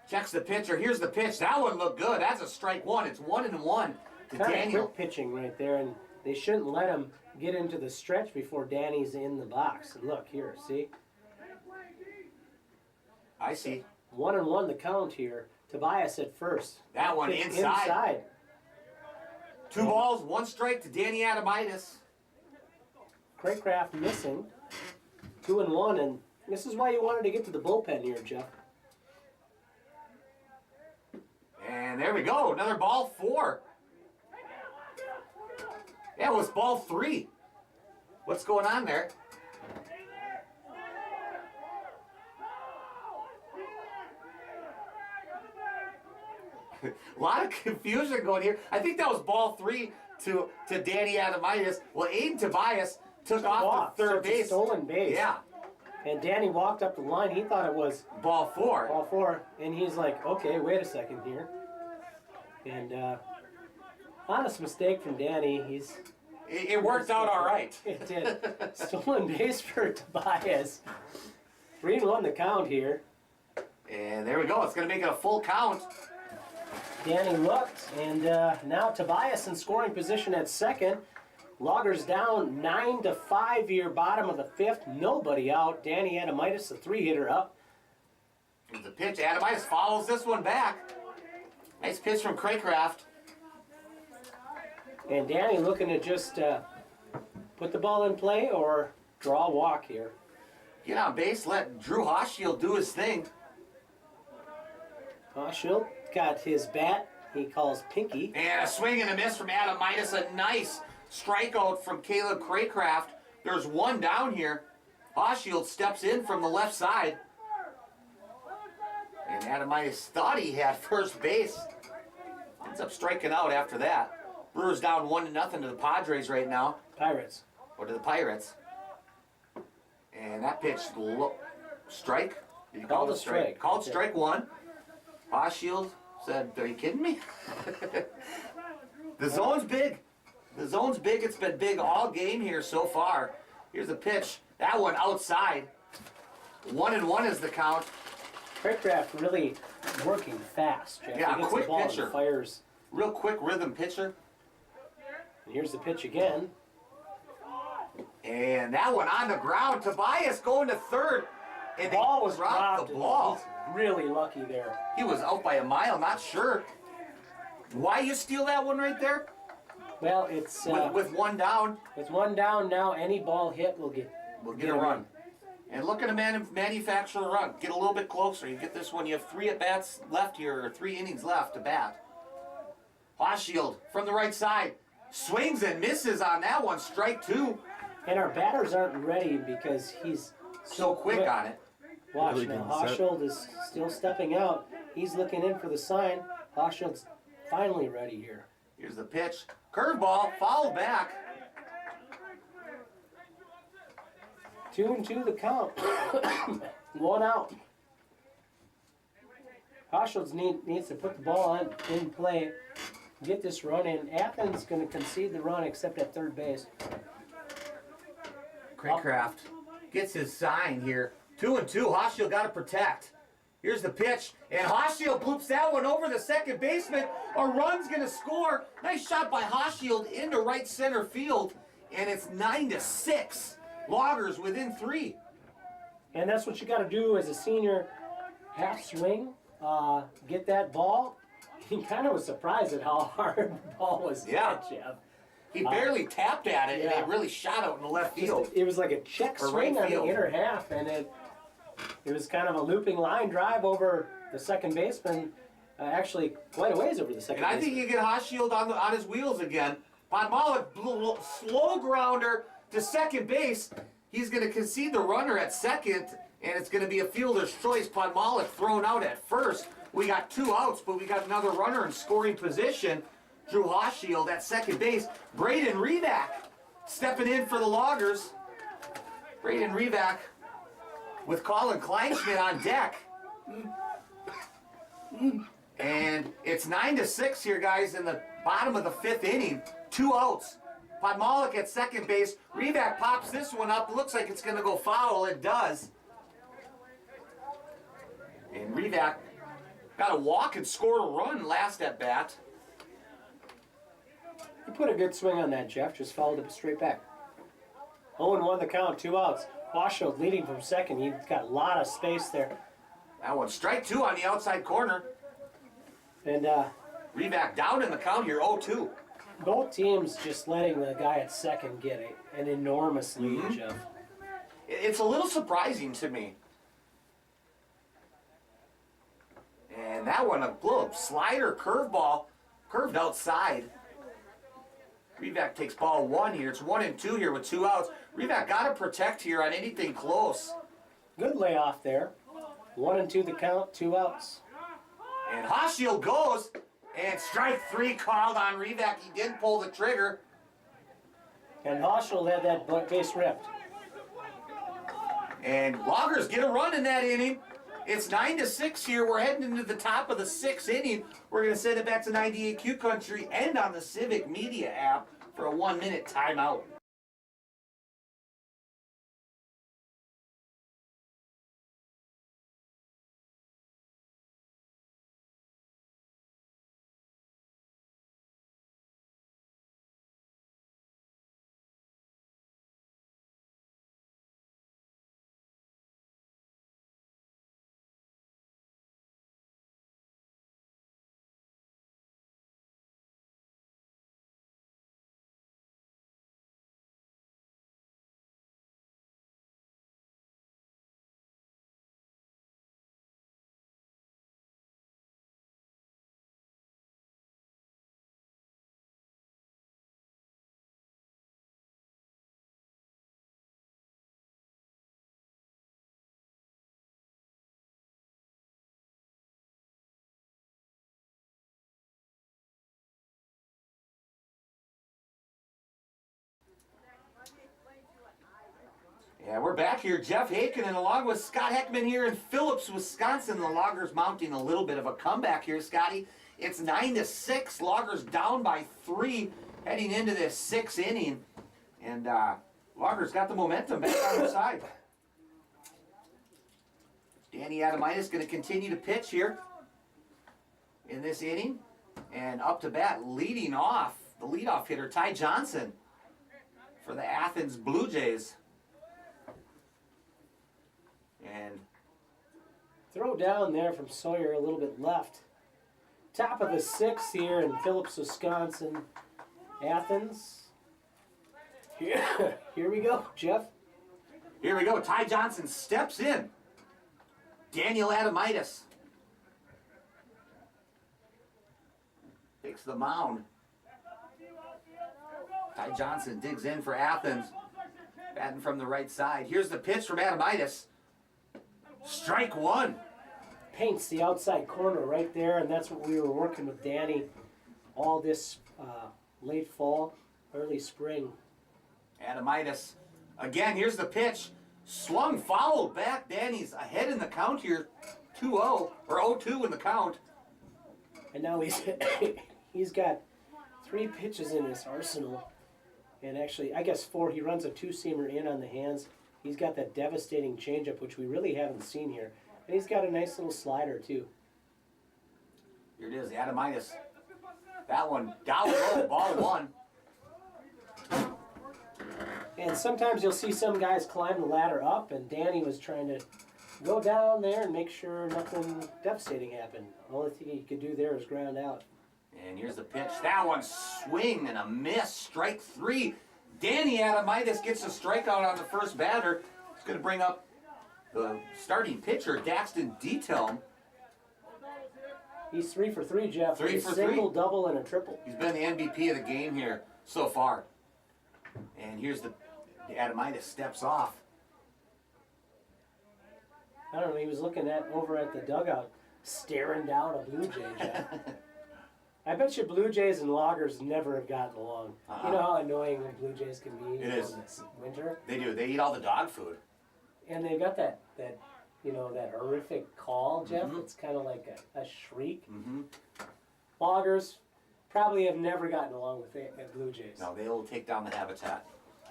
checks the pitcher. Here's the pitch. That one looked good. That's a strike 1. It's 1-1 to Kind of Daniel. quick pitching right there, and they shouldn't let him get into the stretch before Danny's in the box. And look here, see? I see. 1-1 the count here. Tobias at first. That one Pitch inside. 2 balls, 1 strike to Danny Adamitis. Craycraft missing. 2-1, and this is why you wanted to get to the bullpen here, Jeff. And there we go. Another ball 4. Yeah, it was ball 3. What's going on there? A lot of confusion going here. I think that was ball 3 to Danny Adamitis. Well, Aiden Tobias took off the So third it's a base. stolen base. Yeah. And Danny walked up the line. He thought it was Ball 4. ball 4, and he's like, okay, wait a second here. And honest mistake from Danny. It worked out all right. It did. Stolen base for Tobias. 3-1 the count here. And there we go. It's going to make it a full count. Danny looked, and now Tobias in scoring position at second. Loggers down 9-5 here, bottom of the 5th. Nobody out. Danny Adamitis, the 3-hitter, up. Here's the pitch. Adamitis follows this one back. Nice pitch from Craycraft. And Danny looking to just put the ball in play or draw a walk here. Get on base. Let Drew Hochschild do his thing. Hochschild got his bat. He calls Pinky. And a swing and a miss from Adamitis. A nice strikeout from Caleb Craycraft. There's one down here. Hochschild steps in from the left side. And Adamitis thought he had first base. Ends up striking out after that. Brewers down 1-0 to the Padres right now. Pirates. Or to the Pirates. And that pitch, strike? Did you call it a strike? Called strike 1. Hochschild said, are you kidding me? The zone's big. The zone's big. It's been big all game here so far. Here's the pitch. That one outside. 1-1 is the count. Craycraft really working fast, Jeff. Yeah, he gets quick the ball pitcher. And fires. Real quick rhythm pitcher. And here's the pitch again. And that one on the ground. Tobias going to third. And The ball was dropped. the ball. He's really lucky there. He was out by a mile, not sure. Why you steal that one right there? Well, it's With one down, with one down now. Any ball hit will get a run. And look at a manufacture a run. Get a little bit closer. You get this one. You have 3 at-bats left here, or 3 innings left to bat. Hochschild from the right side. Swings and misses on that one. Strike 2. And our batters aren't ready because he's So quick on it. Watch Really now. didn't set. Hochschild is still stepping out. He's looking in for the sign. Hochschild's finally ready here. Here's the pitch. Curveball. Foul back. 2-2 the count. 1 out. Hochschild needs to put the ball in play, get this run in. Athens going to concede the run except at third base. Craycraft gets his sign here. 2-2. Hochschild got to protect. Here's the pitch, and Hochschild bloops that one over the second baseman. A run's going to score. Nice shot by Hochschild into right center field, and it's 9-6. Loggers within 3. And that's what you got to do as a senior. Half swing, get that ball. He kind of was surprised at how hard the ball was Yeah. hit, Jeff. He barely tapped at it, yeah. and it really shot out in the left field. It was like a check Or swing right on the field. inner half, and it was kind of a looping line drive over the second baseman. Actually, quite a ways over the second And I baseman. think you get Hochschild on his wheels again. Podmalik, slow grounder to second base. He's going to concede the runner at second, and it's going to be a fielder's choice. Podmalik thrown out at first. We got 2 outs, but we got another runner in scoring position. Drew Hochschild at second base. Braden Revac stepping in for the Loggers. Braden Revac with Colin Kleinschmidt on deck. And it's 9-6 here, guys, in the bottom of the 5th inning. 2 outs. Podmalik at second base. Revac pops this one up. Looks like it's going to go foul. It does. And Revac got a walk and scored a run last at bat. You put a good swing on that, Jeff. Just followed it straight back. 0-1 the count, 2 outs. Hochschild leading from second. He's got a lot of space there. That one, strike 2 on the outside corner. And Revac down in the count here, 0-2. both teams just letting the guy at second get an enormous lead, Jeff. It's a little surprising to me. And that one, a little slider curveball, curved outside. Revac takes ball 1 here. It's 1-2 here with 2 outs. Revac got to protect here on anything close. Good layoff there. 1-2 the count, 2 outs. And Hochschild goes, and strike 3 called on Revac. He didn't pull the trigger. And Hochschild had that base ripped. And Loggers get a run in that inning. It's 9-6 here. We're heading into the top of the 6th inning. We're going to send it back to 98Q Country and on the Civic Media app for a 1-minute timeout. Yeah, we're back here. Jeff Haken along with Scott Heckman here in Phillips, Wisconsin. The Loggers mounting a little bit of a comeback here, Scotty. It's 9-6. Loggers down by 3 heading into this 6th inning. And Loggers got the momentum back on their side. Danny Adamitis going to continue to pitch here in this inning. And up to bat, leading off, the leadoff hitter, Ty Johnson for the Athens Blue Jays. And throw down there from Sawyer a little bit left. Top of the 6th here in Phillips, Wisconsin. Athens. Here we go, Jeff. Here we go. Ty Johnson steps in. Daniel Adamitis takes the mound. Ty Johnson digs in for Athens. Batting from the right side. Here's the pitch from Adamitis. Strike 1. Paints the outside corner right there, and that's what we were working with Danny all this late fall, early spring. Adamitis. Again, here's the pitch. Swung, fouled back. Danny's ahead in the count here. 2-0, or 0-2 in the count. And now he's got 3 pitches in his arsenal. And actually, I guess 4. He runs a 2-seamer in on the hands. He's got that devastating changeup, which we really haven't seen here. And he's got a nice little slider, too. Here it is, Adamitis. That one down low, ball 1. And sometimes you'll see some guys climb the ladder up, and Danny was trying to go down there and make sure nothing devastating happened. The only thing he could do there is ground out. And here's the pitch. That one swing and a miss. Strike 3. Danny Adamitis gets a strikeout on the first batter. It's going to bring up the starting pitcher, Daxton Detelm. He's 3 for 3, Jeff. 3 for 3. Single, double, and a triple. He's been the MVP of the game here so far. And here's the Adamitis steps off. I don't know, he was looking over at the dugout, staring down a Blue Jay, Jeff. I bet you Blue Jays and Loggers never have gotten along. You know how annoying the Blue Jays can be in this winter? They do. They eat all the dog food. And they've got that horrific call, Jeff. It's kind of like a shriek. Loggers probably have never gotten along with the Blue Jays. No, they'll take down the habitat.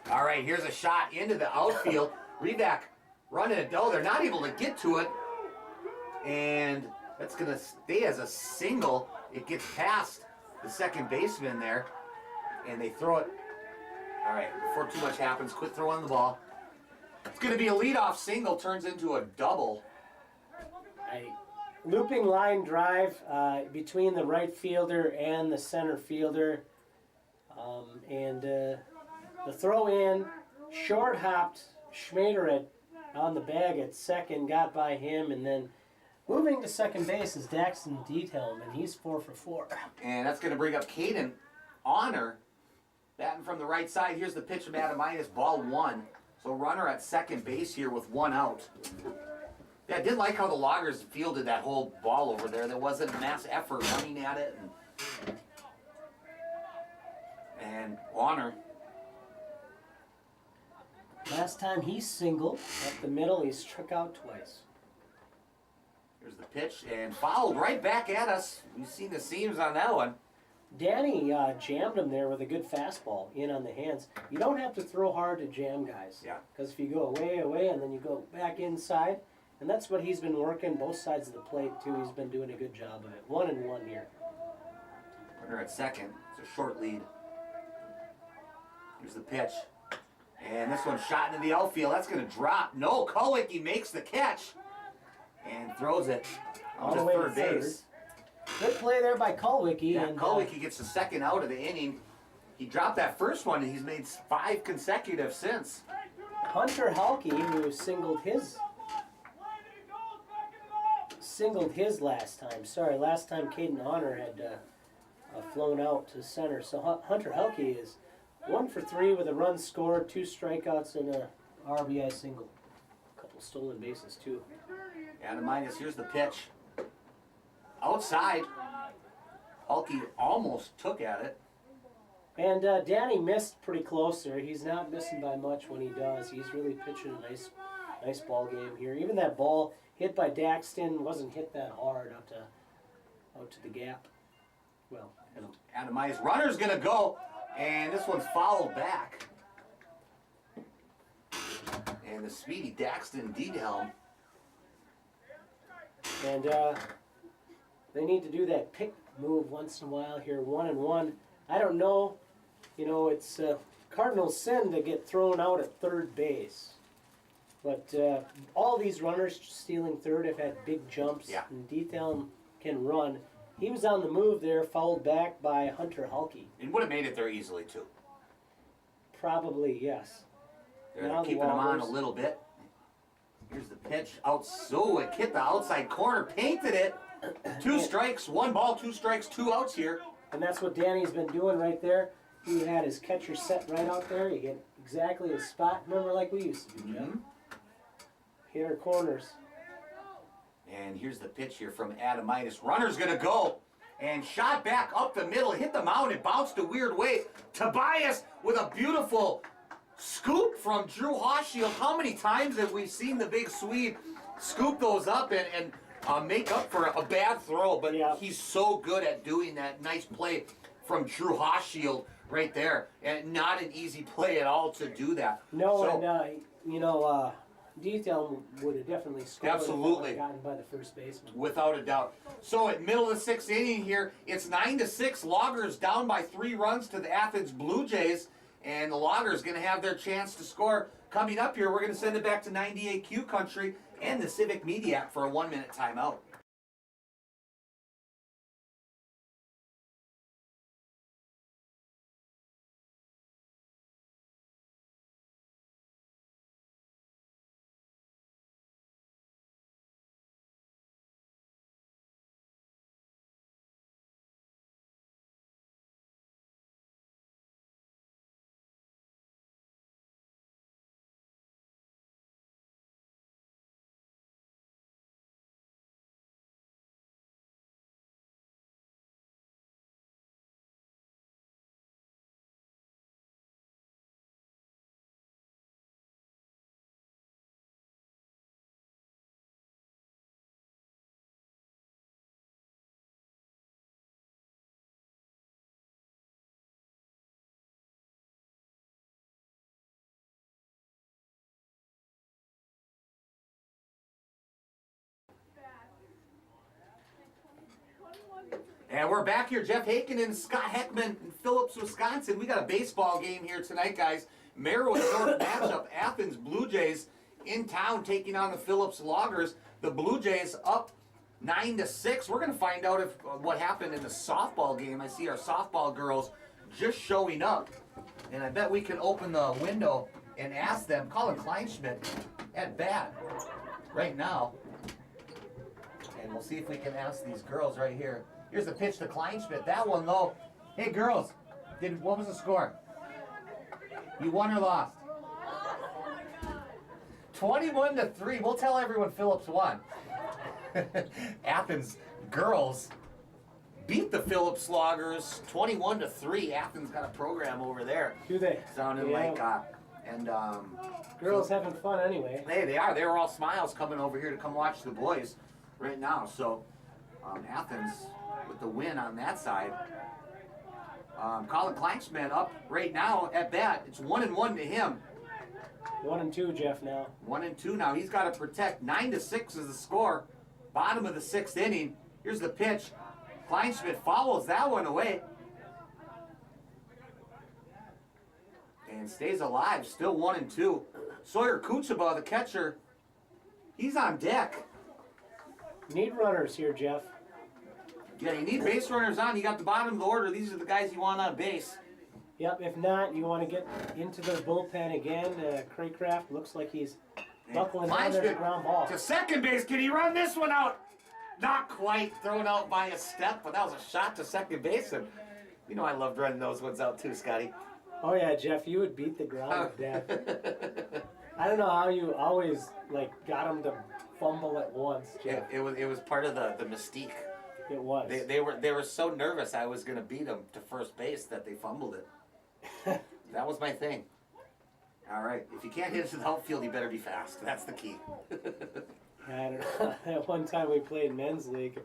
All right, here's a shot into the outfield. Reback running it. Oh, they're not able to get to it. And that's going to stay as a single. It gets past the second baseman there. And they throw it. All right, before too much happens, quit throwing the ball. It's going to be a leadoff single, turns into a double. A looping line drive between the right fielder and the center fielder. The throw in, short hopped Schmader on the bag at second, got by him, and then moving to second base is Daxton Detelm, and he's 4 for 4. And that's going to bring up Caden Honor, batting from the right side. Here's the pitch from Adamitis, ball 1. So runner at second base here with 1 out. Yeah, I did like how the Loggers fielded that whole ball over there. There wasn't mass effort running at it. And Honor Last time he singled up the middle, he struck out twice. Here's the pitch and fouled right back at us. We've seen the seams on that one. Danny jammed him there with a good fastball in on the hands. You don't have to throw hard to jam guys. Yeah. Because if you go away, and then you go back inside, and that's what he's been working both sides of the plate too. He's been doing a good job of it. 1-1 here. Runner at second. It's a short lead. Here's the pitch. And this one's shot into the outfield. That's going to drop. No, Kulwicki makes the catch and throws it All on the to way to third base. Good play there by Kulwicki. Yeah, and Kulwicki gets the second out of the inning. He dropped that first one, and he's made 5 consecutive since. Hunter Halke, who singled his last time. Sorry, last time Caden Honor had flown out to center. So Hunter Halke is 1 for 3 with a run scored, 2 strikeouts, and a RBI single. A couple stolen bases too. And a minus. Here's the pitch. Outside. Halke almost took at it. And Danny missed pretty close there. He's not missing by much when he does. He's really pitching a nice ball game here. Even that ball hit by Daxton wasn't hit that hard out to the gap. Well, Adamai's runner's gonna go, and this one's fouled back. And the speedy Daxton Diethelm. and they need to do that pick move once in a while here. 1-1. I don't know. You know, it's Cardinals' sin to get thrown out at third base. But all these runners stealing third have had big jumps. Yeah. And Diethelm can run. He was on the move there, fouled back by Hunter Halke. And would have made it there easily, too. Probably, yes. They're Now the keeping him on a Walkers. little bit. Here's the pitch. Out, so it hit the outside corner, painted it. 2 strikes, 1 ball, 2 strikes, 2 outs here. And that's what Danny's been doing right there. He had his catcher set right out there. He hit exactly his spot. Remember like we used to do, Jeff? Hit our corners. And here's the pitch here from Adamitis. Runner's gonna go. And shot back up the middle, hit the mound, it bounced a weird way. Tobias with a beautiful scoop from Drew Hochschild. How many times have we seen the big Swede scoop those up and make up for a bad throw? But Yeah. he's so good at doing that. Nice play from Drew Hochschild right there. And not an easy play at all to do that. No, So- and Diethelm would have definitely scored Absolutely. if it gotten by the first baseman. Without a doubt. So at middle of the 6th inning here, it's 9-6. Loggers down by 3 runs to the Athens Blue Jays. And the Loggers going to have their chance to score. Coming up here, we're going to send it back to 98Q Country and the Civic Media app for a 1-minute timeout. And we're back here, Jeff Haken and Scott Heckman in Phillips, Wisconsin. We got a baseball game here tonight, guys. Merrill and North matchup. Athens Blue Jays in town taking on the Phillips Loggers. The Blue Jays up 9-6. We're going to find out if what happened in the softball game. I see our softball girls just showing up. And I bet we can open the window and ask them. Colin Kleinschmidt at bat right now. And we'll see if we can ask these girls right here. Here's the pitch to Kleinschmidt. That one low. Hey girls, what was the score? You won or lost? 21-3. We'll tell everyone Phillips won. Athens girls beat the Phillips Loggers 21-3. Athens got a program over there. Do they? Sounding Yeah. like And Girls having fun anyway. hey, they are. They were all smiles coming over here to come watch the boys right now. So Athens with the win on that side. Colin Kleinschmidt up right now at bat. It's 1-1 to him. 1-2, Jeff. Now 1-2 now. He's got to protect. 9-6 is the score. Bottom of the 6th inning. Here's the pitch. Kleinschmidt follows that one away. And stays alive. Still 1-2. Sawyer Kuchaba, the catcher, he's on deck. need runners here, Jeff. Yeah, you need base runners on. You got the bottom of the order. These are the guys you want on base. Yep. If not, you want to get into the bullpen again. Craycraft looks like he's buckling down. There's a ground ball. To second base. Can he run this one out? Not quite. Thrown out by a step, but that was a shot to second base. And you know I loved running those ones out too, Scotty. Oh yeah, Jeff, you would beat the ground to death. I don't know how you always got them to fumble at once, Jeff. It was part of the mystique. It was. They were so nervous I was gonna beat them to first base that they fumbled it. That was my thing. All right, if you can't hit it to the outfield, you better be fast. That's the key. I don't know. At one time we played men's league.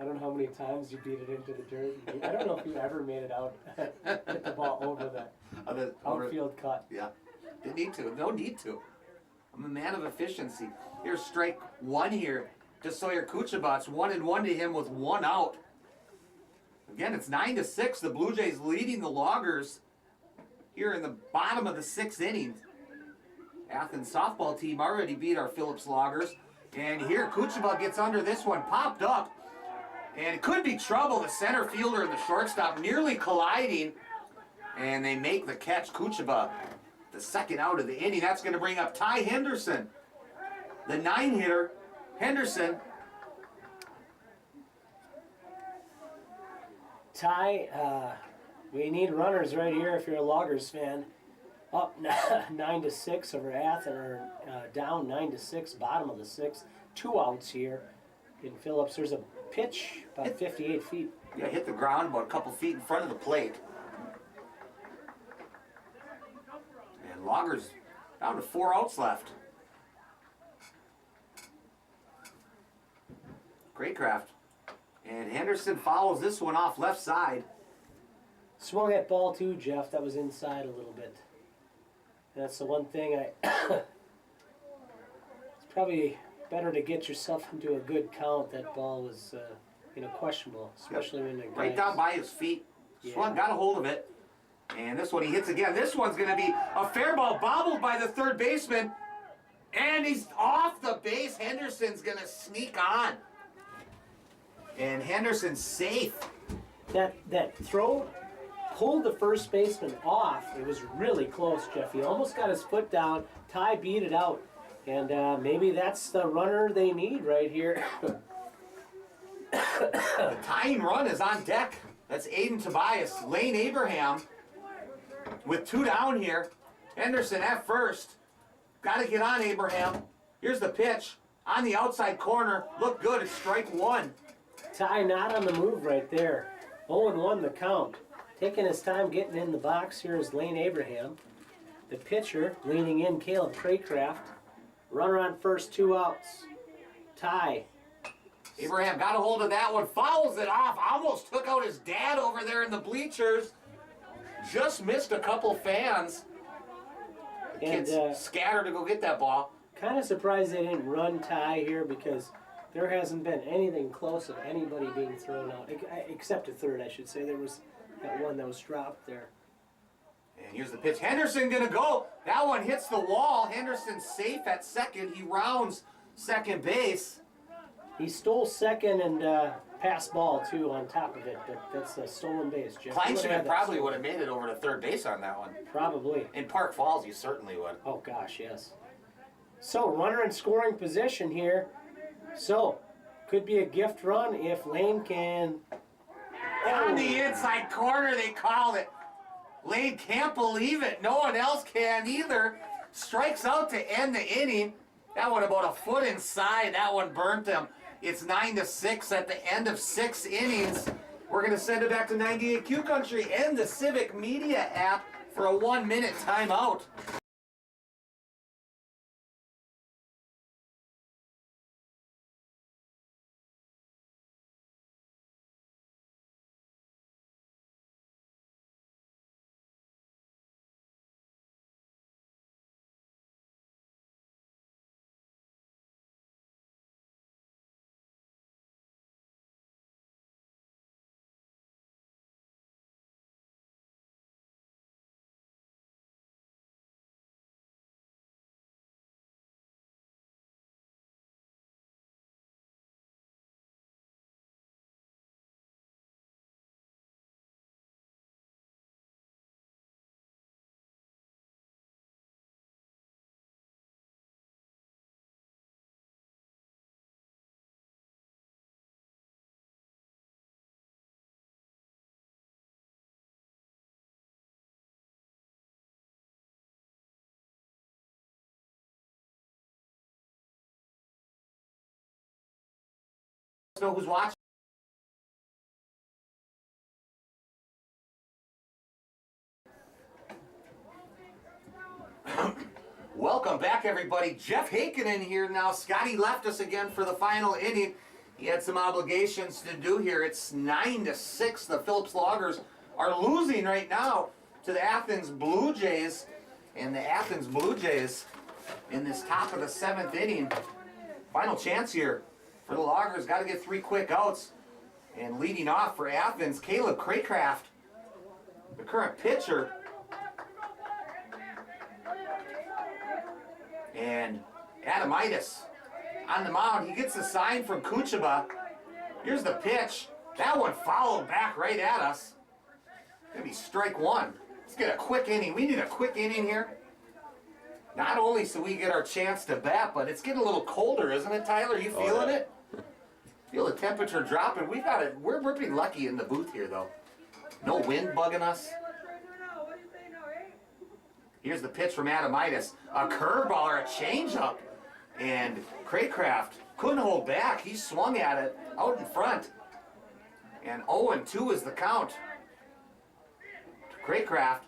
I don't know how many times you beat it into the dirt. I don't know if you ever made it out, hit the ball over the outfield cut. Yeah, didn't need to. No need to. I'm a man of efficiency. Here's strike one here to Sawyer Kuchaba. It's 1-1 to him with one out. Again, it's 9-6. The Blue Jays leading the Loggers here in the bottom of the 6th inning. Athens softball team already beat our Phillips Loggers. And here Kuchaba gets under this one, popped up. And it could be trouble. The center fielder and the shortstop nearly colliding. And they make the catch. Kuchaba, the second out of the inning. That's going to bring up Ty Henderson, the 9-hitter. Henderson. Ty, we need runners right here if you're a Loggers fan. Up 9-6 over Athens, or down 9-6, bottom of the 6th. 2 outs here in Phillips. There's a pitch about 58 feet. Yeah, hit the ground about a couple feet in front of the plate. And Loggers down to 4 outs left. Craycraft. And Henderson follows this one off left side. Swung that ball too, Jeff. That was inside a little bit. And that's the one thing it's probably better to get yourself into a good count. That ball was, questionable, especially when the guy Right down by his feet. Swung, got a hold of it. And this one he hits again. This one's going to be a fair ball, bobbled by the third baseman. And he's off the base. Henderson's going to sneak on. And Henderson's safe. That throw pulled the first baseman off. It was really close, Jeff. He almost got his foot down. Ty beat it out. And maybe that's the runner they need right here. The tying run is on deck. That's Aiden Tobias. Lane Abraham with 2 down here. Henderson at first. Got to get on, Abraham. Here's the pitch. On the outside corner. Look good. It's strike 1. Ty not on the move right there. 0-1 the count. Taking his time getting in the box here is Lane Abraham. The pitcher leaning in, Caleb Craycraft. Runner on first, 2 outs. Ty. Abraham got a hold of that one. Fouls it off. Almost took out his dad over there in the bleachers. Just missed a couple fans. The kids scattered to go get that ball. Kind of surprised they didn't run Ty here because there hasn't been anything close of anybody being thrown out, except a third, I should say. There was that one that was dropped there. And here's the pitch. Henderson gonna go. That one hits the wall. Henderson's safe at second. He rounds second base. He stole second and passed ball too on top of it, but that's a stolen base, Jeff. Kleinschmidt probably would have made it over to third base on that one. Probably. In Park Falls, you certainly would. Oh gosh, yes. So runner in scoring position here. So could be a gift run if Lane can. On the inside corner, they called it. Lane can't believe it. No one else can either. Strikes out to end the inning. That one about a foot inside. That one burnt him. It's 9-6 at the end of 6 innings. We're going to send it back to 98Q Country and the Civic Media app for a 1-minute timeout. Know who's watching. Welcome back, everybody. Jeff Hakenin here now. Scotty left us again for the final inning. He had some obligations to do here. It's 9-6. The Phillips Loggers are losing right now to the Athens Blue Jays. And the Athens Blue Jays in this top of the 7th inning. Final chance here for the Loggers. Got to get 3 quick outs. And leading off for Athens, Caleb Craycraft, the current pitcher. And Adamitis on the mound. He gets a sign from Kuchaba. Here's the pitch. That one fouled back right at us. Gonna be strike 1. Let's get a quick inning. We need a quick inning here. Not only so we get our chance to bat, but it's getting a little colder, isn't it, Tyler? You feeling it? Feel the temperature dropping. We got it. We're pretty lucky in the booth here, though. No wind bugging us. Here's the pitch from Adamitis. A curveball or a changeup. And Craycraft couldn't hold back. He swung at it out in front. And 0-2 is the count. Craycraft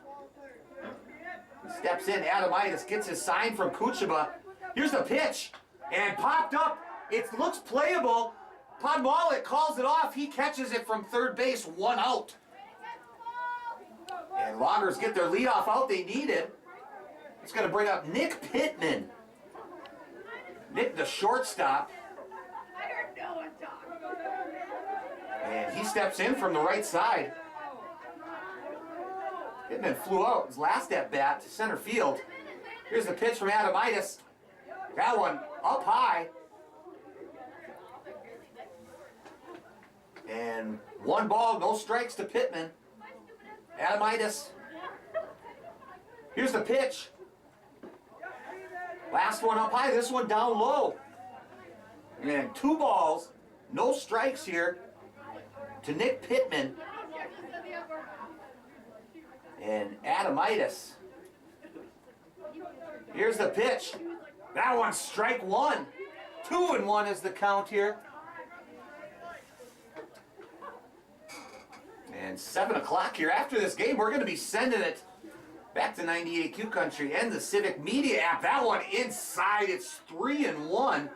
steps in. Adamitis gets his sign from Kuchaba. Here's the pitch. And popped up. It looks playable. Podmalik calls it off. He catches it from third base. 1 out. And Loggers get their leadoff out they needed. It's going to bring up Nick Pittman. Nick, the shortstop. And he steps in from the right side. Pittman flew out his last at bat to center field. Here's the pitch from Adamitis. That one up high. And 1 ball, no strikes to Pittman. Adamitis. Here's the pitch. Last one up high, this one down low. And 2 balls, no strikes here to Nick Pittman. And Adamitis. Here's the pitch. That one's strike 1. 2-1 is the count here. And 7 o'clock here after this game, we're going to be sending it back to 98Q Country and the Civic Media app. That one inside. It's 3-1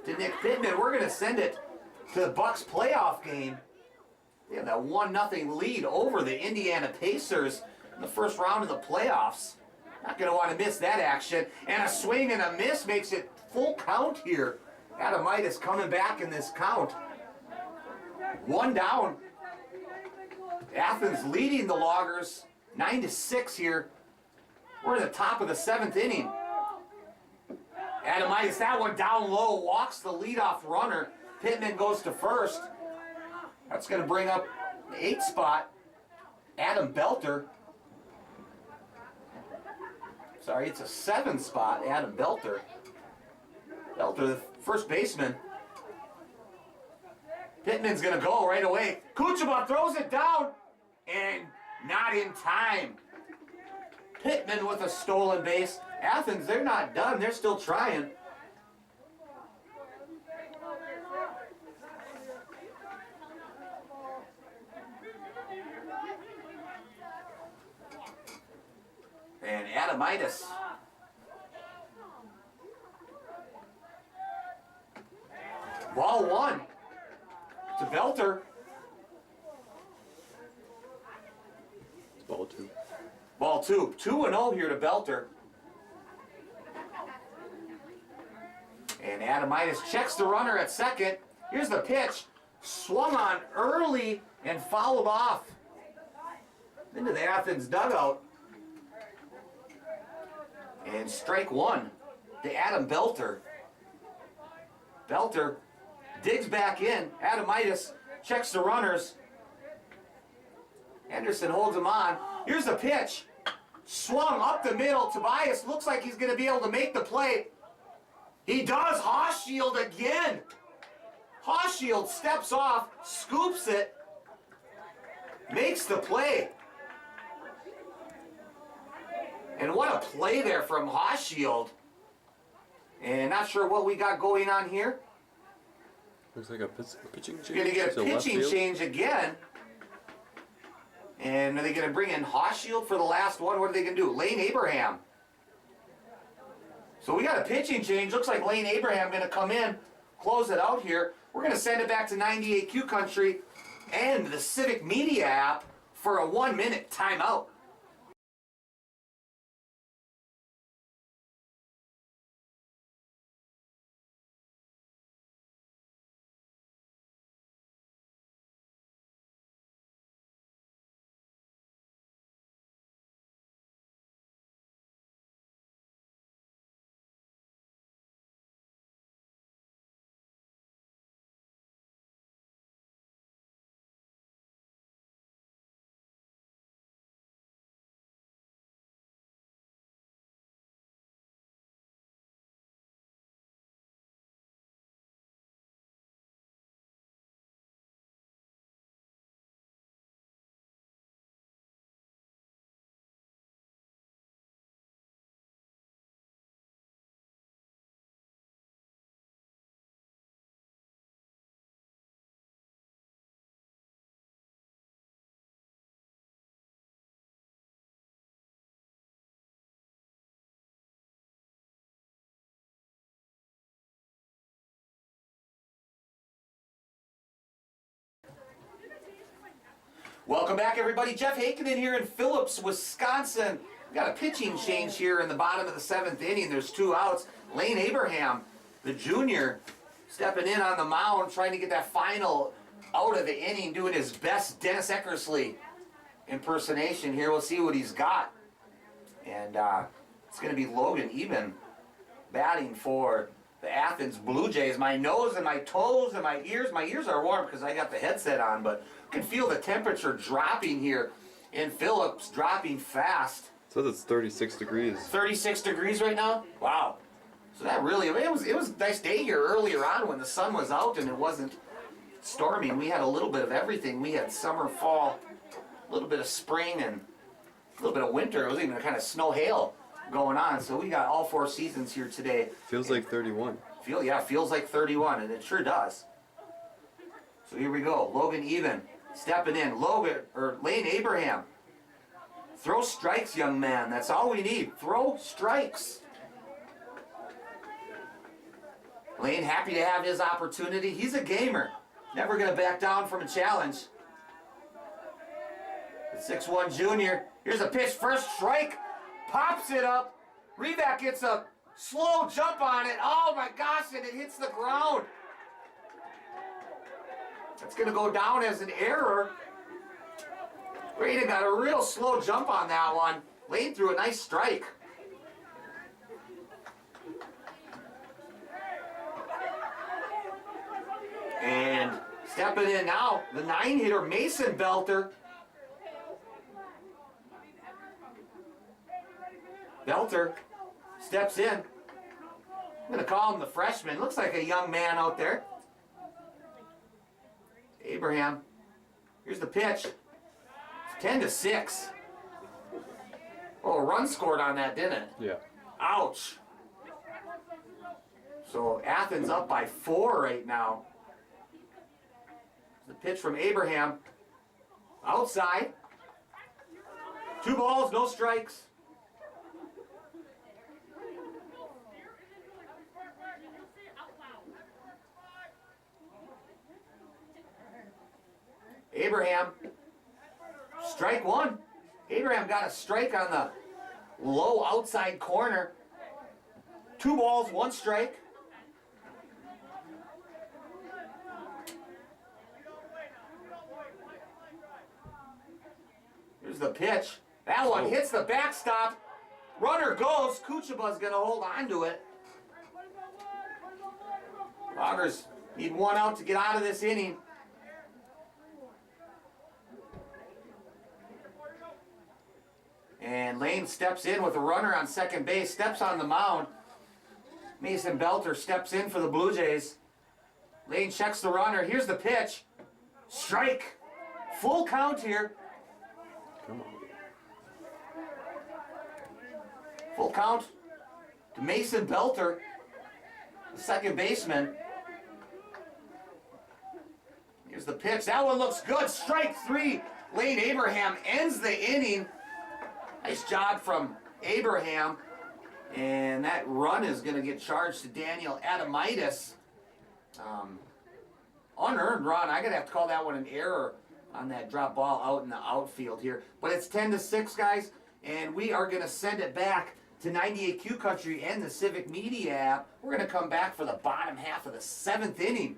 to Nick Pittman. We're going to send it to the Bucks playoff game. They have that 1-0 lead over the Indiana Pacers in the first round of the playoffs. Not going to want to miss that action. And a swing and a miss makes it full count here. Adamitis coming back in this count. 1 down. Athens leading the Loggers 9-6 here. We're in the top of the 7th inning. Adamitis, that one down low, walks the leadoff runner. Pittman goes to first. That's going to bring up the 8th spot, Adam Belter. Sorry, it's a 7th spot, Adam Belter. Belter, the first baseman. Pittman's going to go right away. Kuchaba throws it down, and not in time. Pittman with a stolen base. Athens, they're not done. They're still trying. And Adamitis. Ball 1 to Belter. Ball 2. Ball 2. 2-0 here to Belter. And Adamitis checks the runner at second. Here's the pitch. Swung on early and fouled off into the Athens dugout. And strike 1 to Adam Belter. Belter digs back in. Adamitis checks the runners. Anderson holds him on. Here's the pitch. Swung up the middle. Tobias looks like he's going to be able to make the play. He does. Hochschild again. Hochschild steps off, scoops it, makes the play. And what a play there from Hochschild. And not sure what we got going on here. Looks like a pitching change. You're going to get a to left pitching field. change again. And are they going to bring in Hochschild for the last one? What are they going to do? Lane Abraham. So we got a pitching change. Looks like Lane Abraham going to come in, close it out here. We're going to send it back to 98Q Country and the Civic Media app for a 1-minute timeout. Welcome back, everybody. Jeff Hakenin here in Phillips, Wisconsin. We got a pitching change here in the bottom of the 7th inning. There's 2 outs. Lane Abraham, the junior, stepping in on the mound, trying to get that final out of the inning, doing his best Dennis Eckersley impersonation here. We'll see what he's got. And it's going to be Logan Eben batting for the Athens Blue Jays. My nose and my toes and my ears are warm because I got the headset on, but you can feel the temperature dropping here in Phillips, dropping fast. So it's 36 degrees. 36 degrees right now? Wow. So that really, it was a nice day here earlier on when the sun was out and it wasn't storming. We had a little bit of everything. We had summer, fall, a little bit of spring, and a little bit of winter. It was even a kind of snow hail going on. So we got all 4 seasons here today. Feels like 31. Feels like 31, and it sure does. So here we go. Logan Eben stepping in. Lane Abraham. Throw strikes, young man. That's all we need. Throw strikes. Lane happy to have his opportunity. He's a gamer. Never going to back down from a challenge. The 6'1 junior. Here's a pitch. First strike. Pops it up. Revac gets a slow jump on it. Oh my gosh, and it hits the ground. That's going to go down as an error. Braden got a real slow jump on that one. Lane threw a nice strike. And stepping in now, the 9-hitter Mason Belter. Belter steps in. I'm going to call him the freshman. Looks like a young man out there. Abraham. Here's the pitch. 10-6. Oh, a run scored on that, didn't it? Yeah. Ouch. So Athens up by 4 right now. The pitch from Abraham. Outside. 2 balls, no strikes. Abraham, strike 1. Abraham got a strike on the low outside corner. 2 balls, 1 strike. Here's the pitch. That one hits the backstop. Runner goes. Kuchaba's going to hold on to it. Loggers need 1 out to get out of this inning. And Lane steps in with a runner on second base, steps on the mound. Mason Belter steps in for the Blue Jays. Lane checks the runner. Here's the pitch. Strike. Full count here. Come on. Full count to Mason Belter, the second baseman. Here's the pitch. That one looks good. Strike 3. Lane Abraham ends the inning. Nice job from Abraham. And that run is going to get charged to Daniel Adamitis. Unearned run. I'm going to have to call that one an error on that drop ball out in the outfield here. But it's 10-6, guys. And we are going to send it back to 98Q Country and the Civic Media app. We're going to come back for the bottom half of the 7th inning.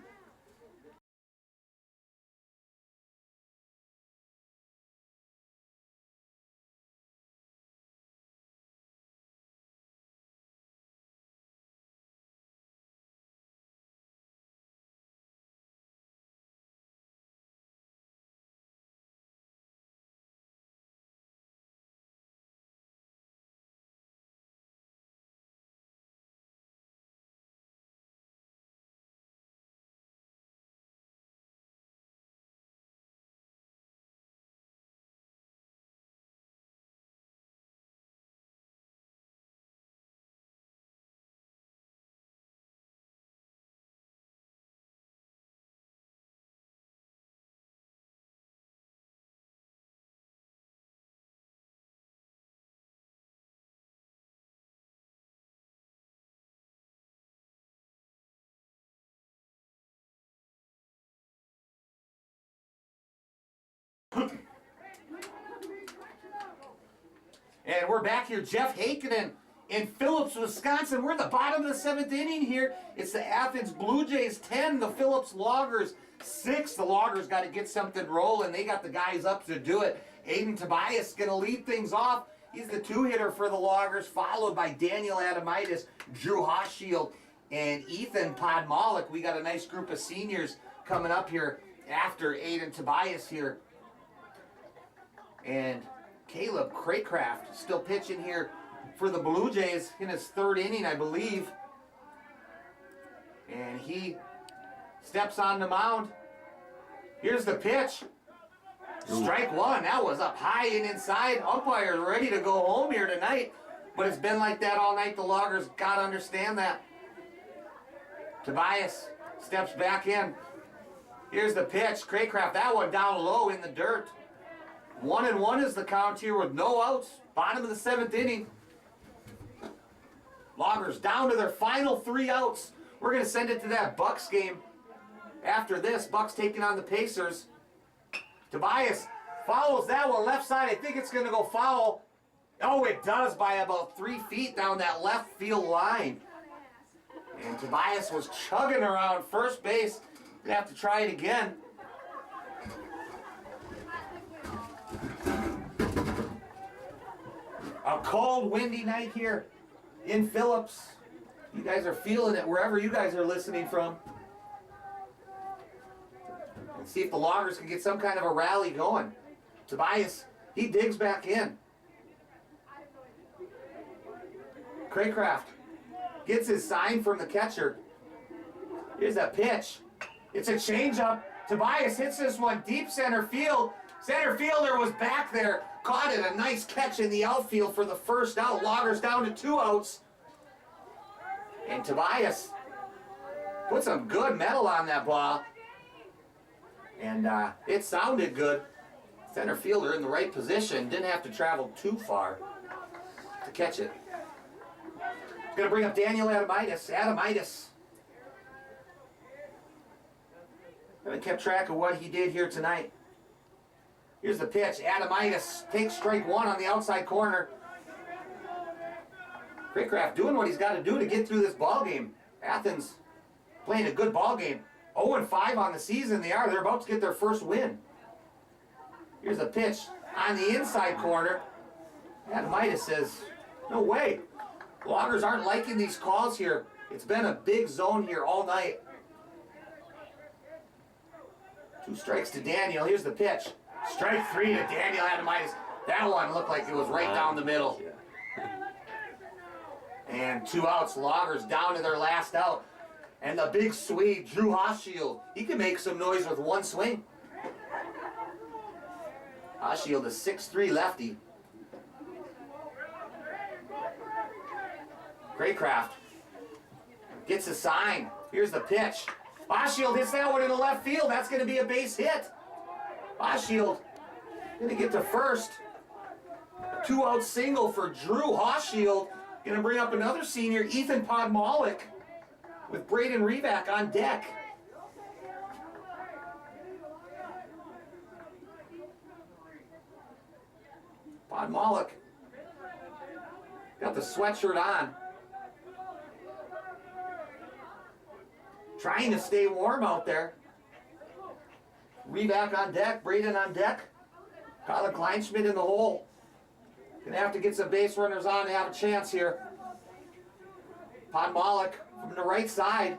And we're back here, Jeff Hakinen in Phillips, Wisconsin. We're at the bottom of the 7th inning here. It's the Athens Blue Jays 10, the Phillips Loggers 6. The Loggers got to get something rolling. They got the guys up to do it. Aiden Tobias going to lead things off. He's the 2-hitter for the Loggers, followed by Daniel Adamitis, Drew Hochschild, and Ethan Podmalik. We got a nice group of seniors coming up here after Aiden Tobias here. And Caleb Craycraft still pitching here for the Blue Jays in his 3rd inning, I believe. And he steps on the mound. Here's the pitch. Strike 1. That was up high and inside. Umpire ready to go home here tonight. But it's been like that all night. The Loggers got to understand that. Tobias steps back in. Here's the pitch. Craycraft, that one down low in the dirt. 1-1 is the count here with no outs. Bottom of the 7th inning. Loggers down to their final 3 outs. We're going to send it to that Bucks game. After this, Bucks taking on the Pacers. Tobias follows that one left side. I think it's going to go foul. Oh, it does by about 3 feet down that left field line. And Tobias was chugging around first base. Gonna have to try it again. A cold, windy night here in Phillips. You guys are feeling it wherever you guys are listening from. Let's see if the Loggers can get some kind of a rally going. Tobias, he digs back in. Craycraft gets his sign from the catcher. Here's that pitch. It's a changeup. Tobias hits this one deep center field. Center fielder was back there. Caught it. A nice catch in the outfield for the first out. Loggers down to 2 outs. And Tobias put some good metal on that ball. And it sounded good. Center fielder in the right position. Didn't have to travel too far to catch it. Going to bring up Daniel Adamitis. Adamitis. Haven't kept track of what he did here tonight. Here's the pitch. Adamitis takes strike 1 on the outside corner. Craycraft doing what he's got to do to get through this ball game. Athens playing a good ball game. 0-5 on the season they are. They're about to get their first win. Here's a pitch on the inside corner. Adamitis says, no way. Loggers aren't liking these calls here. It's been a big zone here all night. 2 strikes to Daniel. Here's the pitch. Strike 3 to Daniel Adamitis. That one looked like it was right down the middle. And 2 outs. Loggers down to their last out. And the big Swede, Drew Hochschild, he can make some noise with 1 swing. Hochschild, a 6'3" lefty. Craycraft gets a sign. Here's the pitch. Oshield hits that one in the left field. That's going to be a base hit. Oshield going to get to first. 2-out single for Drew Oshield. Going to bring up another senior, Ethan Podmalik, with Braden Revac on deck. Podmalik got the sweatshirt on. Trying to stay warm out there. Revac on deck, Braden on deck. Colin Kleinschmidt in the hole. Gonna have to get some base runners on to have a chance here. Podmalik from the right side.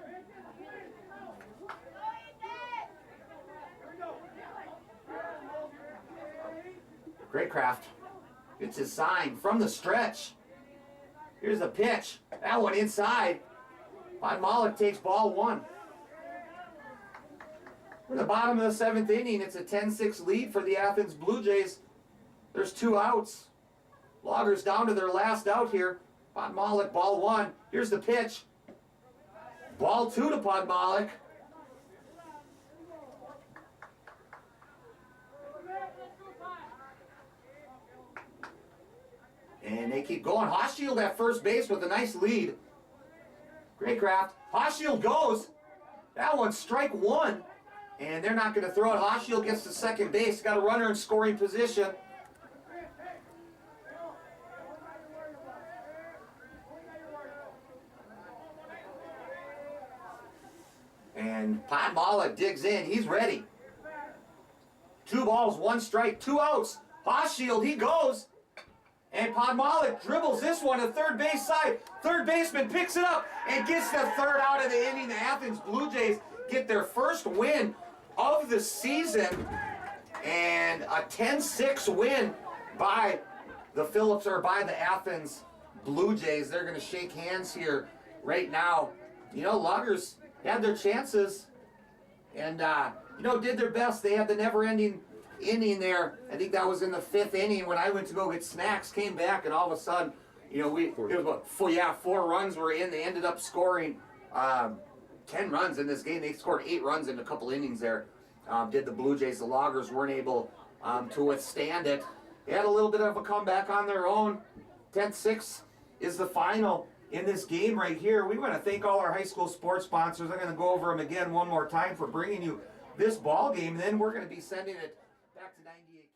Greatcraft gets his sign from the stretch. Here's the pitch. That one inside. Podmalik takes ball 1. We're in the bottom of the 7th inning. It's a 10-6 lead for the Athens Blue Jays. There's 2 outs. Loggers down to their last out here. Podmalik, ball 1. Here's the pitch. Ball 2 to Podmalik. And they keep going. Oshield at first base with a nice lead. Greatcraft. Oshield goes. That one's strike 1. And they're not going to throw it. Oshield gets to second base. Got a runner in scoring position. And Podmalik digs in. He's ready. 2 balls, 1 strike, 2 outs. Oshield, he goes. And Podmalik dribbles this one to third base side. Third baseman picks it up and gets the 3rd out of the inning. The Athens Blue Jays get their first win of the season. And a 10-6 win by the Phillips, or by the Athens Blue Jays. They're going to shake hands here right now. You know, Loggers had their chances and, did their best. They had the never-ending inning there. I think that was in the 5th inning when I went to go get snacks, came back, and all of a sudden, it was about 4 runs were in. They ended up scoring 10 runs in this game. They scored 8 runs in a couple innings there. Did the Blue Jays. The Loggers weren't able to withstand it. They had a little bit of a comeback on their own. 10-6 is the final in this game right here. We want to thank all our high school sports sponsors. I'm going to go over them again one more time for bringing you this ball game. Then we're going to be sending it back to 98.